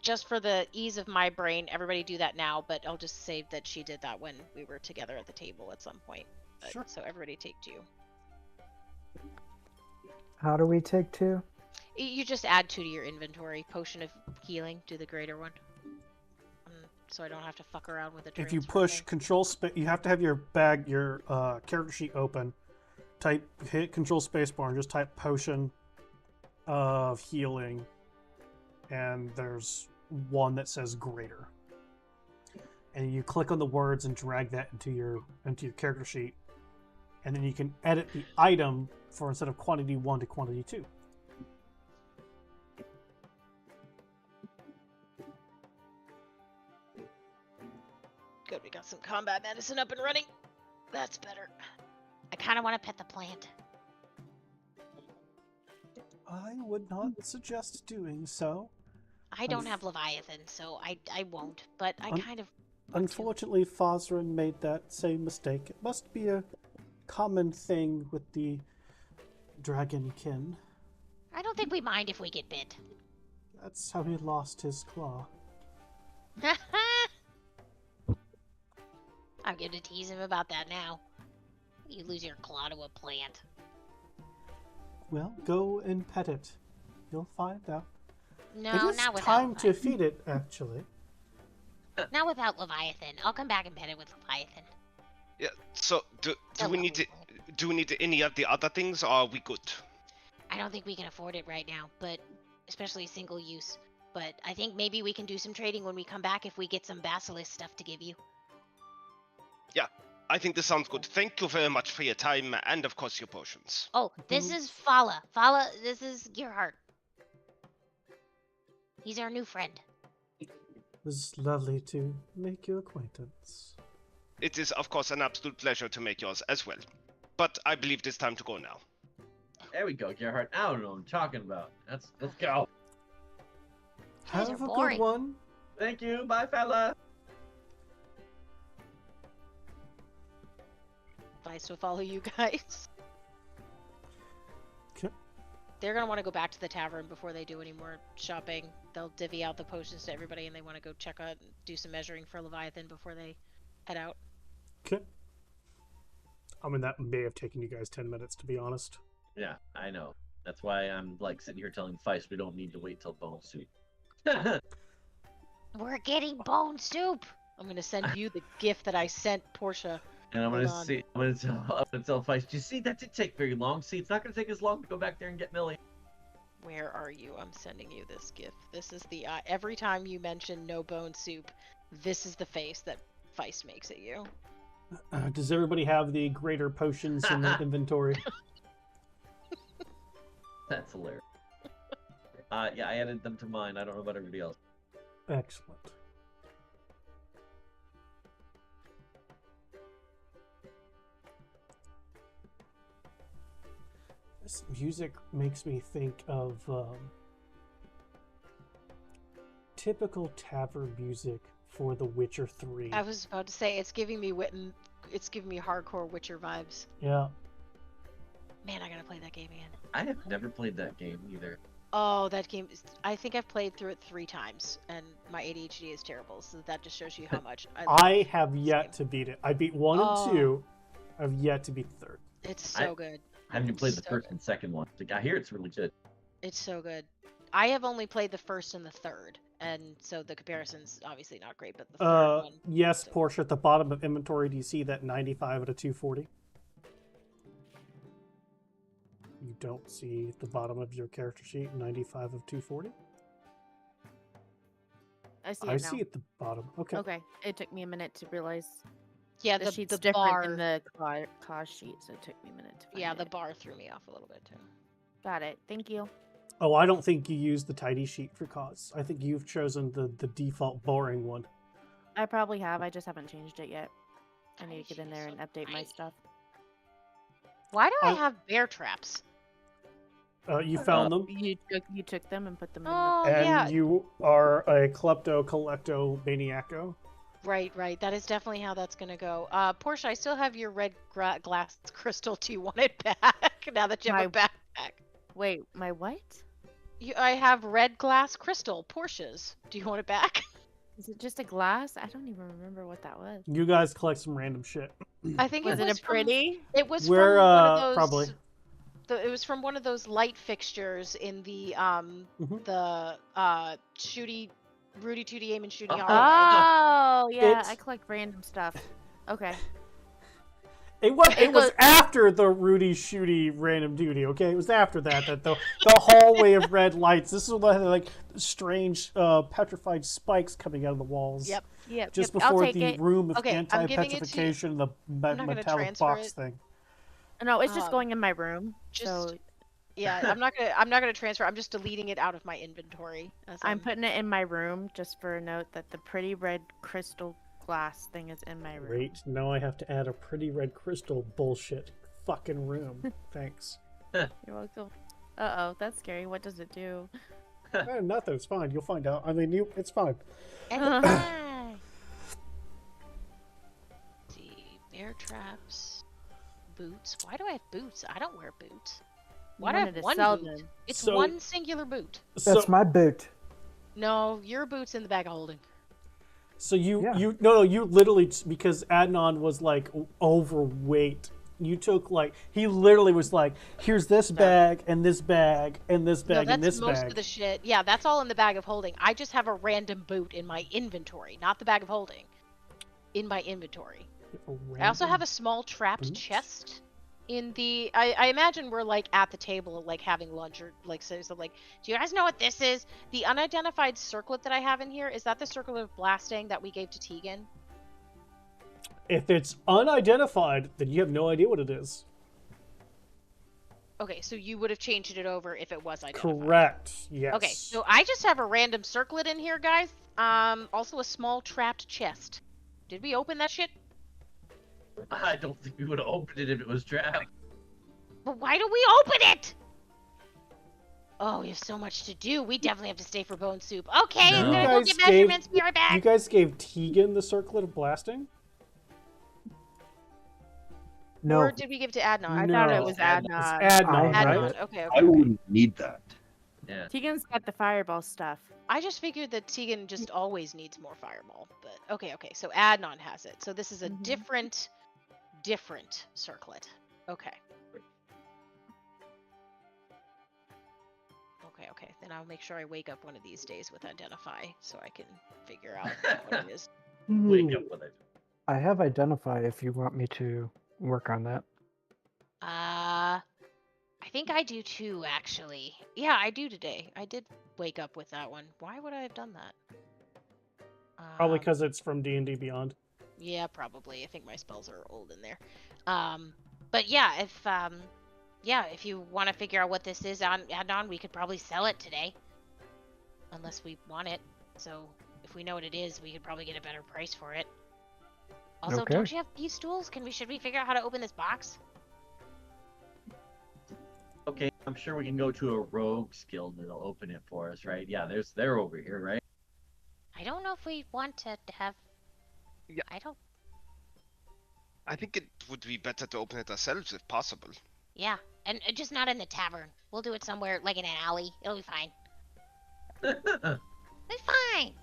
just for the ease of my brain, everybody do that now, but I'll just say that she did that when we were together at the table at some point. Sure. So everybody take 2. How do we take 2? You just add 2 to your inventory. Potion of healing, do the greater one. So I don't have to fuck around with the If you transfer push thing. control space, you have to have your bag, your character sheet open. Hit control space bar and just type potion of healing, and there's one that says greater. And you click on the words and drag that into your character sheet, and then you can edit the item for instead of quantity 1 to quantity 2. Good, we got some combat medicine up and running. That's better. I kind of want to pet the plant. I would not suggest doing so. I don't have Leviathan, so I won't. But I kind of want to. Unfortunately, Fosrin made that same mistake. It must be a common thing with the dragonkin. I don't think we mind if we get bit. That's how he lost his claw. I'm going to tease him about that now. You lose your claw to a plant. Well, go and pet it. You'll find out. No, It is not without time to Leviathan. feed it, actually. Not without Leviathan. I'll come back and pet it with Leviathan. Yeah. So do we need to any of the other things, or are we good? I don't think we can afford it right now, but especially single use. But I think maybe we can do some trading when we come back if we get some basilisk stuff to give you. I think this sounds good. Thank you very much for your time and, of course, your potions. Oh, this is Fala. Fala, this is Gerhardt. He's our new friend. It was lovely to make your acquaintance. It is, of course, an absolute pleasure to make yours as well. But I believe it's time to go now. There we go, Gerhardt. I don't know what I'm talking about. Let's go. guys Have are a boring. good one. Thank you. Bye, fella. Nice to follow you guys. Okay. They're gonna want to go back to the tavern before they do any more shopping. They'll divvy out the potions to everybody, and they want to go check out, do some measuring for Leviathan before they head out. Okay. I mean, that may have taken you guys 10 minutes, to be honest. Yeah, I know. That's why I'm like sitting here telling Feist we don't need to wait till bone soup. We're getting bone soup. I'm gonna send you the gift that I sent Portia. And I'm Hold gonna on. see. I'm gonna tell Feist. You see, that didn't take very long. See, it's not gonna take as long to go back there and get Millie. Where are you? I'm sending you this gift. This is the every time you mention no bone soup, this is the face that Feist makes at you. Does everybody have the greater potions in their inventory? That's hilarious. Yeah, I added them to mine. I don't know about everybody else. Excellent. This music makes me think of typical tavern music for The Witcher 3. I was about to say it's giving me it's giving me hardcore Witcher vibes. Yeah. Man, I gotta play that game again. I have never played that game either. Oh, that game I think I've played through it 3 times, and my ADHD is terrible, so that just shows you how much I have this yet game. to beat it. I beat 1 Oh. and 2. I've yet to beat the 3rd. It's so good. I haven't even played the So first good. and second one. Like, I hear it's really good. It's so good. I have only played the first and the third, and so the comparison's obviously not great, but the third one. Yes, so- Portia, at the bottom of inventory, do you see that 95 out of 240? You don't see at the bottom of your character sheet 95 of 240? I see it I now. see at the bottom. Okay. Okay, it took me a minute to realize Yeah, the the sheet's the different bar. than the cost sheet, so it took me a minute to find Yeah, it. the bar threw me off a little bit too. Got it. Thank you. Oh, I don't think you use the tidy sheet for cause. I think you've chosen the default boring one. I probably have. I just haven't changed it yet. I need to Gosh, get in there so and update my tiny. stuff. Why do I Oh. have bear traps? You found them, You took them and put them in Oh and yeah, you are a klepto-collecto-maniaco. right. That is definitely how that's gonna go. Portia, I still have your red glass crystal. Do you want it back now that you have a backpack? Wait, my what? I have red glass crystal Portia's. Do you want it back? Is it just a glass? I don't even remember what that was. You guys collect some random shit. I think Was it it was a pretty? It was We're, from one of those. probably. It was from one of those light fixtures in the Mhm. shooty, Rudy Tooty Aim and Shooty Oh. Hallway. Oh, yeah. It's- I collect random stuff. Okay. It was It was goes- after the Rudy Shooty random duty, okay? It was after that the hallway of red lights. This is what had like strange petrified spikes coming out of the walls. Yep. Yeah. Just yep, I'll before take the it. room of Okay, I'm giving it to you. anti-petrification, the I'm not gonna metallic transfer box it. thing. No, it's just Um, going in my room. just- So Yeah, I'm not gonna transfer. I'm just deleting it out of my inventory. As I'm putting it in my room just for a note that the pretty red crystal glass thing is in my room. Great. Now I have to add a pretty red crystal bullshit fucking room. Thanks. You're welcome. Uh-oh, that's scary. What does it do? Nothing. It's fine. You'll find out. I mean, it's fine. see, bear traps, boots. Why do I have boots? I don't wear boots. You Why do I wanted have to one sell boot? them. It's So- one singular boot. That's my boot. No, your boot's in the bag of holding. So you Yeah. you literally, because Adnan was like overweight. You took like, he literally was like, here's this bag and this bag and this No, bag and that's this most bag. of the shit. Yeah, that's all in the bag of holding. I just have a random boot in my inventory, not the bag of holding. In my inventory. I also have a small trapped boot? chest in the. I imagine we're like at the table, like having lunch or like so. Like, do you guys know what this is? The unidentified circlet that I have in here, is that the circlet of blasting that we gave to Tegan? If it's unidentified, then you have no idea what it is. Okay, so you would have changed it over if it was identified. Correct. Yes. Okay, so I just have a random circlet in here, guys. Also a small trapped chest. Did we open that shit? I don't think we would have opened it if it was trapped. But why do we open it? Oh, we have so much to do. We definitely have to stay for bone soup. Okay, I'm No. gonna go get measurements. Be right back. You guys gave Tegan the circlet of blasting? No, Or did we give it to Adnan? I thought it No. was Adnan. Adnan. Adnan, I right? have Adnan. Okay, I okay. wouldn't need that. Yeah. Tegan's got the fireball stuff. I just figured that Tegan just always needs more fireball. But okay, okay. So Adnan has it. So this is a Mhm. different circlet. Okay. Okay. Then I'll make sure I wake up one of these days with Identify so I can figure out what it is. Wake up with it. I have Identify if you want me to work on that. I think I do too, actually. Yeah, I do today. I did wake up with that one. Why would I have done that? Probably because it's from D&D Beyond. Yeah, probably. I think my spells are old in there. But yeah, if you want to figure out what this is on Adnan, we could probably sell it today. Unless we want it. So if we know what it is, we could probably get a better price for it. Also, Okay. don't you have thieves tools? Should we figure out how to open this box? Okay, I'm sure we can go to a rogues guild that'll open it for us, right? Yeah, they're over here, right? I don't know if we want to have. Yeah. I think it would be better to open it ourselves if possible. Yeah, and just not in the tavern. We'll do it somewhere like in an alley. It'll be fine. It's fine.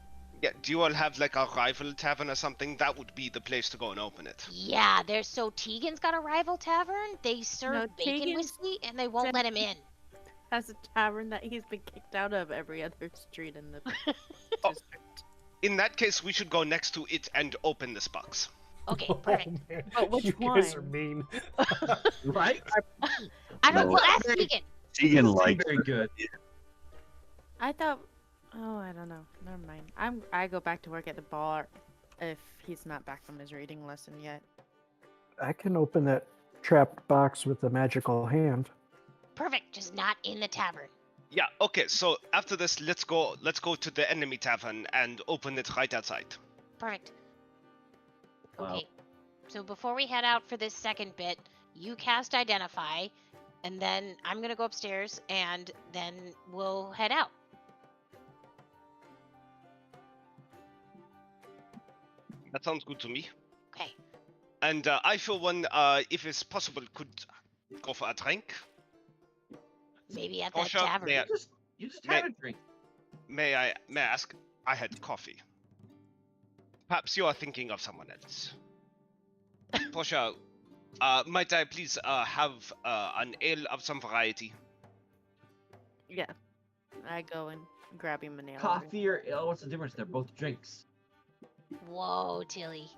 Yeah, do you all have like a rival tavern or something? That would be the place to go and open it. Yeah, there's so Tegan's got a rival tavern. They serve No, bacon Tegan's whiskey and they won't said- let him in. Has a tavern that he's been kicked out of every other street in the Oh. district. In that case, we should go next to it and open this box. Okay, Oh, perfect. man. But which you guys are one? mean. Right? I don't No. well, ask Tegan. Tegan likes Very good. I thought. Oh, I don't know. Never mind. I go back to work at the bar if he's not back from his reading lesson yet. I can open that trapped box with a magical hand. Perfect, just not in the tavern. Yeah, okay, so after this, let's go to the enemy tavern and open it right outside. Perfect. Wow. Okay. So before we head out for this second bit, you cast Identify, and then I'm gonna go upstairs, and then we'll head out. That sounds good to me. Okay. And I, for one, if it's possible, could go for a drink. Maybe at that Portia, tavern. may I, You just May- have a drink. may I ask? I had coffee. Perhaps you are thinking of someone else. Portia, might I please have an ale of some variety? Yeah. I go and grab him an ale. Coffee or ale, what's the difference? They're both drinks. Whoa, Tilly.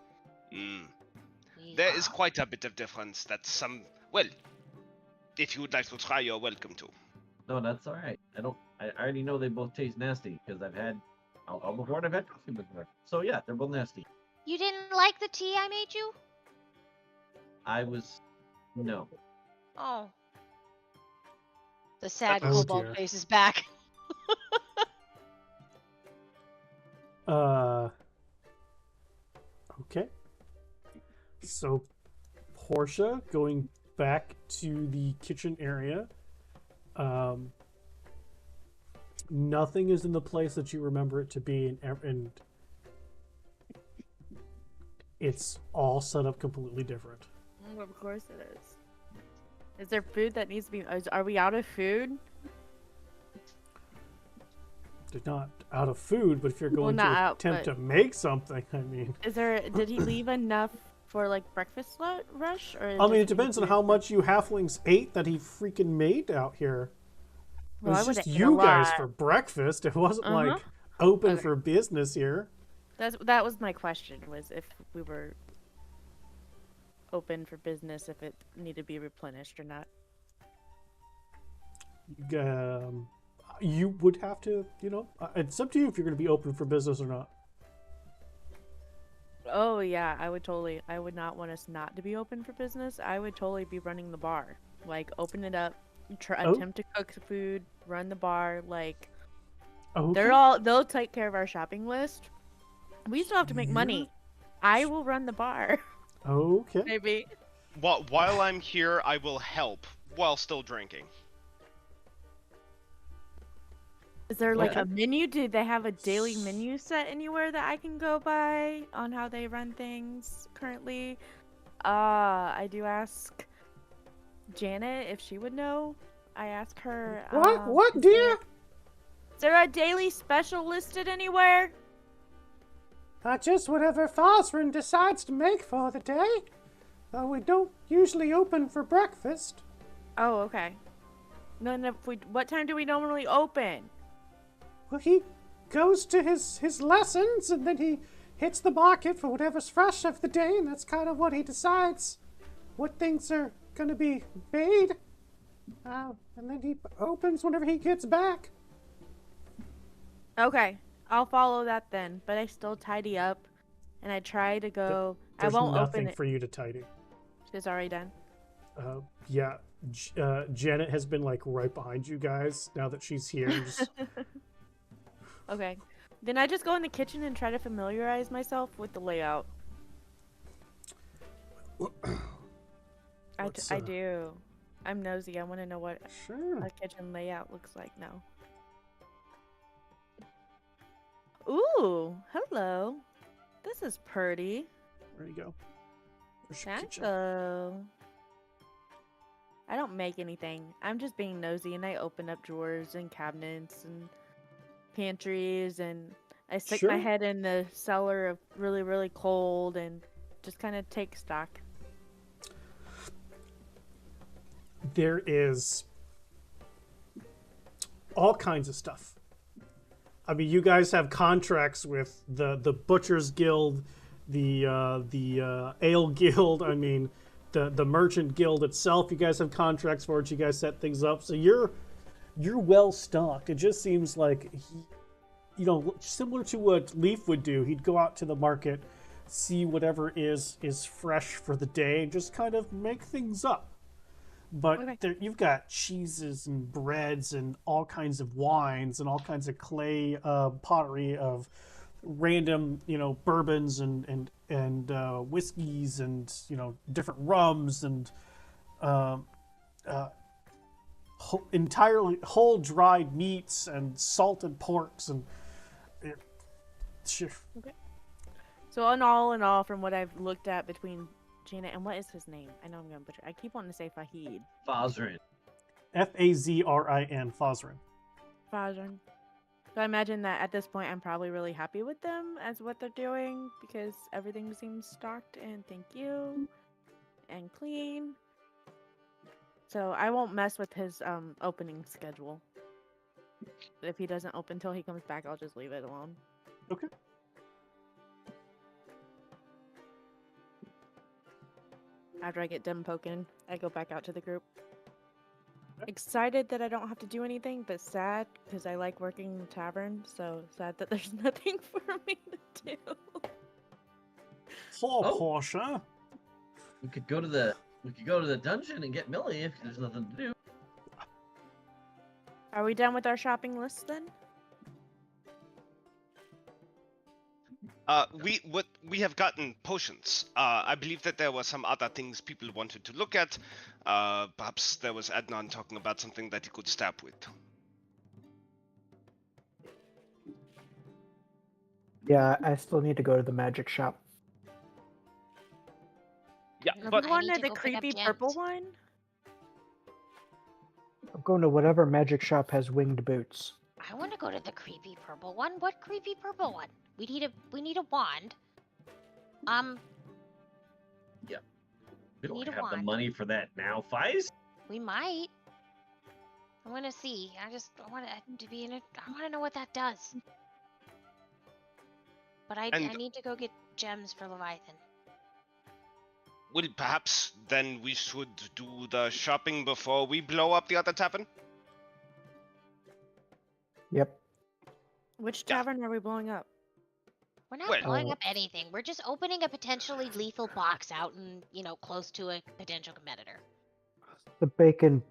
Mm. We- There is quite a bit of difference. Well, if you would like to try, you're welcome to. No, that's all right. I already know they both taste nasty because I've had alcohol before and I've had coffee before. So yeah, they're both nasty. You didn't like the tea I made you? No. Oh. The sad Oh, cobalt dear. face is back. Okay. So, Portia going back to the kitchen area. Nothing is in the place that you remember it to be, and it's all set up completely different. Of course it is. Is there food that needs to be? Are we out of food? They're not out of food, but if you're going to not out, attempt but- to make something, I mean, Is there? Did he leave enough for like breakfast rush? Or I does mean, he it depends on need how to- much you halflings ate that he freaking made out here. Well, it I was would've just ate a you guys lot. for breakfast. It wasn't Uh-huh. like open Okay. for business here. That was my question. Was if we were open for business, if it needed to be replenished or not. You would have to, it's up to you if you're going to be open for business or not. Oh yeah, I would not want us not to be open for business. I would totally be running the bar. Like open it up, attempt to cook food, run the bar, like Okay. they'll take care of our shopping list. We still have to make money. I will run the bar. Okay. Maybe. While I'm here, I will help while still drinking. Is there like Okay. a menu? Do they have a daily menu set anywhere that I can go by on how they run things currently? I do ask Janet if she would know. I ask her. What, dear? Is there a daily special listed anywhere? Just whatever Fosrin decides to make for the day. We don't usually open for breakfast. Oh, okay. No, what time do we normally open? Well, he goes to his lessons, and then he hits the market for whatever's fresh of the day, and that's kind of what he decides. What things are going to be made. And then he opens whenever he gets back. Okay, I'll follow that then. But I still tidy up, and I try to go. There's I won't nothing open it. for you to tidy. It's already done. Yeah, Janet has been like right behind you guys now that she's here. Just, Okay. Then I just go in the kitchen and try to familiarize myself with the layout. I do. I'm nosy. I want to know what sure. a kitchen layout looks like now. Ooh, hello. This is pretty. There you go. There's your kitchen. Hello. I don't make anything. I'm just being nosy, and I open up drawers and cabinets and pantries, and I stick my Sure. head in the cellar of really, really cold and just kind of take stock. There is all kinds of stuff. I mean, you guys have contracts with the Butchers Guild, the Ale Guild. I mean, the Merchant Guild itself. You guys have contracts for it. You guys set things up, so you're well stocked. It just seems like similar to what Leaf would do. He'd go out to the market, see whatever is fresh for the day, and just kind of make things up. But Okay. you've got cheeses and breads and all kinds of wines and all kinds of clay pottery of random, bourbons and whiskeys and different rums and entirely whole dried meats and salted porks and. So in all, from what I've looked at between Janet and what is his name? I know I'm gonna butcher. I keep wanting to say Fahid. Fosrin. Fazrin, Fosrin. Fajr. So I imagine that at this point I'm probably really happy with them as what they're doing because everything seems stocked and thank you and clean. So I won't mess with his opening schedule. If he doesn't open till he comes back, I'll just leave it alone. Okay. After I get done poking, I go back out to the group. Excited that I don't have to do anything, but sad because I like working in the tavern. So sad that there's nothing for me to do. Poor Oh. Portia. We could go to the dungeon and get Millie if there's nothing to do. Are we done with our shopping list then? We have gotten potions. I believe that there were some other things people wanted to look at. Perhaps there was Adnan talking about something that he could stab with. Yeah, I still need to go to the magic shop. Yeah, Are but we I going need to to the go pick up creepy gems. purple one? I'm going to whatever magic shop has winged boots. I want to go to the creepy purple one. What creepy purple one? We need a wand. We don't need a have the wand. money for that now, Fies. We might. I want to see. I want to be in it. I want to know what that does. But I And- need to go get gems for Leviathan. Well, perhaps then we should do the shopping before we blow up the other tavern? Yep. Which Yeah. tavern are we blowing up? We're not Well- blowing up anything. We're just opening a potentially lethal box out in, close to a potential competitor. The bacon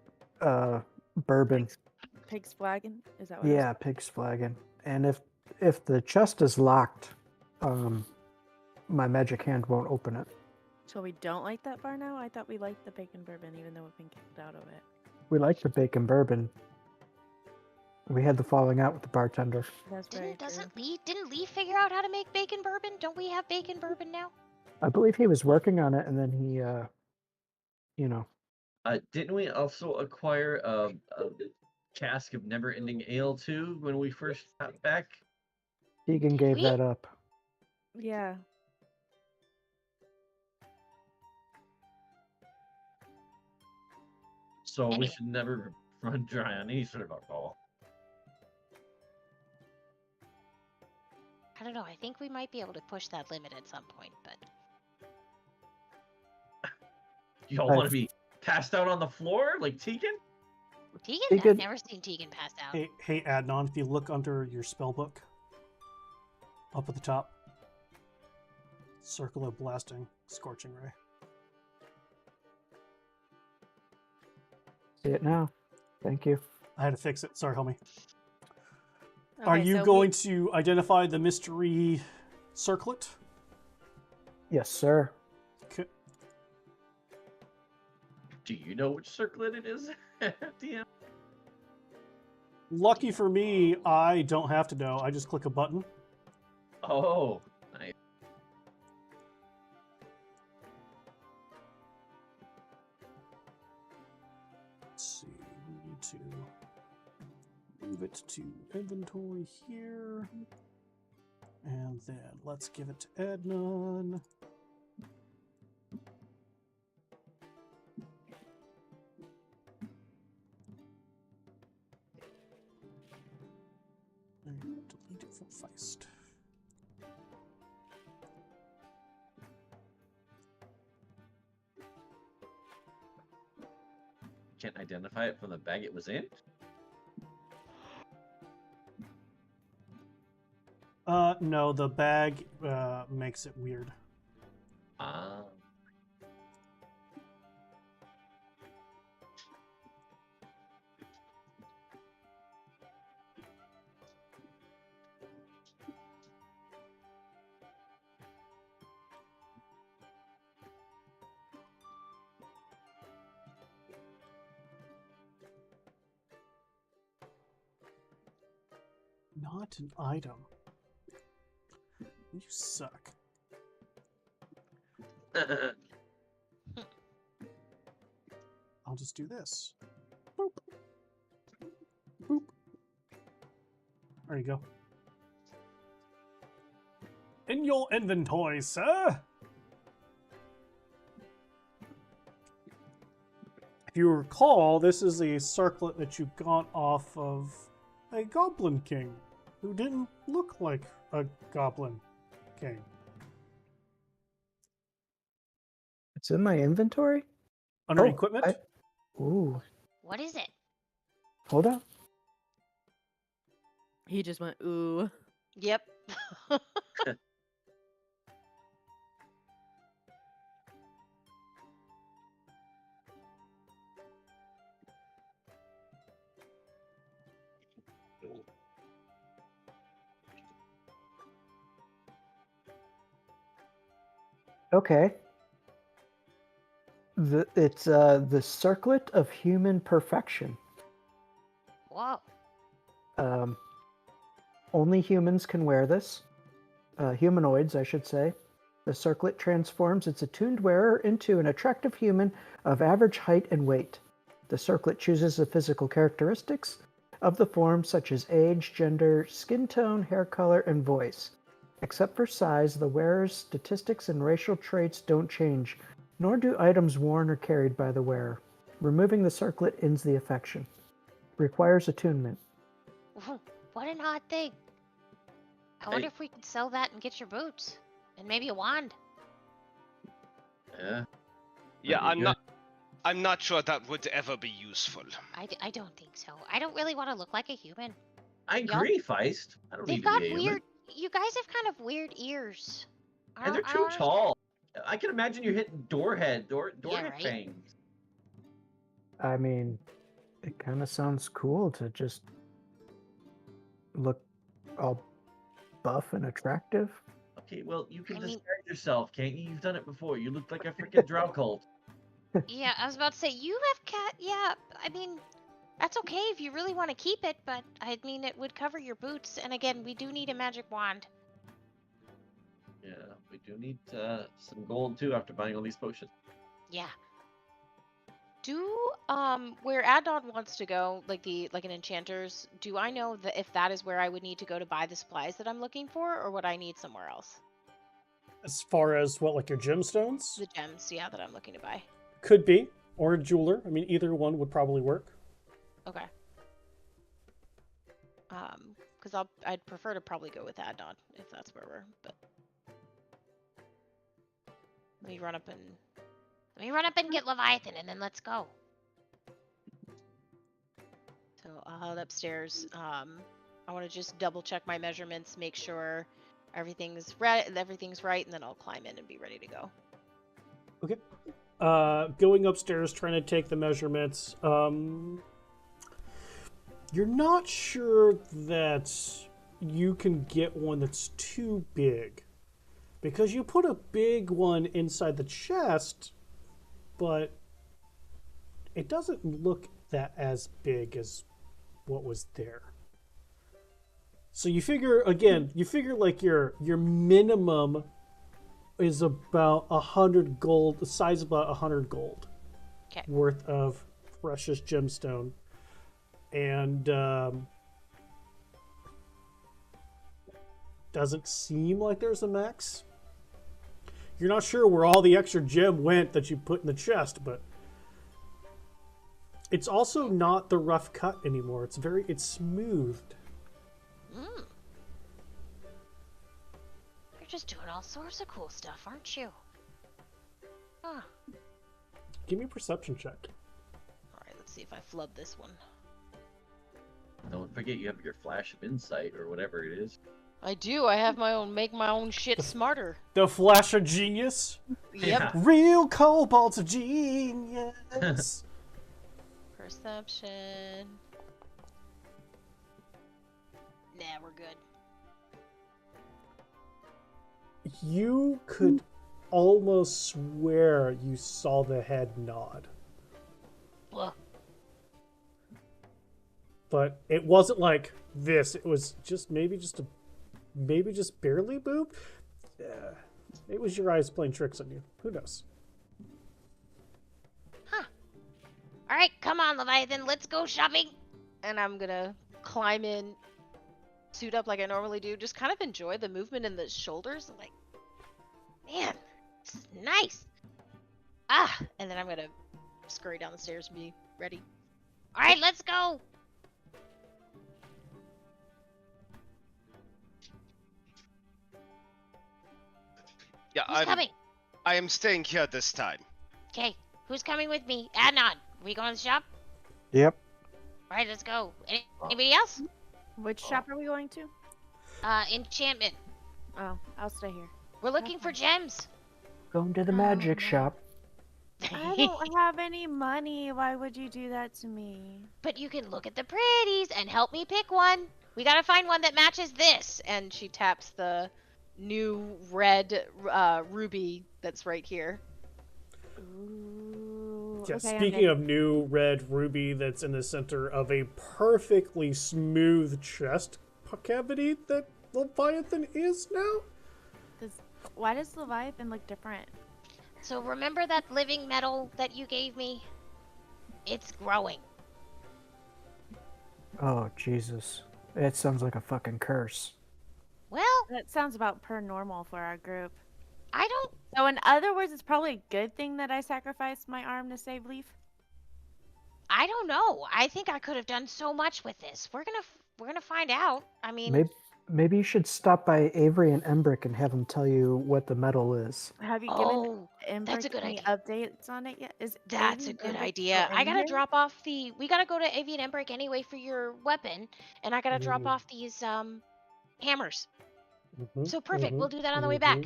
bourbon. Pig's flagon? Is that what it Yeah, pig's flagon. And if the chest is locked, my magic hand won't open it. So we don't like that bar now? I thought we liked the bacon bourbon even though we've been kicked out of it. We like the bacon bourbon. We had the falling out with the bartender. That's very true. Didn't Lee figure out how to make bacon bourbon? Don't we have bacon bourbon now? I believe he was working on it, and then he, Didn't we also acquire a cask of never-ending ale too when we first got back? Tegan gave We- that up. Yeah. So we Anyway. should never run dry on any sort of alcohol. I don't know. I think we might be able to push that limit at some point, but Y'all want to be passed out on the floor like Tegan? Tegan? Tegan- I've never seen Tegan passed out. Hey, Adnan, if you look under your spell book, up at the top, circle of blasting, scorching ray. See it now. Thank you. I had to fix it. Sorry, homie. Are Okay, you so going to identify the mystery circlet? Yes, sir. Okay. Do you know which circlet it is, DM? Lucky for me, I don't have to know. I just click a button. Oh, nice. Let's see. We need to move it to inventory here. And then let's give it to Adnan. And delete it from Feist. Can't identify it from the bag it was in? No, the bag makes it weird. Ah. Not an item. You suck. I'll just do this. Boop. Boop. There you go. In your inventory, sir. If you recall, this is a circlet that you got off of a goblin king who didn't look like a goblin king. It's in my inventory? Under Oh, equipment? Ooh. What is it? Hold on. He just went, ooh. Yep. Okay. It's the circlet of human perfection. Whoa. Only humans can wear this. Humanoids, I should say. The circlet transforms its attuned wearer into an attractive human of average height and weight. The circlet chooses the physical characteristics of the forms such as age, gender, skin tone, hair color, and voice. Except for size, the wearer's statistics and racial traits don't change, nor do items worn or carried by the wearer. Removing the circlet ends the affection. Requires attunement. What an odd thing. I wonder if we could sell that and get your boots. And maybe a wand. Yeah. Yeah, That'd be I'm not sure that would ever be useful. I don't think so. I don't really want to look like a human. I Y'all- agree, Feist. I don't They've need to got be a human. weird. You guys have kind of weird ears. And they're I too don't understand. tall. I can imagine you hitting doorhead right. fangs. I mean, it kind of sounds cool to just look all buff and attractive. Okay, well, you can I mean- disguise yourself, can't you? You've done it before. You look like a freaking drow cult. Yeah, I was about to say you have cat. Yeah, I mean, that's okay if you really want to keep it, but I mean it would cover your boots. And again, we do need a magic wand. Yeah, we do need some gold too after buying all these potions. Yeah. Do where Adon wants to go, like an enchanter's, do I know that if that is where I would need to go to buy the supplies that I'm looking for, or would I need somewhere else? As far as what, like your gemstones? The gems, yeah, that I'm looking to buy. Could be. Or a jeweler. I mean, either one would probably work. Okay. Because I'd prefer to probably go with Adon if that's where we're. But let me run up and Get Leviathan, and then let's go. So I'll head upstairs. I want to just double check my measurements, make sure everything's right, and then I'll climb in and be ready to go. Okay. Going upstairs, trying to take the measurements. You're not sure that you can get one that's too big. Because you put a big one inside the chest, but it doesn't look that as big as what was there. So you figure like your minimum is about 100 gold, the size of about 100 gold 'Kay. worth of precious gemstone. And doesn't seem like there's a max. You're not sure where all the extra gem went that you put in the chest, but it's also not the rough cut anymore. It's smoothed. You're just doing all sorts of cool stuff, aren't you? Huh. Give me a perception check. All right, let's see if I flub this one. Don't forget you have your flash of insight or whatever it is. I do. I have my own make my own shit smarter. The flash of genius. Yep. Yeah. Real cobalt genius. Perception. Nah, we're good. You could almost swear you saw the head nod. Well, But it wasn't like this. It was just maybe just barely moved. Yeah. It was your eyes playing tricks on you. Who knows? all right, come on, Leviathan, let's go shopping. And I'm gonna climb in, suit up like I normally do, just kind of enjoy the movement in the shoulders. I'm like, Man, this is nice. and then I'm gonna scurry down the stairs and be ready. All right, let's go. Yeah, Who's coming? I am staying here this time. Okay, who's coming with me? Adnan, we going to the shop? Yep. All right, let's go. Anybody else? Which shop are we going to? Enchantment. Oh, I'll stay here. We're looking for gems. Going to the magic shop. I don't have any money. Why would you do that to me? But you can look at the pretties and help me pick one. We gotta find one that matches this. And she taps the new red ruby that's right here. Ooh, Yeah, okay, I'm speaking in. of new red ruby that's in the center of a perfectly smooth chest cavity that Leviathan is now? Why does Leviathan look different? So remember that living metal that you gave me? It's growing. Oh, Jesus. It sounds like a fucking curse. Well, That sounds about per normal for our group. I don't. So in other words, it's probably a good thing that I sacrificed my arm to save Leaf. I don't know. I think I could have done so much with this. We're gonna find out. I mean, Maybe you should stop by Avery and Embrick and have them tell you what the metal is. Have you oh, given that's a Embrick good any idea. updates on it yet? Is That's Avi a and good Embrick idea. still I in gotta here? drop off the. We gotta go to Avian Embrick anyway for your weapon, and I gotta drop Mhm. off these hammers. Mhm, So perfect. mhm, We'll do that on the way back.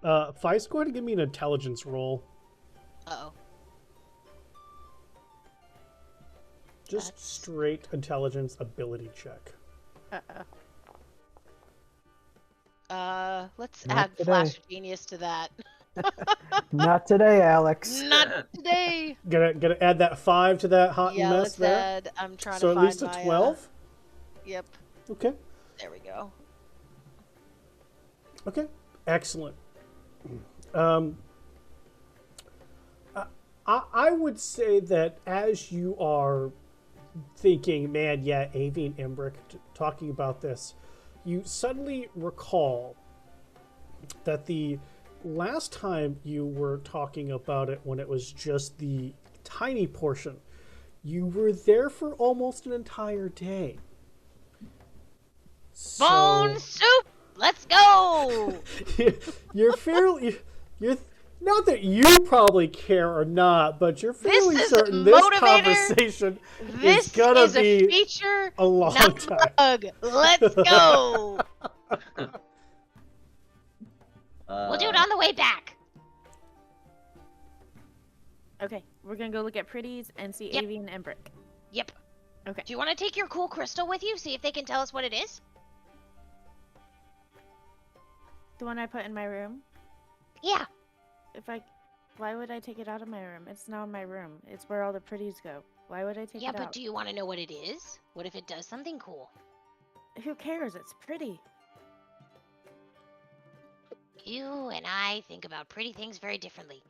Feist, go ahead and give me an intelligence roll. Uh oh. Just That's- straight intelligence ability check. Let's Not add today. Flash of Genius to that. Not today, Alex. Not today. Gonna add that 5 to that hot Yeah, mess let's there. add. I'm trying So to at find least a my. 12. Yep. Okay. There we go. Okay. Excellent. I would say that as you are thinking, man, yeah, Avi and Embrick talking about this, you suddenly recall that the last time you were talking about it, when it was just the tiny portion, you were there for almost an entire day. Bone soup. Let's go. You're fairly, you're not that you probably care or not, but you're fairly is certain a this motivator. conversation This is gonna is a be feature, a long not time. a bug. Let's go. We'll do it on the way back. Okay, we're gonna go look at Pretties and see Yep. Avi and Embrick. Yep. Okay. Do you want to take your cool crystal with you? See if they can tell us what it is? The one I put in my room. Yeah. Why would I take it out of my room? It's now in my room. It's where all the Pretties go. Why would I take Yeah, it but out? do you want to know what it is? What if it does something cool? Who cares? It's pretty. You and I think about pretty things very differently.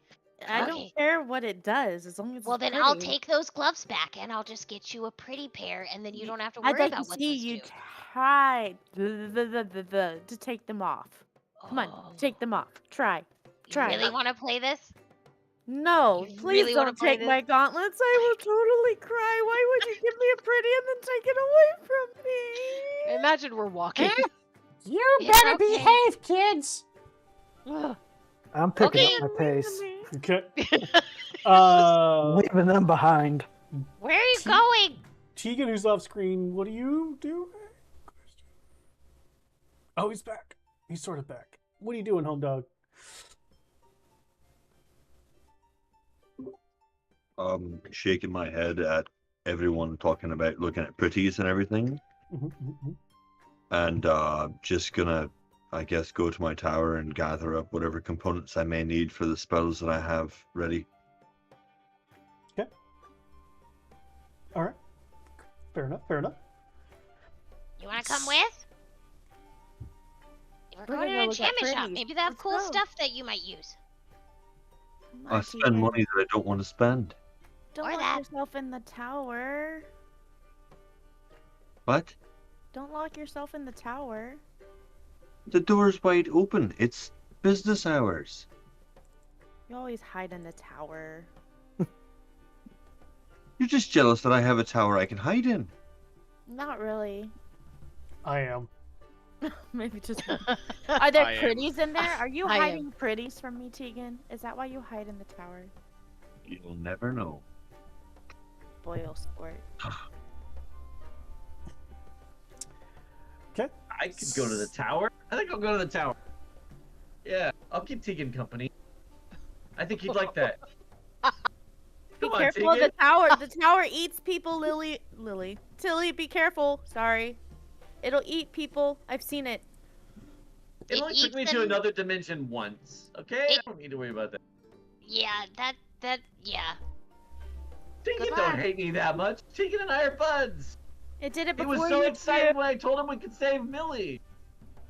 I Okay. don't care what it does, as long as Well, it's then pretty. I'll take those gloves back and I'll just get you a pretty pair, and then you don't have to I'd worry like about to what see those you do. try to take them off. Come on, take them off. Try. You Try. really want to play this? No, You please really wanna don't play take this? my gauntlets. I will totally cry. Why would you give me a pretty and then take it away from me? Imagine we're walking. You It's better okay. behave, kids. I'm picking Okay. up my pace. Okay. Leaving them behind. Where are you going? Tegan, who's off screen, what do you do? Oh, he's back. He's sort of back. What are you doing, home dog? Shaking my head at everyone talking about looking at pretties and everything, and just gonna, I guess, go to my tower and gather up whatever components I may need for the spells that I have ready. Okay. All right. Fair enough. Fair enough. You want to come with? We're We're going gonna to go an look at enchantment shop. pretties. Maybe they have Let's cool go. stuff that you might use. Come I on, spend Tegan. money that I don't want to spend. Don't Or lock that. yourself in the tower. What? Don't lock yourself in the tower. The door's wide open. It's business hours. You always hide in the tower. You're just jealous that I have a tower I can hide in. Not really. I am. Maybe just. Are there I am. pretties in there? Are you I am. hiding pretties from me, Tegan? Is that why you hide in the tower? You'll never know. Boil sport. Okay. I could go to the tower. I think I'll go to the tower. Yeah, I'll keep Tegan company. I think he'd like that. Be Come on, careful of the Tegan. tower. The tower eats people, Lily. Tilly, be careful. Sorry. It'll eat people. I've seen it. It It only took eats me to them- another dimension once. Okay, I don't need to worry about that. Yeah, yeah. Tegan Good don't luck. hate me that much. Tegan and I are buds. It did it He before was so you excited did. when I told him we could save Millie.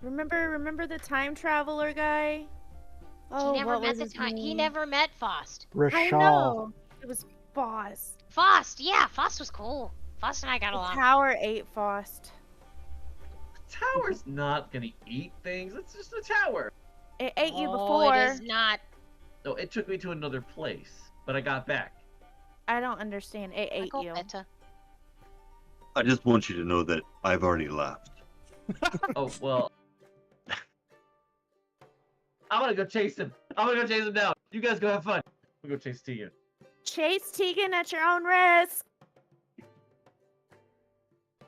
Remember the time traveler guy? Oh, He never what met was the his time. He name? never met Faust. I Rashal. know. It was Boss. Faust, yeah, Faust was cool. Faust and I got The along. tower ate Faust. The tower's not gonna eat things. It's just a tower. It ate you Oh, before. it is not. No, it took me to another place, but I got back. I don't understand. It ate Michael you. Beta. I just want you to know that I've already left. Oh, well. I'm gonna go chase him. I'm gonna go chase him down. You guys go have fun. I'm gonna go chase Tegan. Chase Tegan at your own risk.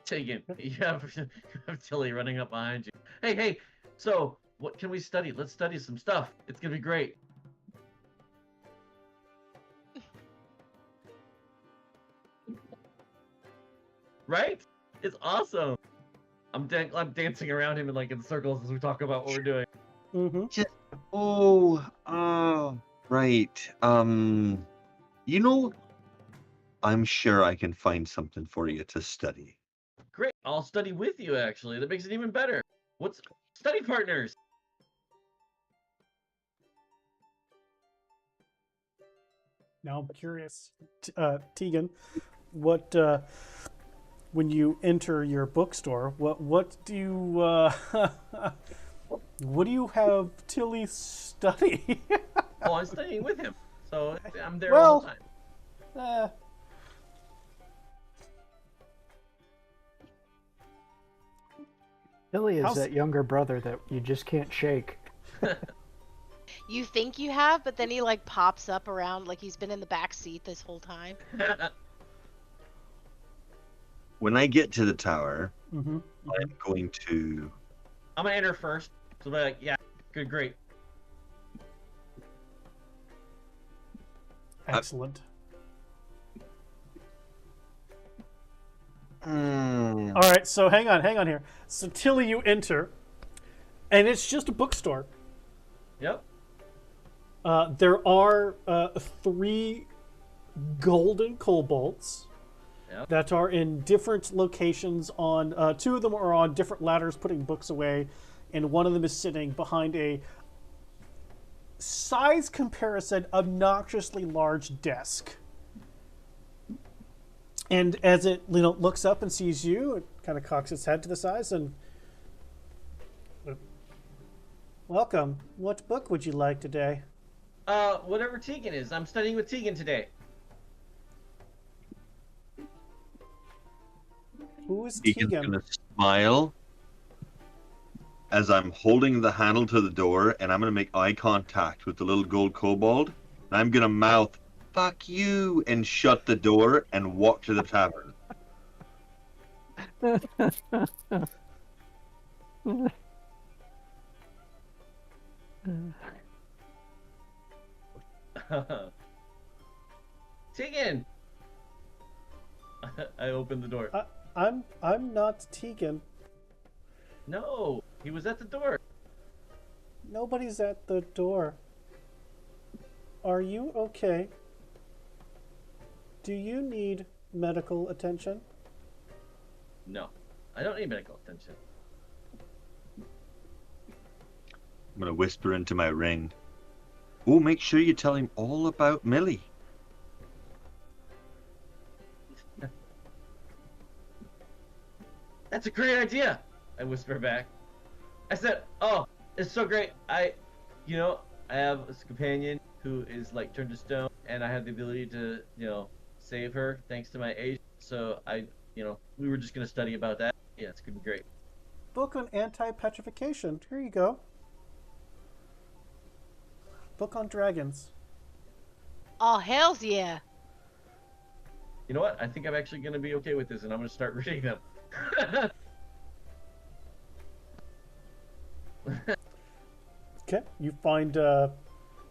Tegan, you have Tilly running up behind you. Hey, so what can we study? Let's study some stuff. It's gonna be great. Right? It's awesome. I'm dancing around him in circles as we talk about what we're doing. Mm-hmm. Right. You know, I'm sure I can find something for you to study. Great. I'll study with you, actually. That makes it even better. What's study partners? Now I'm curious, Tegan, what when you enter your bookstore, what do you what do you have Tilly study? Oh, I'm studying with him, so I'm there all the time. Billy is How's- that younger brother that you just can't shake. You think you have, but then he like pops up around like he's been in the back seat this whole time. When I get to the tower, Mm-hmm. I'm going to. I'm gonna enter first. So be like, yeah, good, great. Excellent. Mm, All right, so hang on here. So Tilly, you enter, and it's just a bookstore. Yep. There are 3 golden kobolds Yep. that are in different locations. On 2 of them are on different ladders putting books away, and one of them is sitting behind a size comparison obnoxiously large desk. And as it looks up and sees you, it kind of cocks its head to the sides and welcome. What book would you like today? Whatever Tegan is. I'm studying with Tegan today. Who is Egan's Tegan? gonna smile as I'm holding the handle to the door, and I'm gonna make eye contact with the little gold kobold. And I'm gonna mouth "fuck you" and shut the door and walk to the tavern. Tegan! I opened the door. I'm not Tegan. No, he was at the door. Nobody's at the door. Are you okay? Do you need medical attention? No, I don't need medical attention. I'm gonna whisper into my ring. Oh, make sure you tell him all about Millie. That's a great idea, I whisper back. I said, oh, it's so great. I have this companion who is like turned to stone, and I have the ability to, save her thanks to my age. So we were just gonna study about that. Yeah, it's gonna be great. Book on anti-petrification. Here you go. Book on dragons. Oh, hells yeah. You know what? I think I'm actually gonna be okay with this, and I'm gonna start reading them. Okay, you find,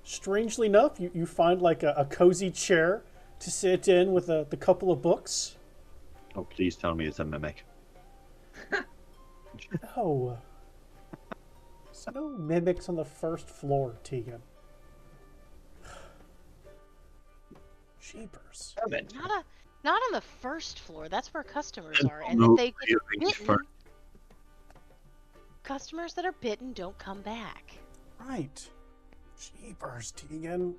strangely enough, you find like a cozy chair to sit in with the couple of books. Oh, please tell me it's a mimic. No. There's no mimics on the first floor, Tegan. Jeepers. Not on the first floor. That's where customers And are, and no if they get earrings bitten, first. customers that are bitten don't come back. Right. Jeepers, Tegan.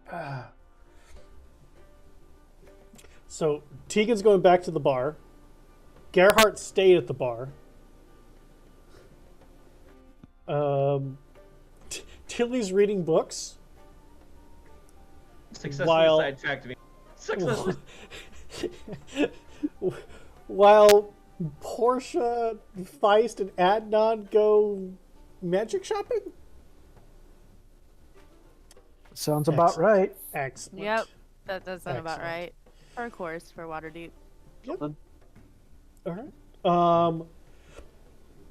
So Tegan's going back to the bar. Gerhardt stayed at the bar. Tilly's reading books. Successfully While sidetracked me. Successfully. while Portia, Feist, and Adnan go magic shopping. Sounds about Excellent. right. Excellent. Yep, that does sound about Excellent. right. Per course for Waterdeep. Yep. All right.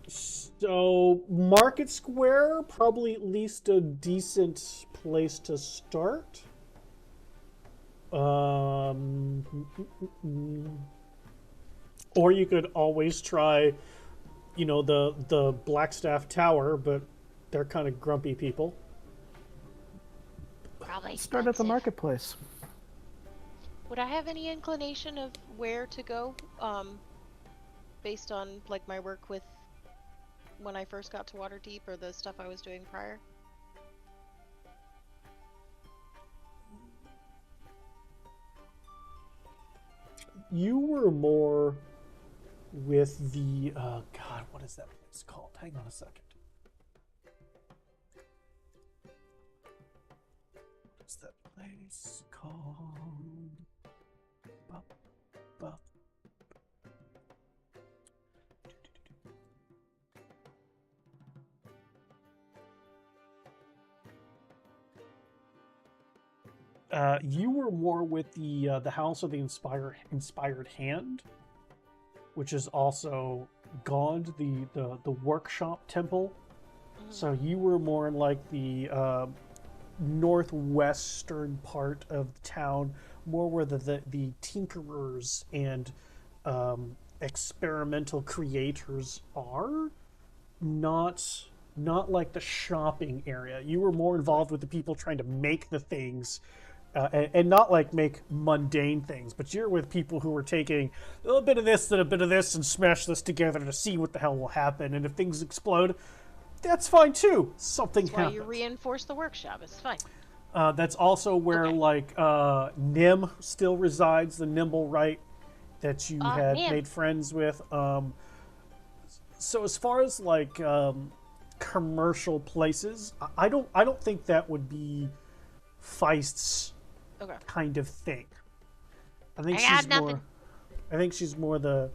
So Market Square, probably at least a decent place to start. Or you could always try, the Blackstaff Tower, but they're kind of grumpy people. Probably Start at the expensive. marketplace. Would I have any inclination of where to go, based on like my work with when I first got to Waterdeep or the stuff I was doing prior? You were more with the God, what is that place called? Hang on a second. What's that place called? Bup, bup. You were more with the House of the Inspired Hand, which is also Gond, the workshop temple. So you were more in like the northwestern part of the town, more where the tinkerers and experimental creators are, not like the shopping area. You were more involved with the people trying to make the things. And not like make mundane things, but you're with people who are taking a little bit of this and a bit of this and smash this together to see what the hell will happen. And if things explode, that's fine too. Something That's why happens. you reinforce the workshop. It's fine. That's also where like Nim still resides, the Nimble Right that you had Nim. made friends with. So as far as like commercial places, I don't think that would be Feist's kind of thing. I think she's more. I think she's more the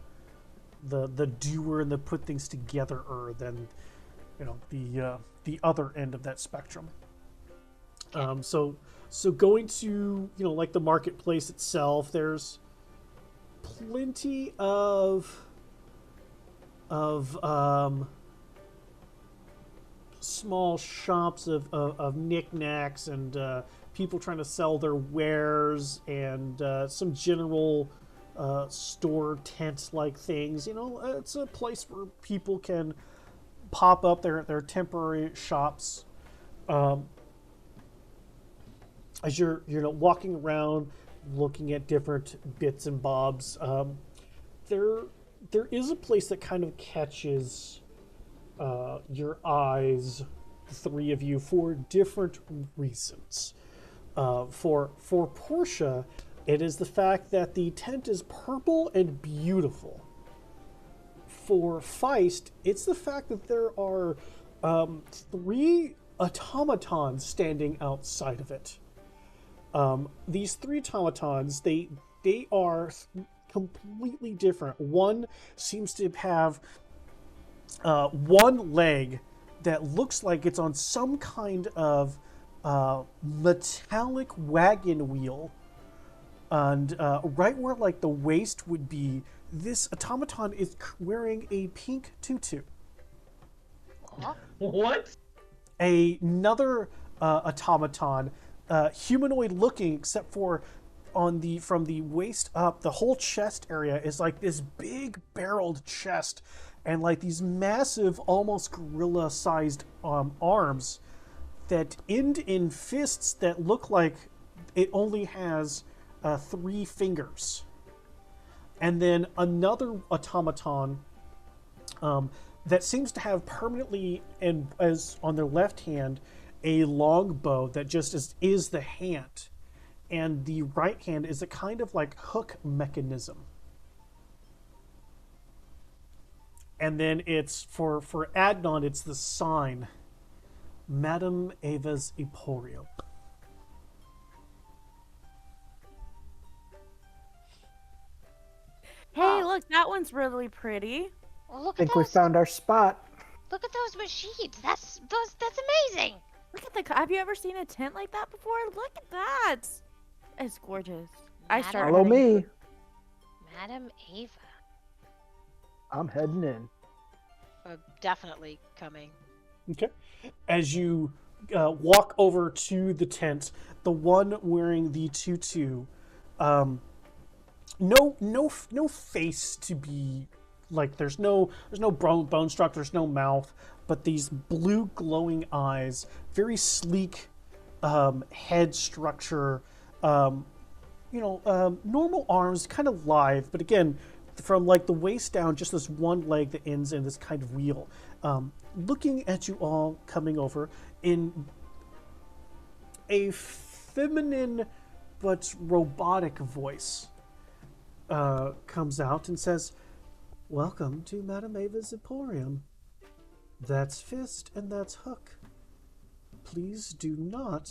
doer and the put things together than the other end of that spectrum. So going to like the marketplace itself, there's plenty of small shops of knickknacks and people trying to sell their wares and some general store tent-like things. It's a place where people can pop up their temporary shops. As you're walking around, looking at different bits and bobs, there is a place that kind of catches your eyes, the three of you, for different reasons. For Portia, it is the fact that the tent is purple and beautiful. For Feist, it's the fact that there are 3 automatons standing outside of it. These 3 automatons, they are completely different. One seems to have one leg that looks like it's on some kind of metallic wagon wheel, and right where like the waist would be, this automaton is wearing a pink tutu. What? Another automaton, humanoid looking, except for from the waist up, the whole chest area is like this big barreled chest and like these massive, almost gorilla-sized arms that end in fists that look like it only has 3 fingers. And then another automaton that seems to have permanently, and as on their left hand, a long bow that just is the hand. And the right hand is a kind of like hook mechanism. And then it's for Adnan, it's the sign, Madame Ava's Emporium. Hey, look, that one's really pretty. Well, look I at think we those. found our spot. Look at those machines. That's amazing. Look at the. Have you ever seen a tent like that before? Look at that. It's gorgeous. I start Follow heading me. to- Madam Ava. I'm heading in. Definitely coming. Okay. As you walk over to the tent, the one wearing the tutu, no face to be like. There's no bone structure. There's no mouth, but these blue glowing eyes, very sleek head structure. Normal arms, kind of lithe, but again, from like the waist down, just this one leg that ends in this kind of wheel. Looking at you all coming over in a feminine but robotic voice, comes out and says, "Welcome to Madame Ava's Emporium. That's Fist and that's Hook. Please do not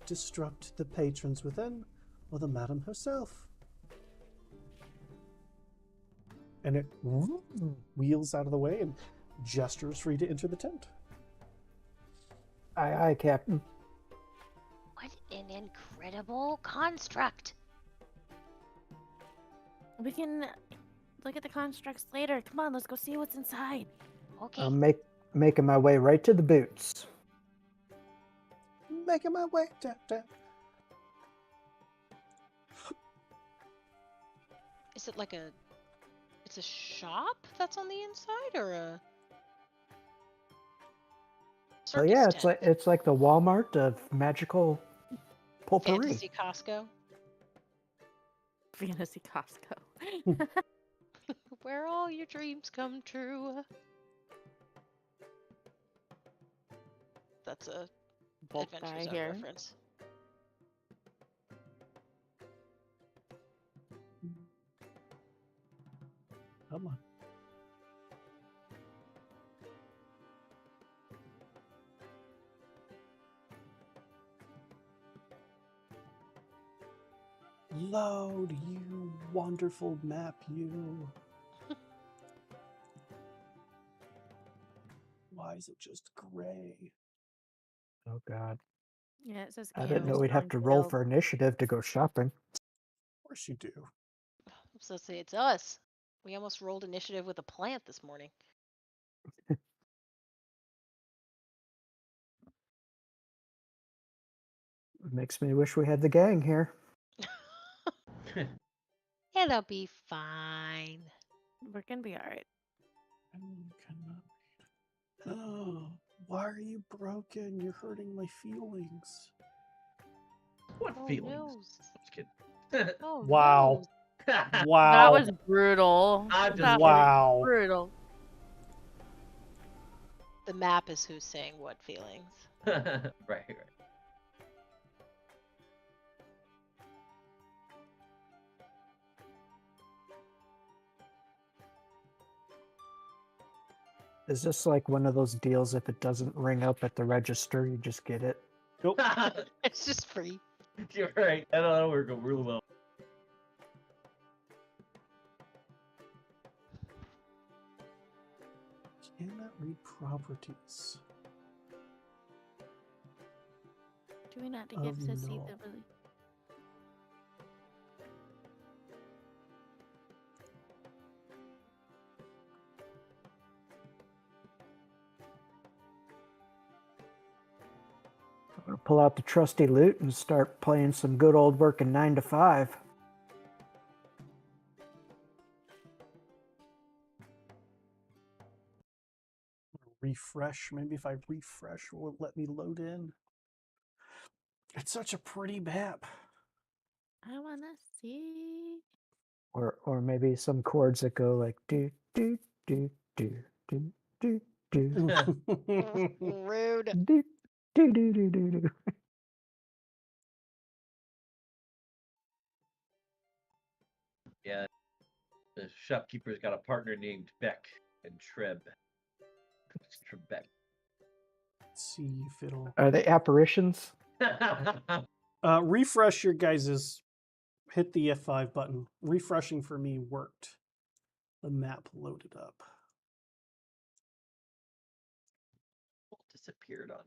disrupt the patrons within or the Madame herself." And it wheels out of the way and gestures for you to enter the tent. Aye, aye, Captain. What an incredible construct. We can look at the constructs later. Come on, let's go see what's inside. Okay. I'm making my way right to the boots. Making my way down. Is it like a? It's a shop that's on the inside, or a? So yeah, circus tent? it's like the Walmart of magical potpourri. Fantasy Costco. Fantasy Costco. Where all your dreams come true. That's a Bulk Adventure buy Zone here. reference. Come on. Load, you wonderful map, you. Why is it just gray? Oh God, Yeah, it says I didn't know Canvas we'd have on to roll Guild. for initiative to go shopping. Of course you do. So say it's us. We almost rolled initiative with a plant this morning. Makes me wish we had the gang here. It'll be fine. We're gonna be alright. Oh, why are you broken? You're hurting my feelings. What Oh, feelings? no. Just kidding. Oh, Wow. no. Wow. That was brutal. I'm just That was Wow. brutal. The map is who's saying what feelings. right. Is this like one of those deals? If it doesn't ring up at the register, you just get it. Nope. It's just free. You're right. That'll work real well. Cannot read properties. Do we not Oh, get to see no. the really? I'm gonna pull out the trusty lute and start playing some good old working 9 to 5. Refresh. Maybe if I refresh, will it let me load in? It's such a pretty map. I wanna see. Or maybe some chords that go like do do do do do do do Rude. do do do do do do. Yeah. The shopkeeper's got a partner named Beck. and Treb. Trebek. Let's see if it'll Are they apparitions? refresh your guys's. Hit the F5 button. Refreshing for me worked. The map loaded up. Disappeared on.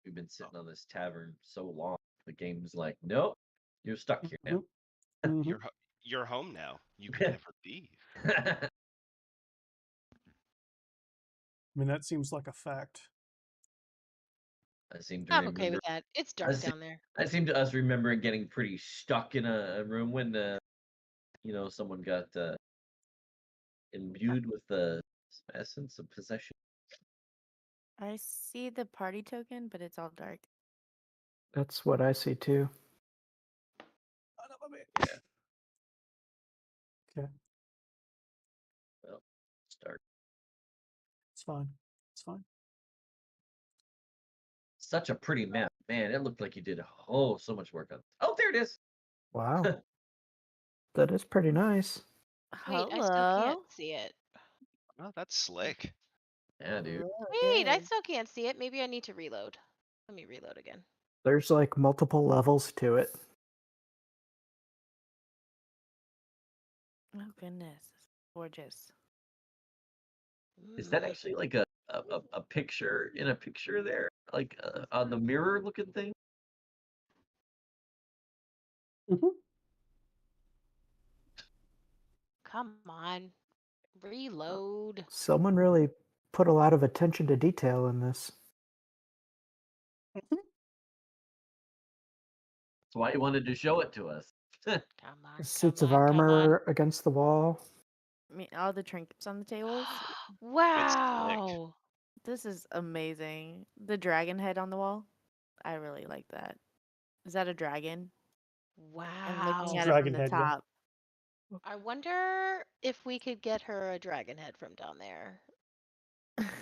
We've been sitting on this tavern so long. The game's like, nope, you're stuck here now. Mhm. You're home now. You can never leave. I mean, that seems like a fact. I seem to I'm remember. okay with that. It's dark down there. I seem to us remembering getting pretty stuck in a room when someone got imbued with the essence of possession. I see the party token, but it's all dark. That's what I see too. Yeah. Okay. Well, start. It's fine. It's fine. Such a pretty map, man. It looked like you did so much work on it. Oh, there it is. Wow. That is pretty nice. Wait, I still Hello. can't see it. Oh, that's slick. Yeah, dude. Wait, I is. still can't see it. Maybe I need to reload. Let me reload again. There's like multiple levels to it. Oh goodness, gorgeous. Is that actually like a picture in a picture there, like on the mirror looking thing? Come on. Reload. Someone really put a lot of attention to detail in this. That's why you wanted to show it to us. Come on. Suits come of on, come on. armor against the wall. I mean, all the trinkets on the tables. Wow. This is amazing. The dragon head on the wall. I really like that. Is that a dragon? I'm looking Wow. at it Dragon from the head, yeah. top. I wonder if we could get her a dragon head from down there.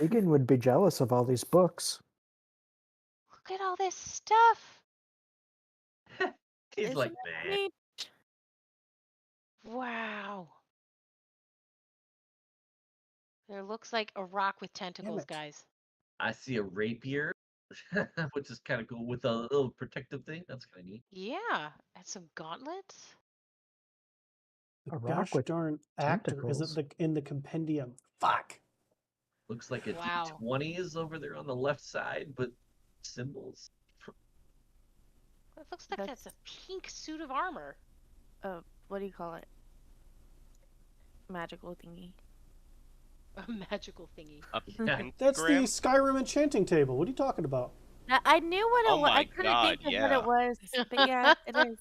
Egan would be jealous of all these books. Look at all this stuff. He's Isn't like, it man. neat? Wow. There looks like a rock with tentacles, it. guys. I see a rapier, which is kind of cool with a little protective thing. That's kind of neat. Yeah, and some gauntlets. The A rock gosh with darn actor isn't tentacles. in the compendium. Fuck. Looks like a Wow. D20 is over there on the left side, but symbols. It looks like that's a pink suit of armor. What do you call it? Magical thingy. A magical thingy. A Yeah. That's the pentagram? Skyrim enchanting table. What are you talking about? I knew what it Oh was. I my couldn't God, think of yeah. what it was. But yeah, it is.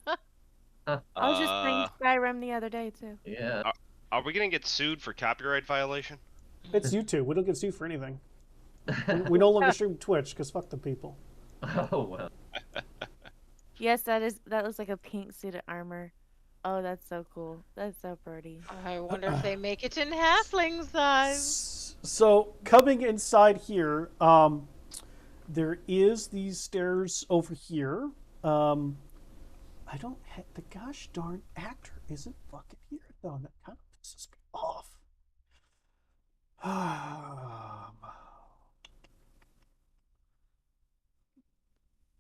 I was just playing Uh, Skyrim the other day too. Yeah. are we gonna get sued for copyright violation? It's YouTube. We don't get sued for anything. We no longer stream Twitch because fuck the people. Oh, well. Yes, that looks like a pink suit of armor. Oh, that's so cool. That's so pretty. I wonder if they make it in halfling size. So coming inside here, there is these stairs over here. I don't. The gosh darn actor isn't fucking here though. And that kind of pisses me off.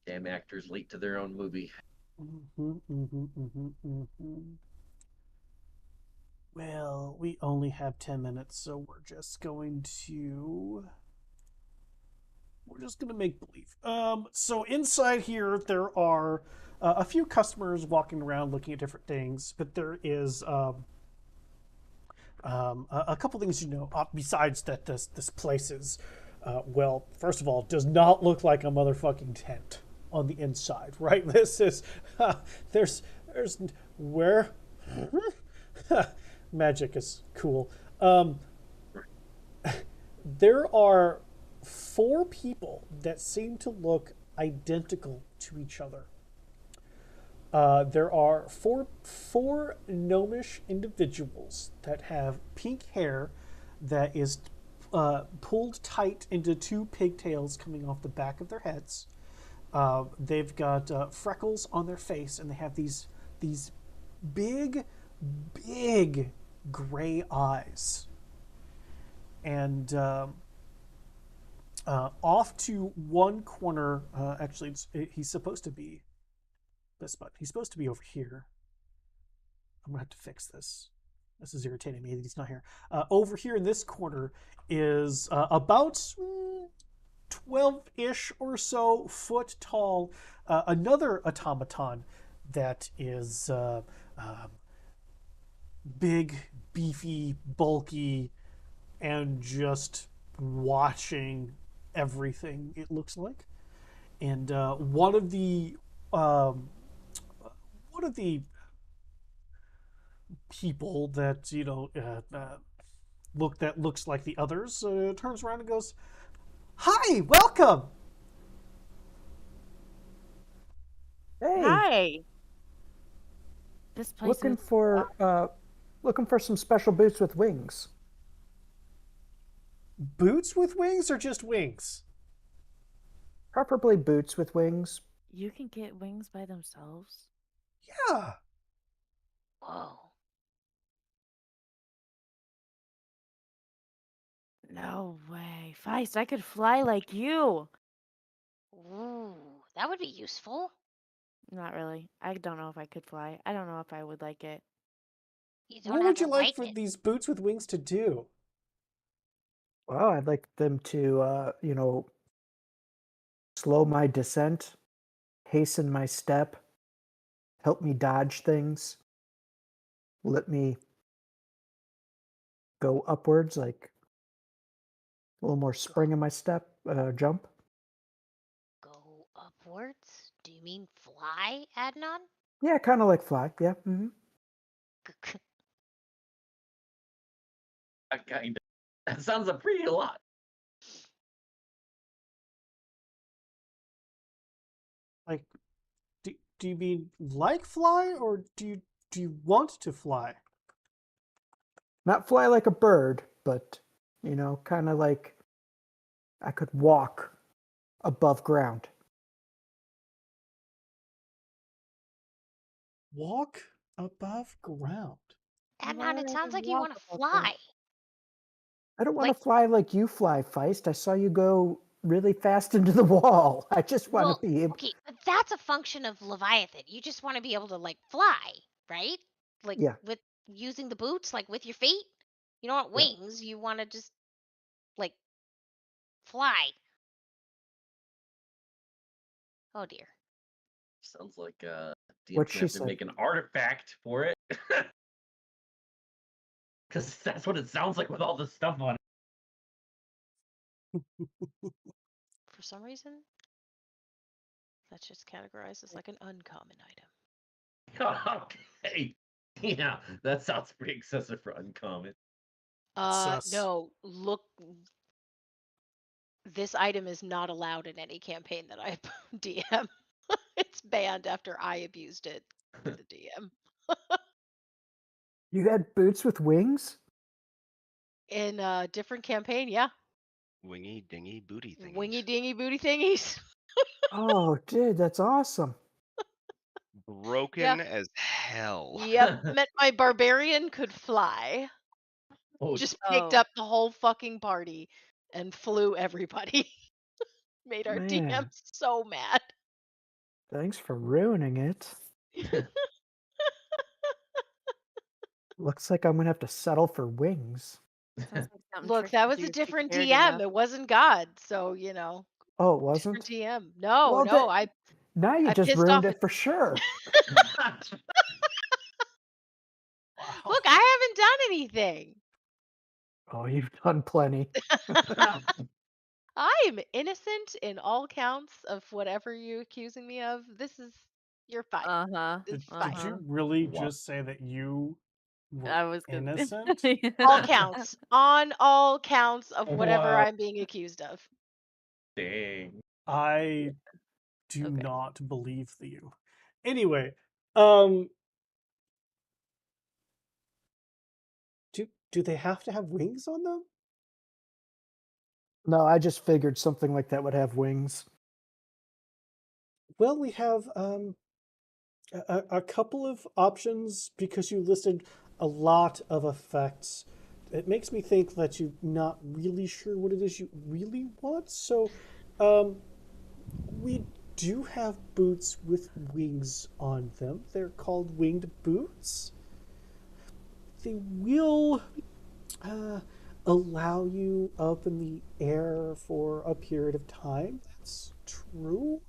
Damn actors late to their own movie. Well, we only have 10 minutes, so we're just going to make believe. So inside here, there are a few customers walking around looking at different things, but there is a couple things besides that this place is, well, first of all, does not look like a motherfucking tent on the inside, right? This is, there's where, magic is cool. There are 4 people that seem to look identical to each other. there are four gnomish individuals that have pink hair that is pulled tight into two pigtails coming off the back of their heads. They've got freckles on their face, and they have these big gray eyes. And off to one corner, actually, he's supposed to be this button. He's supposed to be over here. I'm gonna have to fix this. This is irritating me that he's not here. Over here in this corner is about 12-ish or so foot tall, another automaton that is big, beefy, bulky, and just watching everything, it looks like. And one of the people that looks like the others turns around and goes, "Hi, welcome." Hey, Hi. This place looking is for some special boots with wings. Boots with wings or just wings? Preferably boots with wings. You can get wings by themselves. Yeah. Whoa. No way. Feist, I could fly like you. Ooh, that would be useful. Not really. I don't know if I could fly. I don't know if I would like it. You don't What have would you to like for it. these boots with wings to do? Well, I'd like them to, slow my descent, hasten my step, help me dodge things, let me go upwards, like a little more spring in my step, jump. Go upwards? Do you mean fly, Adnan? Yeah, kind of like fly. Yeah. Mm-hmm. Kind of. That sounds a pretty lot. Like, do you mean like fly, or do you want to fly? Not fly like a bird, but kind of like I could walk above ground. Walk above ground. Adnan, it sounds like you walk want to above ground. fly. I don't want Like- to fly like you fly, Feist. I saw you go really fast into the wall. I just want Well, to be able. okay, but that's a function of Leviathan. You just want to be able to like fly, right? Like Yeah. with using the boots, like with your feet. You don't want Yeah. wings. You want to just like fly. Oh dear. Sounds like What DM's she gonna have to said. make an artifact for it. Because that's what it sounds like with all this stuff on it. For some reason, that's just categorized as like an uncommon item. Okay. Yeah, that sounds pretty excessive for uncommon. Sus. No, look. This item is not allowed in any campaign that I DM. It's banned after I abused it to the DM. You had boots with wings? In a different campaign, yeah. Wingy dingy booty thingies. Wingy dingy booty thingies. Oh, dude, that's awesome. Broken as hell. Yep, meant my barbarian could fly. Oh, Just picked Oh. up the whole fucking party and flew everybody. Made our DM Man. so mad. Thanks for ruining it. Looks like I'm going to have to settle for wings. Sounds like something Look, Trish that would was a do if she different cared DM. enough. It wasn't God, so you know. Oh, it Different wasn't? DM. No, Well, no, I Now you I just pissed ruined off. it for sure. Wow. Look, I haven't done anything. Oh, you've done plenty. I am innocent in all counts of whatever you're accusing me of. You're fine. Uh-huh. It's Did fine. you really Wow. just say that you were I was gonna innocent? All counts. On all counts of whatever Wow. I'm being accused of. Dang. I do Okay. not believe you. Anyway, Um, do they have to have wings on them? No, I just figured something like that would have wings. Well, we have a couple of options because you listed a lot of effects. It makes me think that you're not really sure what it is you really want. So, um, we do have boots with wings on them. They're called winged boots. They will uh, allow you up in the air for a period of time. That's true.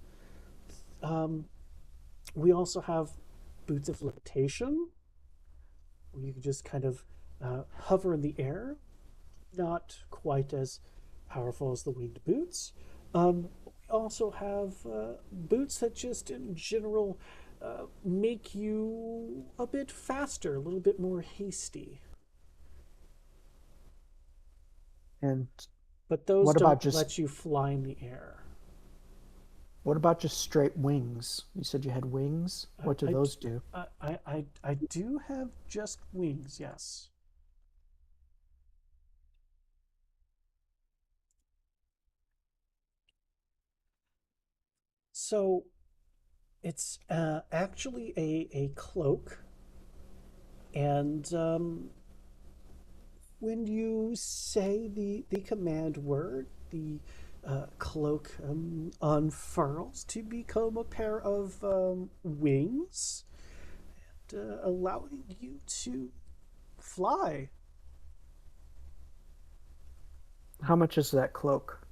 Um, we also have boots of levitation, where you can just kind of hover in the air. Not quite as powerful as the winged boots. We also have boots that just in general make you a bit faster, a little bit more hasty. And But those what about don't just let you fly in the air. what about just straight wings? You said you had wings. What do those do? I do have just wings, yes. So it's actually a cloak, and when you say the command word, the cloak unfurls to become a pair of wings, and, allowing you to fly. How much is that cloak?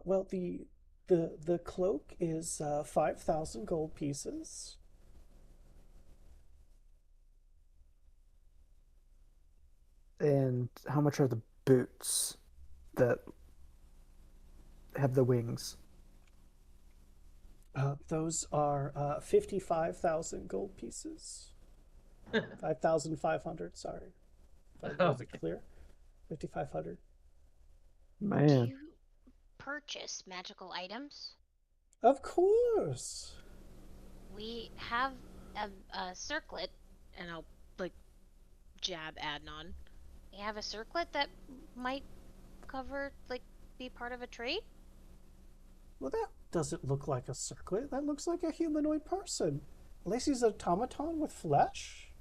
Well, the cloak is 5,000 gold pieces. And how much are the boots that have the wings? Those are 55,000 gold pieces. 5,500, sorry. If I wasn't Okay. clear. 5,500. Do Man, you purchase magical items? Of course. We have a circlet, and I'll like jab Adnan. We have a circlet that might cover, like, be part of a trade. Well, that doesn't look like a circlet. That looks like a humanoid person. Lacey's an automaton with flesh?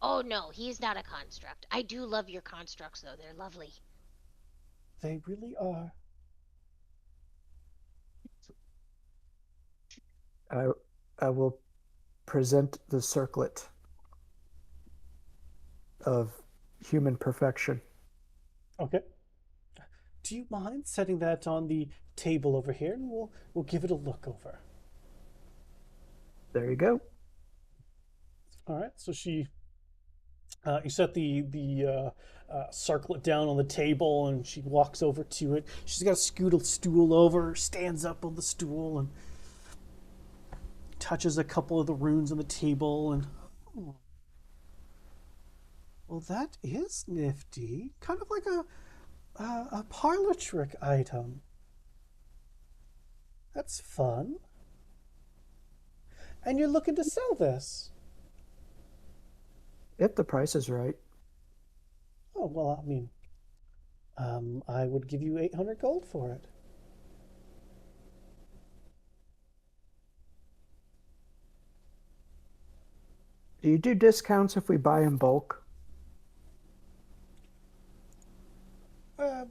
Oh no, he's not a construct. I do love your constructs though; they're lovely. They really are. I I will present the circlet of human perfection. Okay. Do you mind setting that on the table over here, and we'll give it a look over. There you go. All right. So you set the circlet down on the table, and she walks over to it. She's got to scoot a stool over, stands up on the stool, and touches a couple of the runes on the table, and oh, well, that is nifty. Kind of like a parlor trick item. That's fun. And you're looking to sell this. If the price is right. Oh, well, I mean, I would give you 800 gold for it. Do you do discounts if we buy in bulk? Uh,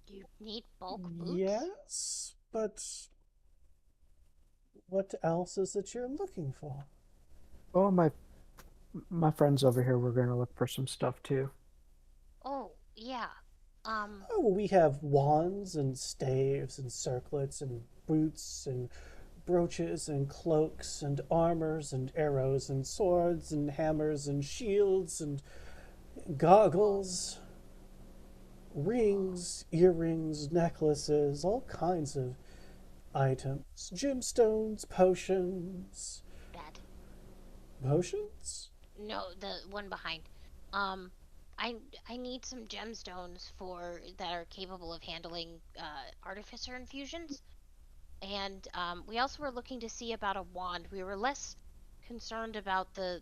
You need bulk boots? yes, but what else is it you're looking for? Oh, my friends over here were going to look for some stuff too. Oh, yeah. Oh, well, we have wands and staves and circlets and boots and brooches and cloaks and armors and arrows and swords and hammers and shields and goggles, rings, earrings, necklaces, all kinds of items, gemstones, potions. That Potions? No, the one behind. Um, I I need some gemstones for that are capable of handling artificer infusions, and we also were looking to see about a wand. We were less concerned about the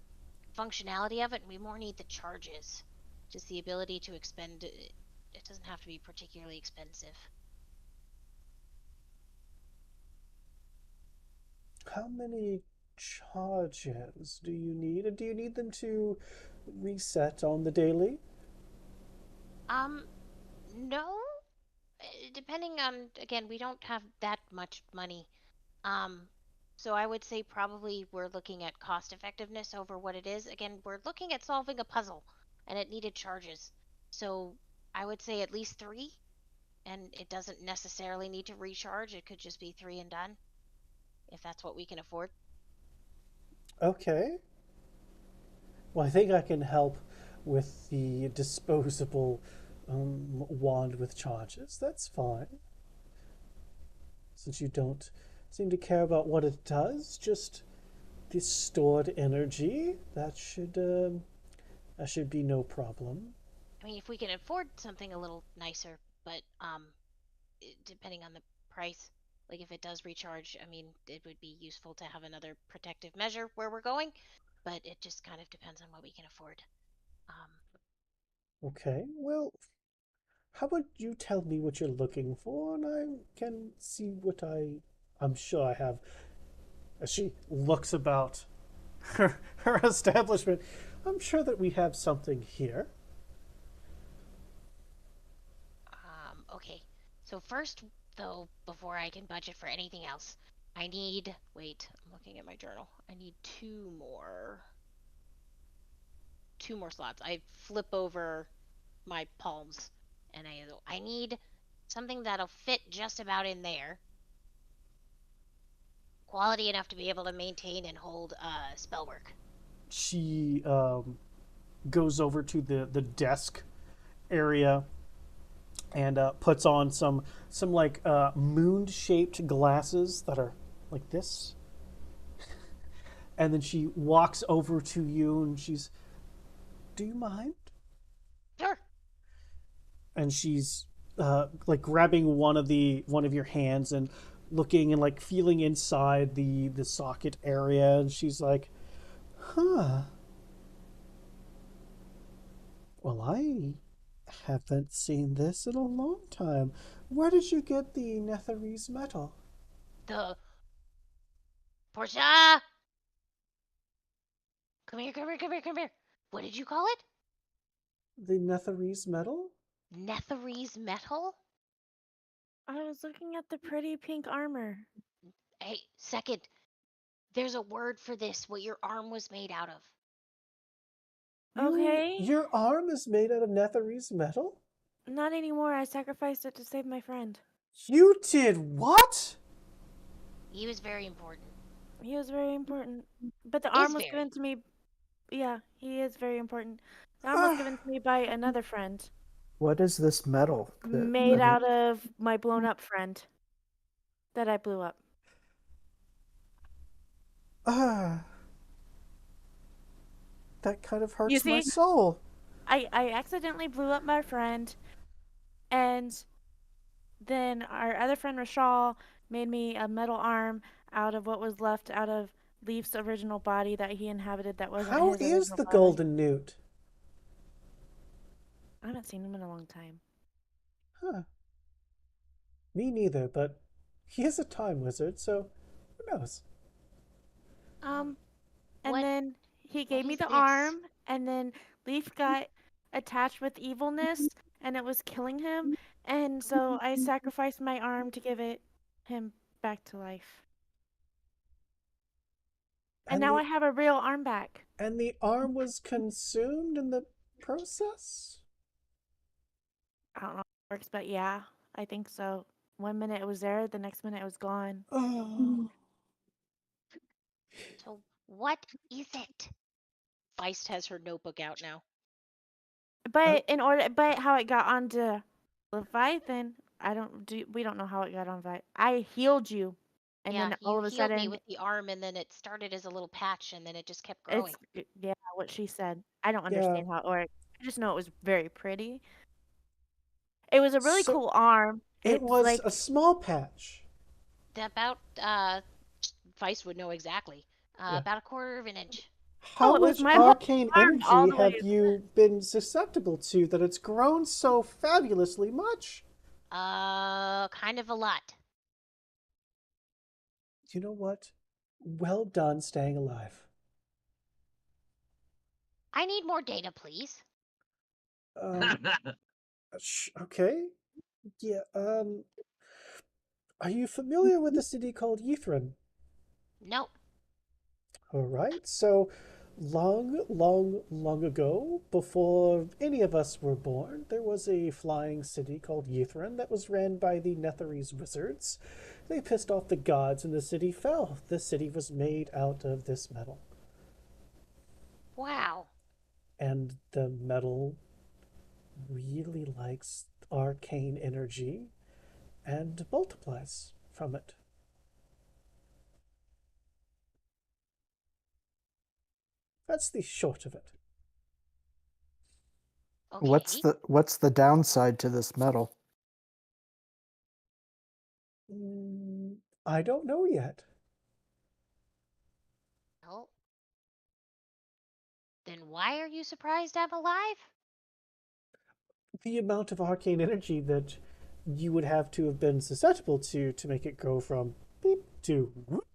functionality of it, and we more need the charges, just the ability to expend. It doesn't have to be particularly expensive. How many charges do you need? And do you need them to reset on the daily? Um, no. Depending on, again, we don't have that much money. Um, so I would say probably we're looking at cost effectiveness over what it is. Again, we're looking at solving a puzzle and it needed charges. So I would say at least 3, and it doesn't necessarily need to recharge. It could just be 3 and done, if that's what we can afford. Okay. Well, I think I can help with the disposable wand with charges. That's fine. Since you don't seem to care about what it does, just the stored energy, that should be no problem. I mean, if we can afford something a little nicer, but depending on the price, like if it does recharge, I mean, it would be useful to have another protective measure where we're going, but it just kind of depends on what we can afford. Um, Okay, well, how about you tell me what you're looking for, and I can see what I'm sure I have. As she looks about her establishment, I'm sure that we have something here. okay. So first, though, before I can budget for anything else, I need, wait, I'm looking at my journal. I need two more slots. I flip over my palms and I need something that'll fit just about in there. Quality enough to be able to maintain and hold spell work. She goes over to the desk area and puts on some like moon shaped glasses that are like this. And then she walks over to you and she's, "Do you mind?" Sure. And she's like grabbing one of your hands and looking and like feeling inside the socket area, and she's like, "Huh. Well, I haven't seen this in a long time. Where did you get the Netherese metal?" The Portia! Come here, come here, come here, come here. What did you call it? The Netherese metal? Netherese metal? I was looking at the pretty pink armor. Hey, second. There's a word for this, what your arm was made out of. Okay. Your arm is made out of Netherese metal? Not anymore. I sacrificed it to save my friend. You did what? He was very important. He was very important. But the Is arm was very. given to me. Yeah, he is very important. The arm was given to me by another friend. What is this metal? Made out of my blown up friend. That I blew up. Ah, that kind of You hurts my see? soul. I accidentally blew up my friend, and then our other friend Rashal made me a metal arm out of what was left out of Leaf's original body that he inhabited that wasn't How his is original the body. golden newt? I haven't seen him in a long time. Huh. Me neither, but he is a time wizard, so who knows? And What then he gave me is the this? arm, and then Leaf got attached with evilness, and it was killing him, and so I sacrificed my arm to give him back to life. And now I have a real arm back. And the arm was consumed in the process? I don't know how it works, but yeah, I think so. 1 minute it was there, the next minute it was gone. Oh. So, what is it? Feist has her notebook out now. But but how it got onto Leviathan, we don't know how it got on Leviathan. I healed you. And Yeah, then all you of a healed me sudden, with the arm, and then it started as a little patch, and then it just kept it's growing. yeah, what she said. I don't Yeah. understand how it worked. I just know it was very pretty. It was a really So cool arm. it It's was like, a small patch. About Vice would know exactly. Yeah. About a quarter of an inch. oh, How it was much my whole arcane arm all energy the way. have you been susceptible to that it's grown so fabulously much? Kind of a lot. You know what? Well done staying alive. I need more data, please. Um, okay. Yeah, are you familiar with a city called Ythrin? No. All right. So, long ago, before any of us were born, there was a flying city called Ythrin that was ran by the Netherese wizards. They pissed off the gods and the city fell. The city was made out of this metal. Wow. And the metal really likes arcane energy and multiplies from it. That's the short of it. Okay. What's the downside to this metal? I don't know yet. Well, then why are you surprised I'm alive? The amount of arcane energy that you would have to have been susceptible to make it go from beep to whoop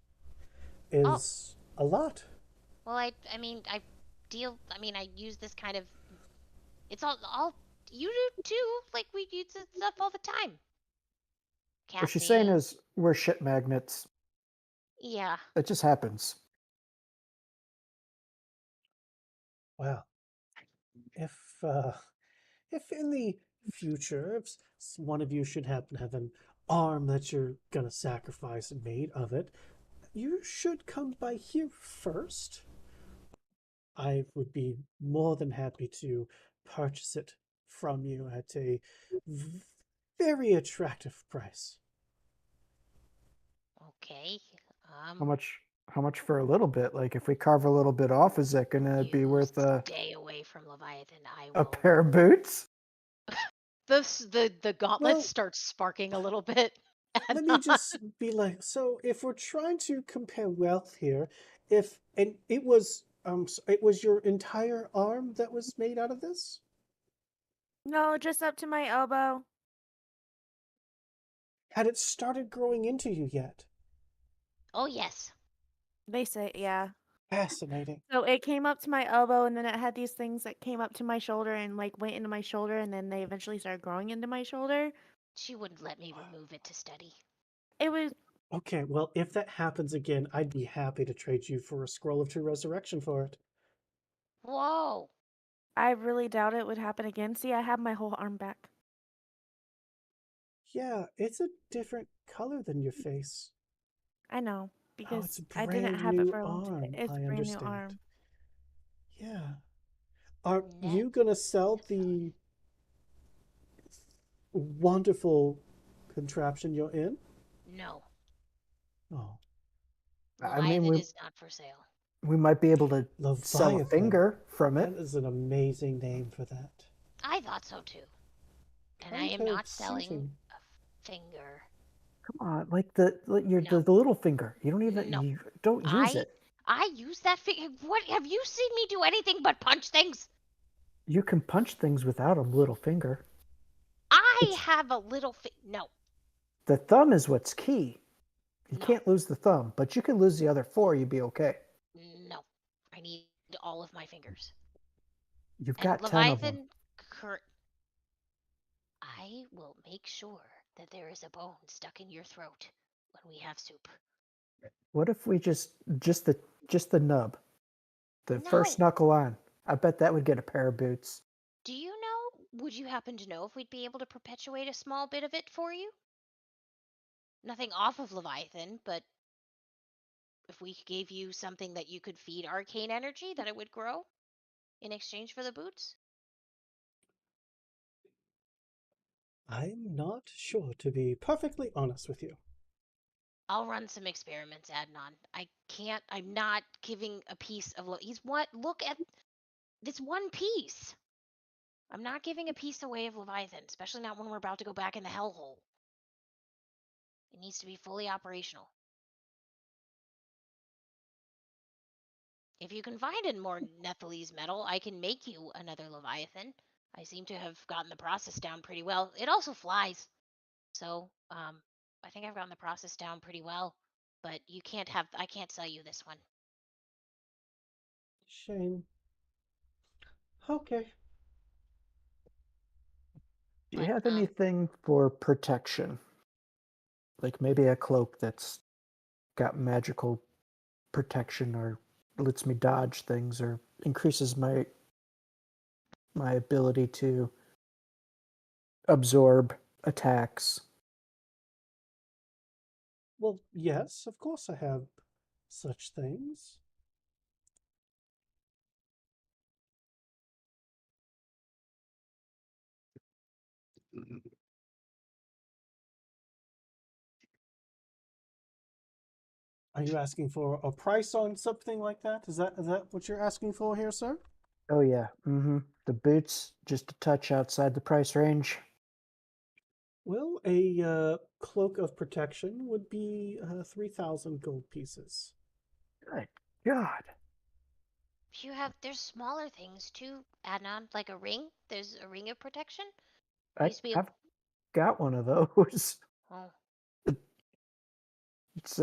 Oh, is a lot. well, I mean, I use this kind of. It's all. You do too. Like we use this stuff all the time. What she's saying Casting. is we're shit magnets. Yeah. It just happens. Well, if if in the future, if one of you should happen to have an arm that you're gonna sacrifice made of it, you should come by here first. I would be more than happy to purchase it from you at a very attractive price. Okay. How much? How much for a little bit? Like if we carve a little bit off, is that gonna be You worth stay away from Leviathan. I a will. pair of boots? The gauntlet Well, starts sparking a little bit. And let me just be like, so if we're trying to compare wealth here, if and it was your entire arm that was made out of this? No, just up to my elbow. Had it started growing into you yet? oh yes. They say, yeah. Fascinating. So it came up to my elbow, and then it had these things that came up to my shoulder and like went into my shoulder, and then they eventually started growing into my shoulder. She wouldn't let me remove it to study. It was Okay, well, if that happens again, I'd be happy to trade you for a scroll of true resurrection for it. Whoa. I really doubt it would happen again. See, I have my whole arm back. Yeah, it's a different color than your face. I know, Oh, it's because a I didn't brand have it new for a long time. arm. It's I a brand new understand. arm. Yeah. Are Net you gonna sell the wonderful contraption you're in? No. Oh, I mean, Leviathan is not for sale. we might be able to sell a Leviathan. finger from That it. is an amazing name for that. I thought so too. And I Kind am of not selling suiting. a finger. Come on, like the No. the little finger. You don't even No. you don't use it. I use that finger. What have you seen me do anything but punch things? You can punch things without a little finger. I It's have a little no. the thumb is what's key. You No. can't lose the thumb, but you can lose the other four. You'd be okay. No. I need all of my fingers. You've And got 10 of them. Leviathan I will make sure that there is a bone stuck in your throat when we have soup. What if we just the nub, the first No. knuckle on? I bet that would get a pair of boots. Do you know? Would you happen to know if we'd be able to perpetuate a small bit of it for you? Nothing off of Leviathan, but if we gave you something that you could feed arcane energy, that it would grow in exchange for the boots? I'm not sure, to be perfectly honest with you. I'll run some experiments, Adnan. I can't. I'm not giving a piece of. He's what? Look at this one piece. I'm not giving a piece away of Leviathan, especially not when we're about to go back in the hellhole. It needs to be fully operational. If you can find in more Nephalese metal, I can make you another Leviathan. I seem to have gotten the process down pretty well. It also flies. So, I think I've gotten the process down pretty well. But you can't have, I can't sell you this one. Shame. Okay. Do you But, have anything for protection? Like maybe a cloak that's got magical protection or lets me dodge things or increases my ability to absorb attacks. Well, yes, of course I have such things. Are you asking for a price on something like that? Is that what you're asking for here, sir? Oh yeah. The boots just a touch outside the price range. Well, a cloak of protection would be 3,000 gold pieces. Good God. you have, there's smaller things too, Adnan, like a ring. There's a ring of protection. Used to be, I've got one of those. oh, It's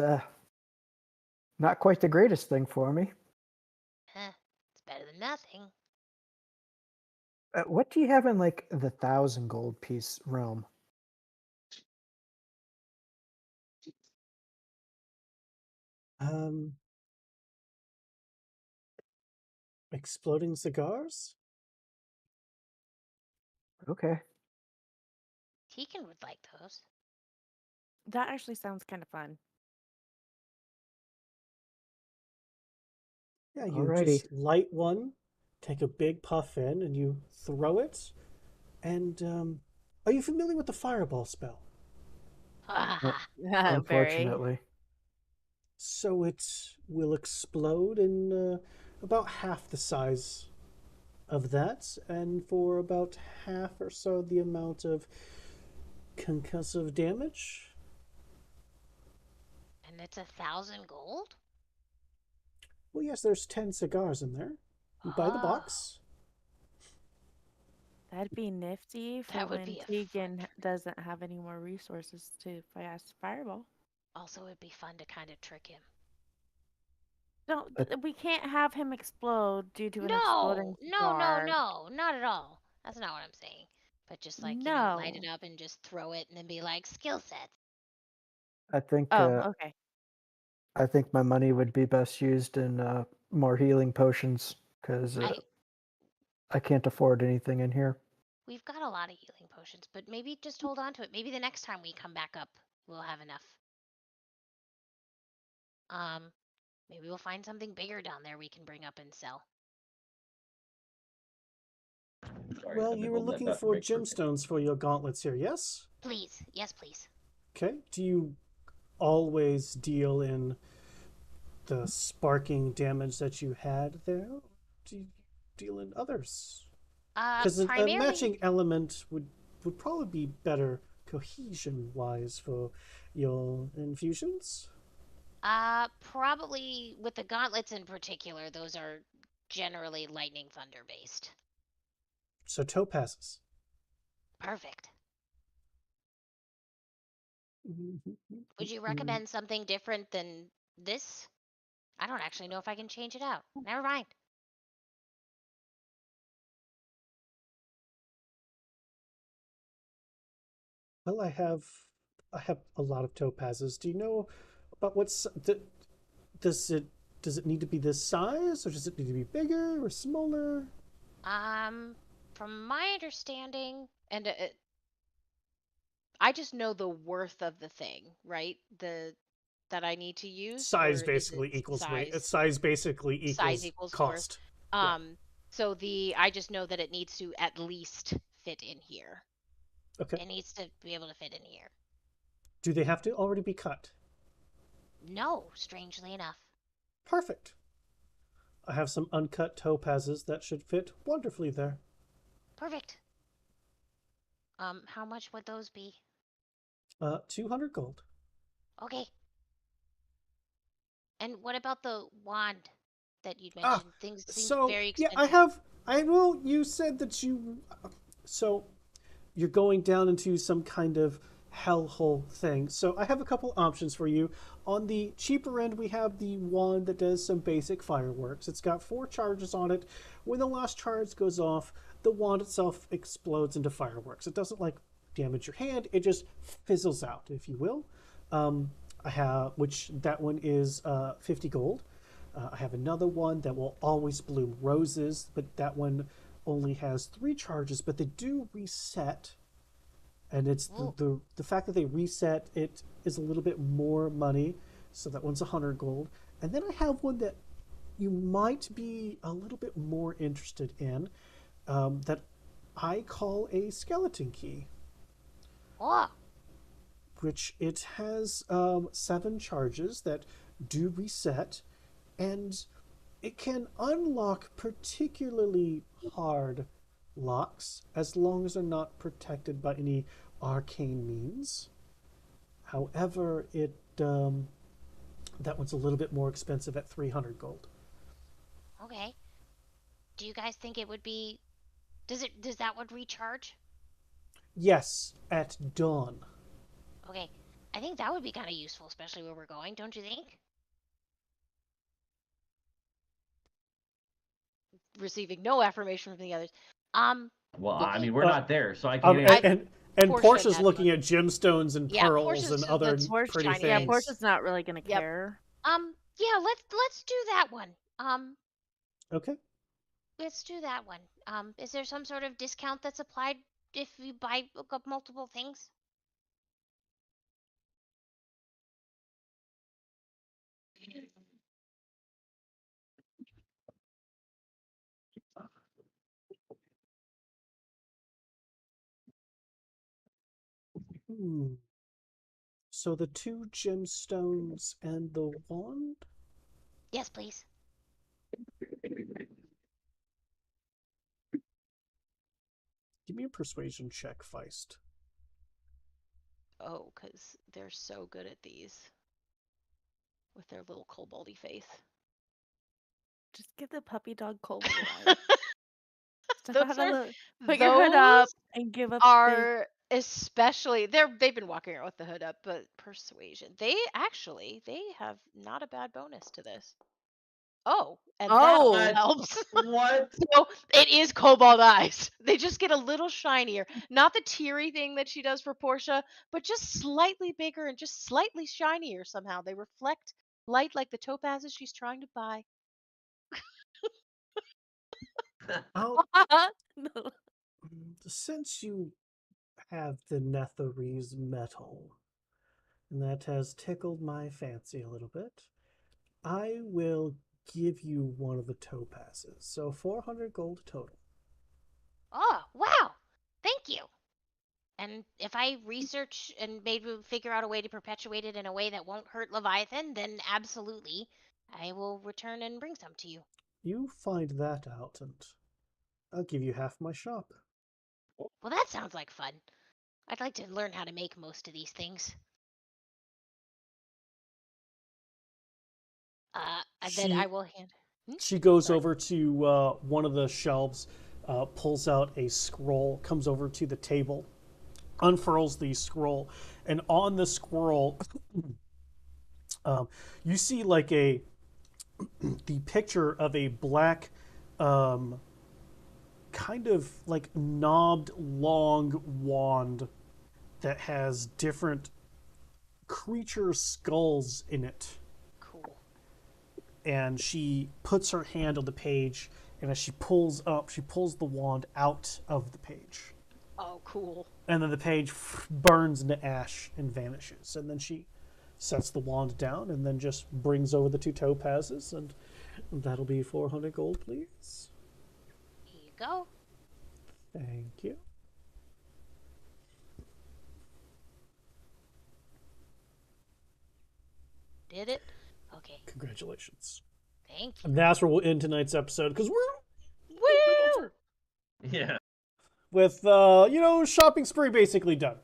not quite the greatest thing for me. it's better than nothing. What do you have in like the 1,000 gold piece realm? Um, exploding cigars? Okay. Tegan would like those. That actually sounds kind of fun. Yeah, you Alrighty. just light one, take a big puff in, and you throw it. And are you familiar with the fireball spell? Very. Unfortunately. So it will explode in about half the size of that, and for about half or so the amount of concussive damage. And it's 1,000 gold? Well, yes, there's 10 cigars in there. You buy the Oh, box. That'd be nifty for that would when be a Tegan fun. doesn't have any more resources to fast fireball. Also, it'd be fun to kind of trick him. No, Uh, we can't have him explode due to an No, exploding no, no, cigar. no, not at all. That's not what I'm saying. But just like, light it No. up and just throw it and then be like, skill sets. I think Oh, okay. I think my money would be best used in more healing potions because I can't afford anything in here. We've got a lot of healing potions, but maybe just hold on to it. Maybe the next time we come back up, we'll have enough. Maybe we'll find something bigger down there we can bring up and sell. Sorry, Well, I've been you were holding that looking button for big for a minute. gemstones for your gauntlets here, yes? Please, yes, please. Okay. Do you always deal in the sparking damage that you had there? Or do you deal in others? Because a Primarily, matching element would probably be better cohesion-wise for your infusions. probably with the gauntlets in particular, those are generally lightning thunder based. So topazes. Perfect. Mm-hmm. Would you recommend something different than this? I don't actually know if I can change it out. Never mind. Well, I have a lot of topazes. Do you know about does it need to be this size, or does it need to be bigger or smaller? From my understanding, and I just know the worth of the thing, right? That I need to use, Size or is it basically equals weight. size? Size basically Size equals equals worth. cost. Yeah. So I just know that it needs to at least fit in here. Okay. It needs to be able to fit in here. Do they have to already be cut? No, strangely enough. Perfect. I have some uncut topazes that should fit wonderfully there. Perfect. How much would those be? 200 gold. Okay. And what about the wand that you'd Ah, mentioned? Things seem so very yeah, expensive. you said that so you're going down into some kind of hellhole thing. So I have a couple options for you. On the cheaper end, we have the wand that does some basic fireworks. It's got 4 charges on it. When the last charge goes off, the wand itself explodes into fireworks. It doesn't like damage your hand. It just fizzles out, if you will. I have which that one is 50 gold. I have another one that will always bloom roses, but that one only has 3 charges, but they do reset. And it's the fact that they reset it is a little bit more money, so that one's 100 gold. And then I have one that you might be a little bit more interested in, that I call a skeleton key, Oh, which it has 7 charges that do reset, and it can unlock particularly hard locks as long as they're not protected by any arcane means. However, that one's a little bit more expensive at 300 gold. okay. Do you guys think it would be... Does that one recharge? Yes, at dawn. Okay. I think that would be kind of useful, especially where we're going, don't you think? Receiving no affirmation from the others. Well, I Okay. mean, we're not there, so I Um, can't and, answer. and Portia Portia's had looking one. at gemstones and Yeah, pearls Portia's and just- other that's pretty shiny. Yeah, things. Portia's not really gonna Yep. care. Yeah, let's do that one. Okay. Let's do that one. Is there some sort of discount that's applied if you buy multiple things? Hmm. So the 2 gemstones and the wand? Yes, please. Give me a persuasion check, Feist. Oh, because they're so good at these with their little koboldy face. Just give the puppy dog cold eyes. Step Those out of are the, put your hood up those and give up. are especially they've been walking around with the hood up, but persuasion. They have not a bad bonus to this. Oh, and that Oh. also helps. What? So it is cobalt eyes. They just get a little shinier. Not the teary thing that she does for Portia, but just slightly bigger and just slightly shinier somehow. They reflect light like the topazes she's trying to buy. I'll, No. since you have the Netherese metal, and that has tickled my fancy a little bit, I will give you one of the topazes. So 400 gold total. Oh, wow. Thank you. And if I research and maybe figure out a way to perpetuate it in a way that won't hurt Leviathan, then absolutely, I will return and bring some to you. You find that out, and I'll give you half my shop. Well, that sounds like fun. I'd like to learn how to make most of these things. And then I will hand. She goes Sorry. over to one of the shelves, pulls out a scroll, comes over to the table, unfurls the scroll, and on the scroll, you see like the picture of a black, kind of like knobbed long wand that has different creature skulls in it. Cool. And she puts her hand on the page, and as she pulls the wand out of the page. Oh, cool. And then the page burns into ash and vanishes. And then she sets the wand down and then just brings over the 2 topazes, and that'll be 400 gold, please. Here you go. Thank you. did it? Okay, Congratulations. thank you. And that's where we'll end tonight's episode because we're Woo! Yeah. with shopping spree basically done.